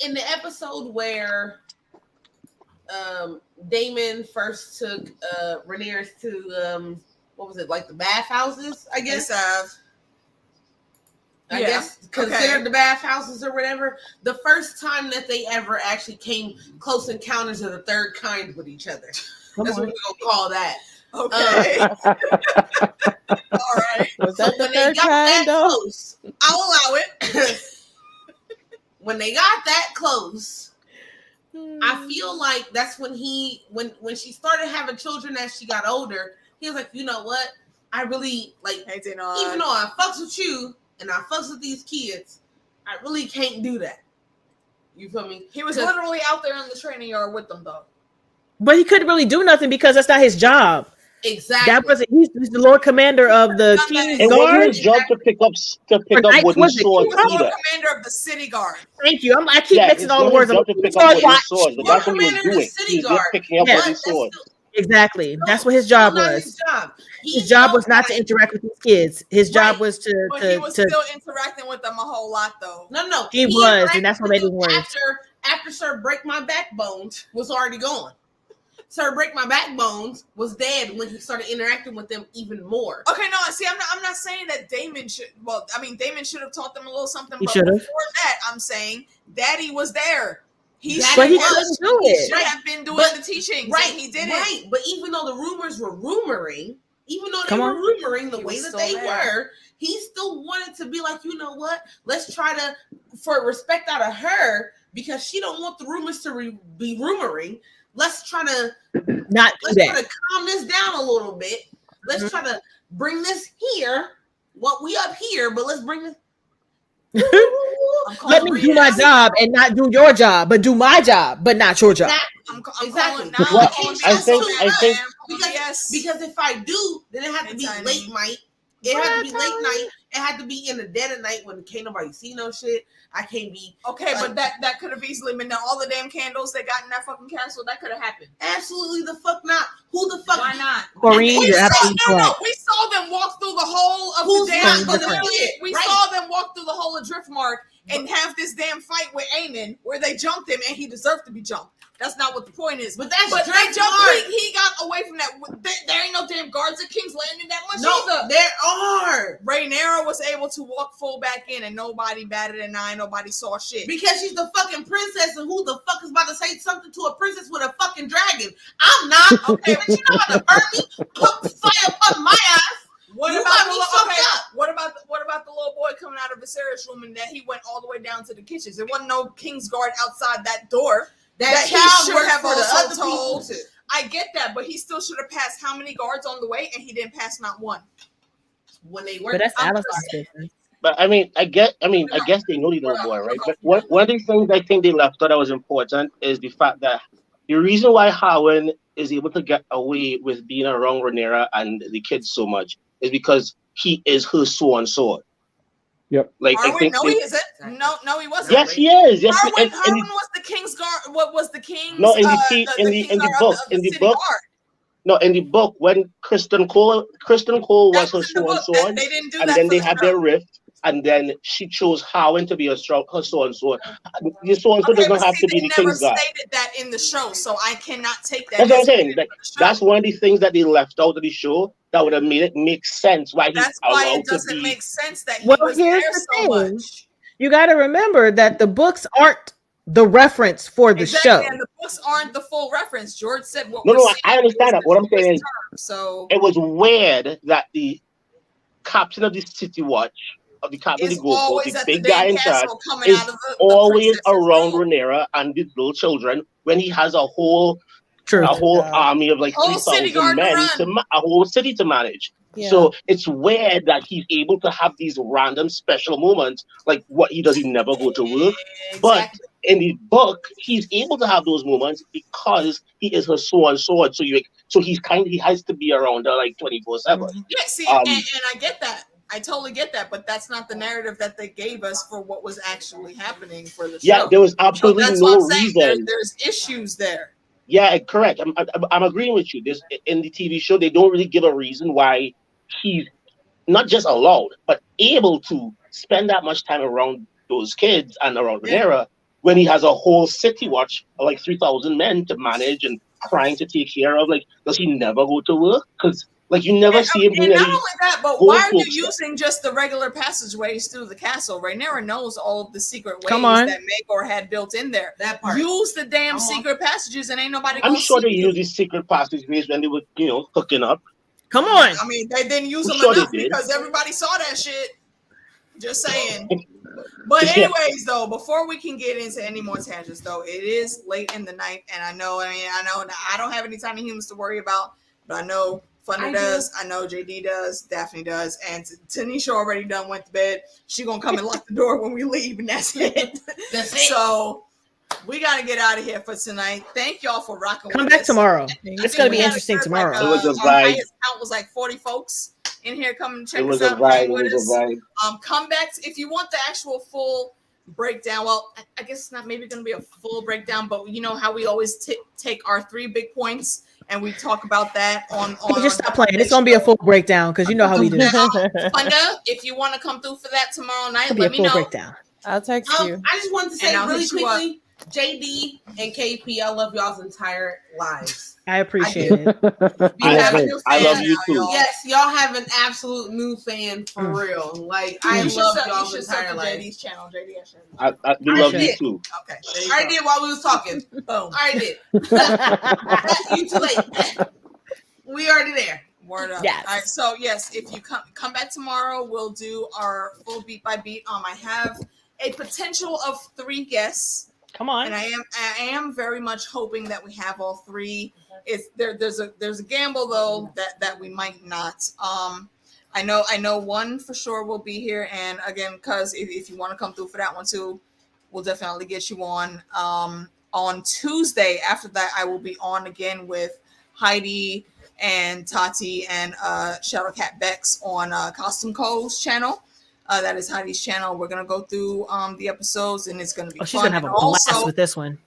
In the episode where Daemon first took Rhaenyra to what was it, like the bathhouses, I guess. I guess considered the bathhouses or whatever. The first time that they ever actually came close encounters of the third kind with each other. That's what we're gonna call that. Okay. All right. Was that the third kind though? Close, I'll allow it. When they got that close, I feel like that's when when she started having children as she got older, he was like, you know what? I really like, even though I fucks with you and I fucks with these kids, I really can't do that. You feel me? He was literally out there in the training yard with them though. But he couldn't really do nothing because that's not his job. Exactly. That wasn't. He's the Lord Commander of the King's It wasn't Guard. his job to pick up Knights, wooden was it? swords He was either. Lord Commander of the City Guard. Thank you. I keep mixing It's all the not words. his job to pick up wooden swords, but that's what he was Commander of the doing. City He was just Guard. picking up Yeah. wooden swords. Exactly. No, That's what his still job not was. his job. His job was not to interact with these kids. His job Right. was to But he was still interacting with them a whole lot, though. No. He was, and that's what made it worse. After Sir Break My Backbones was already gone. Sir Break My Backbones was dead when he started interacting with them even more. Okay, no, see, I'm not saying that Daemon should. Well, I mean, Daemon should have taught them a little something. He But should have. before that, I'm saying Daddy was there. But he couldn't do He it. should have been doing the teachings. Right, And he didn't. Right, but even though the rumors were rumoring, the way that they were, he still wanted to be like, you know what? Let's try to, for respect out of her, because she don't want the rumors to be rumoring. Let's try to try to calm this down a little bit. Let's try to bring this here. What we up here, but let's bring this. Let me do my job and not do your job, but do my job, but not your job. Exactly. Well, I think because if I do, then it had to be late night. It had to be late night. It had to be in the dead of night when can't nobody see no shit. I can't be okay, but that could have easily been all the damn candles they got in that fucking castle. That could have happened. Absolutely the fuck not. Who the fuck? Why not? Corrine, you're absolutely correct. We saw them walk through the whole of Who's the damn. not gonna do it? We Right. saw them walk through the whole of Driftmark and have this damn fight with Aemon where they jumped him and he deserved to be jumped. That's not what the point is. But that's they jumped. He got away from that. There ain't no damn guards at King's Landing that much either. There are. Rhaenyra was able to walk full back in and nobody batted an eye. Nobody saw shit. Because she's the fucking princess, and who the fuck is about to say something to a princess with a fucking dragon? I'm not. Okay, but you know how to burn me? Put fire upon my ass. What You about got the me little, fucked up. What about the little boy coming out of Viserys' room and that he went all the way down to the kitchens? There wasn't no King's Guard outside that door. That he should have also told. I get that, but he still should have passed how many guards on the way, and he didn't pass not one. When they were, But that's Alice's business. But I guess they know the little boy, right? But one of the things I think they left out that was important is the fact that the reason why Harwin is able to get away with being around Rhaenyra and the kids so much is because he is her sworn sword. Yep. Like I think he isn't. No, he wasn't. Yes, he is. Yes, Harwin was the King's Guard. What was the King's? No, in the book. No, in the book, when Kristen Cole was her sworn sword, they didn't do and that then they the had their rift, and then she chose Harwin to be her sworn sword. The sworn sword does not have to be the King's Guard. They never stated that in the show, so I cannot take that. That's what I'm saying. That's one of the things that they left out of the show that would have made it make sense why he's allowed to be. Make sense that he Well, was here's there the so thing. much. You got to remember that the books aren't the reference for the show. And the books aren't the full reference. George said what. No, I understand that. What I'm saying is, so it was weird that the captain of the City Watch, of the captain of the Gold Coast, the big guy in charge, is always around Rhaenyra and the little children when he has a whole army of like 3,000 men, a whole city to manage. Yeah. So it's weird that he's able to have these random special moments, like what he does, he never go to work. Exactly. But in the book, he's able to have those moments because he is her sworn sword. So he has to be around her like 24/7. Yeah, see, and I get that. I totally get that, but that's not the narrative that they gave us for what was actually happening for the show. Yeah, there was absolutely no reason. There's issues there. Yeah, correct. I'm agreeing with you. There's in the TV show, they don't really give a reason why he's not just allowed, but able to spend that much time around those kids and around Rhaenyra when he has a whole city watch of like 3,000 men to manage and trying to take care of. Like, does he never go to work? Because like you never see him doing not any. Only that, but why are you using just the regular passageways through the castle? Rhaenyra knows all of the secret ways that Maegor had built in there. That part. Use the damn secret passages, and ain't nobody. I'm sure they use these secret passageways when they were, hooking up. Come on. I mean, they didn't use them enough because everybody saw that shit. Just saying. But anyways, though, before we can get into any more tangents, though, it is late in the night, and I know I don't have any tiny humans to worry about, but I know Thunder does. I know JD does. Daphne does. And Tanisha already went to bed. She gonna come and lock the door when we leave, and that's it. That's it. So we got to get out of here for tonight. Thank y'all for rocking Come with back us. tomorrow. It's going to be interesting tomorrow. It was a Our vibe. highest count was like 40 folks in here. Come and check It was us a out. vibe. Hang It with was us. a vibe. Come back if you want the actual full breakdown. Well, I guess it's not maybe going to be a full breakdown, but you know how we always take our 3 big points and we talk about that on just stop playing. It's going to be a full breakdown because you know how we do. Funda, if you want to come through for that tomorrow night, let me know. Breakdown. I'll text you. I just wanted to say And I'll really hit you quickly, JD and KP, I love y'all's entire lives. I appreciate it. I love you too. Yes, y'all have an absolute new fan for real. Like I love y'all's entire life. JD's channel, JD. We love you too. Okay, I did while we was talking. Boom. I did. You too late. We already there. Word up. Yes. All right. So yes, if you come back tomorrow, we'll do our full beat by beat. I have a potential of 3 guests. Come on. And I am very much hoping that we have all 3. There's a gamble though that we might not. I know one for sure will be here, and again, because if you want to come through for that one too, we'll definitely get you on. On Tuesday after that, I will be on again with Heidi and Tati and Shadowcat Bex on CostumeCo's channel. That is Heidi's channel. We're gonna go through the episodes, and it's gonna be fun. She's gonna have a blast with this one.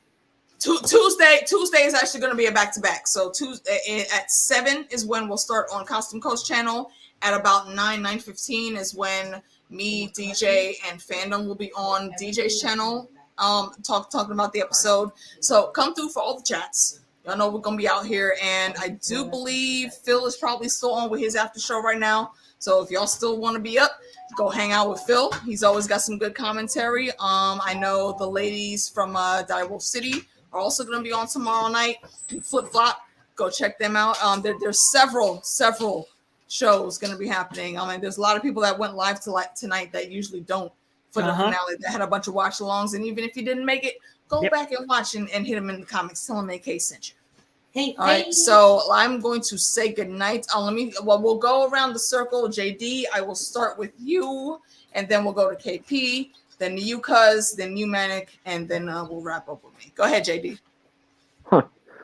Tuesday is actually gonna be a back-to-back. So Tuesday at 7 is when we'll start on CostumeCo's channel. At about 9:15 is when me, DJ, and Fandom will be on DJ's channel. Talking about the episode. So come through for all the chats. Y'all know we're gonna be out here, and I do believe Phil is probably still on with his after show right now. So if y'all still want to be up, go hang out with Phil. He's always got some good commentary. I know the ladies from Direwolf City are also going to be on tomorrow night. Flip Flop, go check them out. There's several shows going to be happening. I mean, there's a lot of people that went live tonight that usually don't for the finale. That had a bunch of watch-alongs, and even if you didn't make it, go back and watch and hit them in the comments. Tell them AK sent you. Hey, all right, so I'm going to say goodnight. We'll go around the circle. JD, I will start with you, and then we'll go to KP, then you, Cuz, then you, Manic, and then we'll wrap up with me. Go ahead, JD.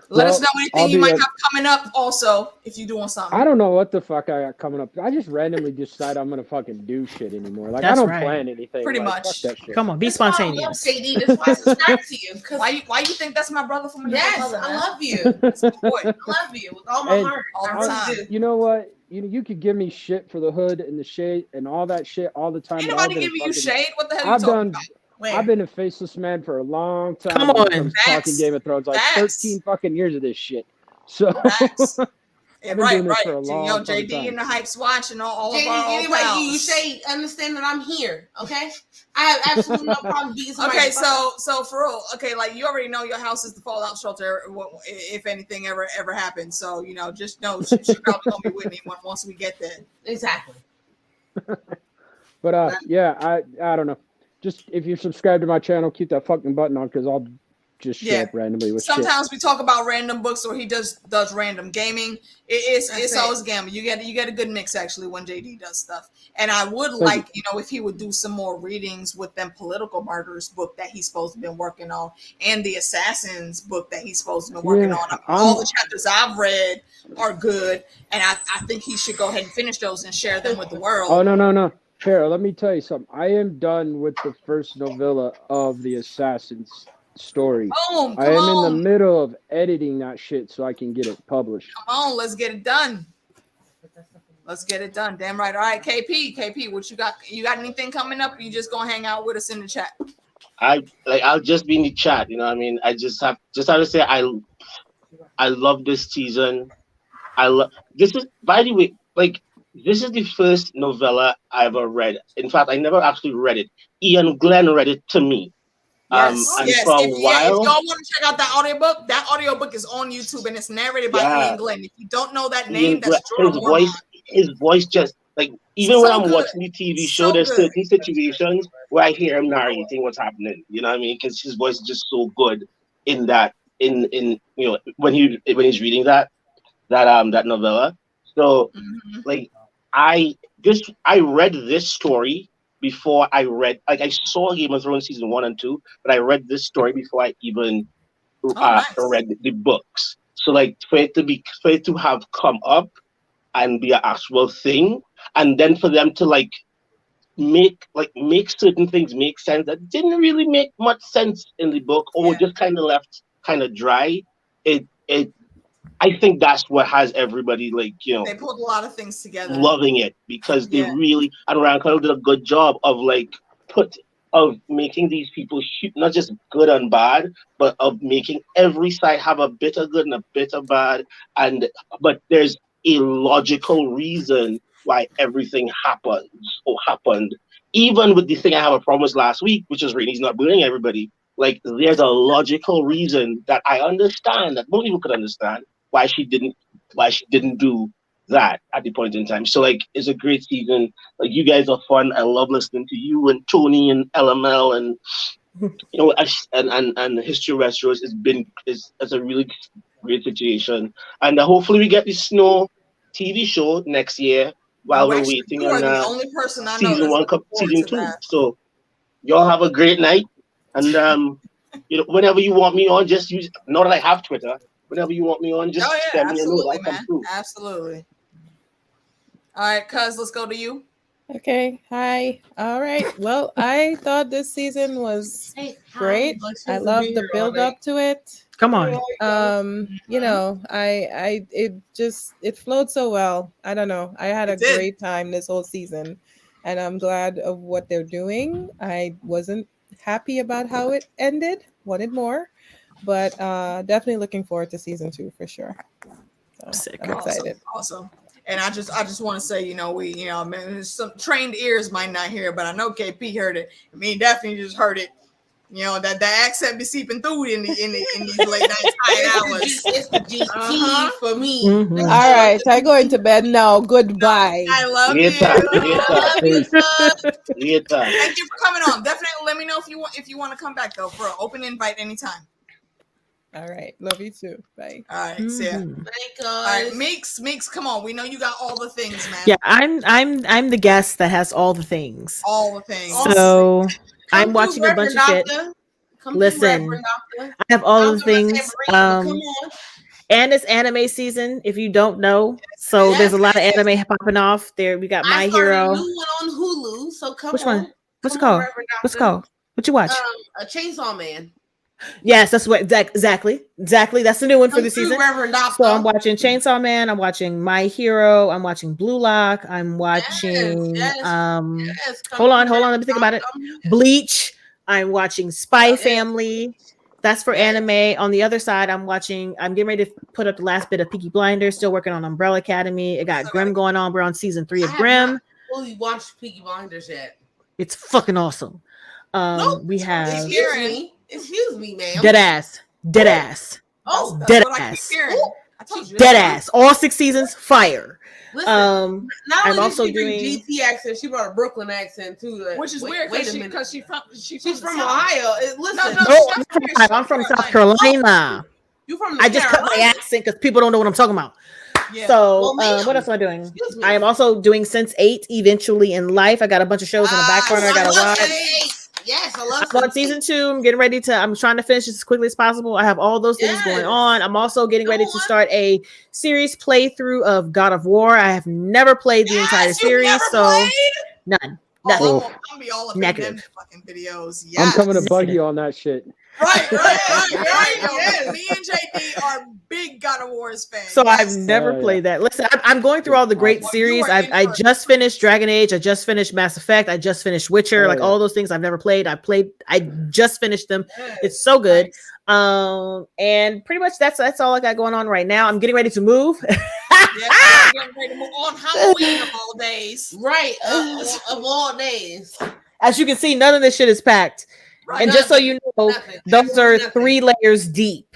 Let us know anything you might have coming up also, if you're doing something. I don't know what the fuck I got coming up. I just randomly decide I'm going to fucking do shit anymore. Like, I don't plan anything. Pretty much. Come on, be spontaneous. JD, that's why I subscribe to you. Why you think that's my brother from another mother, I man? love you. That's my boy. I love you with all my heart. All the time. You know what? You could give me shit for the hood and the shade and all that shit all the time. Ain't nobody giving you shade. What the hell are you talking about? I've been a faceless man for a long time. Come on, talking Game of Thrones, like 13 fucking years of this shit. So right. Yo, JD and the Hypes watch and all of our anyway, you say understand that I'm here, okay? I have absolutely no problem being somebody. Okay, so for real, okay, like you already know your house is the fallout shelter if anything ever happens. So just know she probably gonna be with me once we get there. Exactly. But yeah, I don't know. Just if you subscribe to my channel, keep that fucking button on because I'll just show up randomly with Sometimes we talk about random books or he does random gaming. It's always gambling. You get a good mix actually when JD does stuff. And I would like, if he would do some more readings with them Political Murders book that he's supposed to been working on and the Assassins book that he's supposed to be working on. All the chapters I've read are good. And I think he should go ahead and finish those and share them with the world. Oh, no. Here, let me tell you something. I am done with the first novella of the Assassins story. Boom, I am in the middle of editing that shit so I can get it published. Come on, let's get it done. Damn right. All right, KP, what you got? You got anything coming up? Or you just gonna hang out with us in the chat? I'll just be in the chat. You know what I mean? I just have to say I love this season. This is, by the way, this is the first novella I ever read. In fact, I never actually read it. Ian Glenn read it to me. Yes. If y'all want to check out that audiobook is on YouTube and it's narrated by Ian Glenn. If you don't know that name, that's his voice just even when I'm watching the TV show, there's certain situations where I hear him narrating what's happening. You know what I mean? Because his voice is just so good in that when he's reading that novella. So I read this story before I read. Like I saw Game of Thrones season 1 and 2, but I read this story before I even read the books. So like for it to have come up and be an actual thing, and then for them to like make certain things make sense that didn't really make much sense in the book, or just kind of left kind of dry. I think that's what has everybody like, they pulled a lot of things together, loving it, because they really, and Ryan Coogler did a good job of like making these people not just good and bad, but of making every side have a bit of good and a bit of bad, but there's a logical reason why everything happened. Even with the thing I have a promise last week, which is Rhaenyr's not burning everybody. Like there's a logical reason that I understand, that most people could understand, why she didn't do that at the point in time. So like it's a great season. Like you guys are fun. I love listening to you and Tony and LML and and History of Westeros. It's a really great situation. And hopefully we get the Snow TV show next year while we're waiting on the only person I know season 1 season 2. So y'all have a great night. And whenever you want me on, just use, not that I have Twitter. Whenever you want me on, just send me a note. I'll come through. Absolutely. All right, cuz, let's go to you. Okay. Hi. All right. Well, I thought this season was great. I love the build up to it. Come on. It flowed so well. I don't know. I had a great time this whole season, and I'm glad of what they're doing. I wasn't happy about how it ended. Wanted more. But definitely looking forward to season 2 for sure. So I'm excited. Awesome. And I just want to say, some trained ears might not hear it, but I know KP heard it. I mean, definitely just heard it. That the accent be seeping through in these late night hours. It's the GT for me. Mm-hmm. All right, I'm going to bed now. Goodbye. I love you. Thank you for coming on. Definitely let me know if you want to come back though, for an open invite anytime. All right. Love you too. Bye. All right. See ya. All right. Meeks, come on. We know you got all the things, man. Yeah, I'm the guest that has all the things. All the things. So I'm watching a bunch of shit. Listen, I have all the things. And it's anime season, if you don't know. So there's a lot of anime popping off. There we got My Hero. New one on Hulu. So Which one? What's it called? What's it called? What you watch? A Chainsaw Man. Yes, that's what exactly. That's the new one for the season. So I'm watching Chainsaw Man. I'm watching My Hero. I'm watching Blue Lock. I'm watching. Hold on. Let me think about it. Bleach. I'm watching Spy Family. That's for anime. On the other side, I'm getting ready to put up the last bit of Peaky Blinders. Still working on Umbrella Academy. It got Grimm going on. We're on season 3 of Grimm. Not fully watched Peaky Blinders yet. It's fucking awesome. We have. Excuse me, ma'am. Dead ass. Oh, dead ass. Dead ass. All 6 seasons, fire. Listen, I'm also doing GT accent. She brought a Brooklyn accent too, which is weird because she's from Ohio. Listen, I'm from South Carolina. You from? I just cut my accent because people don't know what I'm talking about. Yeah. So what else am I doing? I am also doing Sense8 eventually in life. I got a bunch of shows on the back burner I gotta watch. Yes, I love it. I'm on season 2. I'm getting ready to. I'm trying to finish as quickly as possible. I have all those things going on. I'm also getting ready to start a series playthrough of God of War. I have never played the entire series, so none. Nothing. I'm gonna be all up negative. In them fucking videos. Yes. I'm coming to bug you on that shit. Right. Yes. Me and JD are big God of War fans. So I've never played that. Listen, I'm going through all the great series. I just finished Dragon Age. I just finished Mass Effect. I just finished Witcher. All those things I've never played. I just finished them. It's so good. And pretty much that's all I got going on right now. I'm getting ready to move. Getting ready to move on Halloween of all days. Right. Of all days. As you can see, none of this shit is packed. Right, and just so you know, those are 3 layers deep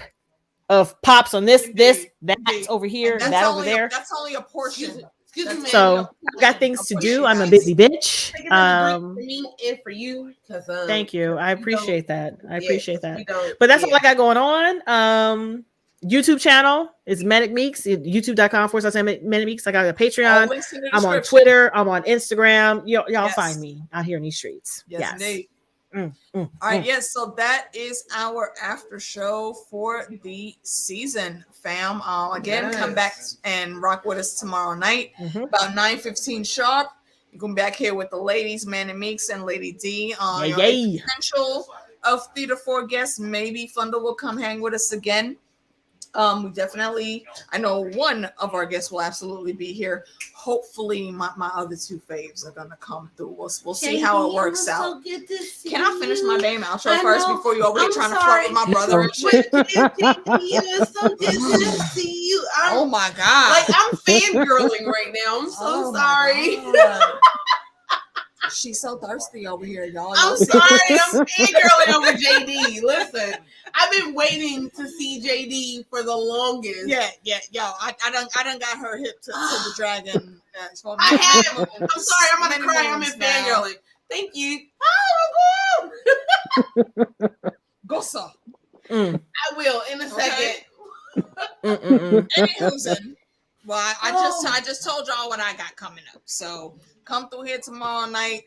of pops on this, that over here, and that over there. That's only a portion. Excuse me, so I've got things to do. I'm a busy bitch. For me and for you, thank you. I appreciate that. But that's all I got going on. YouTube channel is Manic Meeks. YouTube.com/Manic Meeks. I got a Patreon. Links in the I'm on description. Twitter. I'm on Instagram. Y'all Yes. find me out here in these streets. Yes, indeed. All right, yes. So that is our after show for the season, fam. Again, come back and rock with us tomorrow night about 9:15 sharp. You're going to be back here with the ladies, Manic Meeks and Lady D. Potential of 3 to 4 guests. Maybe Thunder will come hang with us again. We definitely, I know one of our guests will absolutely be here. Hopefully my other 2 faves are gonna come through. We'll see how it works out. Can I finish my damn outro first before you over here trying to flirt with my brother and shit? It's so good to see you. Oh my god. Like I'm fangirling right now. I'm so sorry. She's so thirsty over here, y'all. I'm sorry, I'm fangirling over JD. Listen, I've been waiting to see JD for the longest. Yeah, yo, I done got her hip to the dragon. I have. I'm sorry, I'm gonna cry. I'm in fangirling. Thank you. Go so. I will in a second. Anywho, well, I just told y'all what I got coming up. So come through here tomorrow night.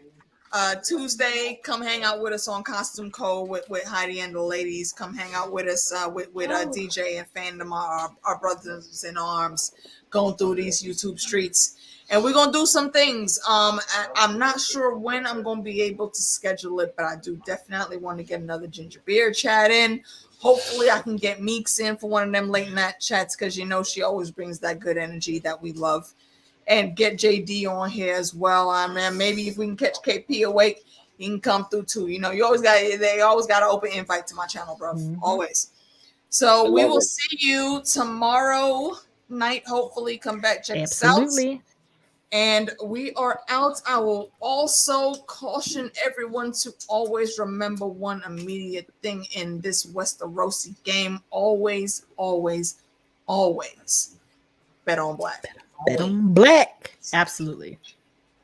Tuesday, come hang out with us on CostumeCo with Heidi and the ladies. Come hang out with us with DJ and Fandom, our brothers in arms, going through these YouTube streets. And we're going to do some things. I'm not sure when I'm going to be able to schedule it, but I do definitely want to get another Ginger Beer chat in. Hopefully I can get Meeks in for one of them late night chats because, you know, she always brings that good energy that we love. And get JD on here as well. I mean, maybe if we can catch KP awake, he can come through too. You know, they always got an open invite to my channel, bro. Always. So we will see you tomorrow night. Hopefully, come back, check us out. And we are out. I will also caution everyone to always remember one immediate thing in this Westerosi game. Always, always, always bet on black. Bet on black. Absolutely.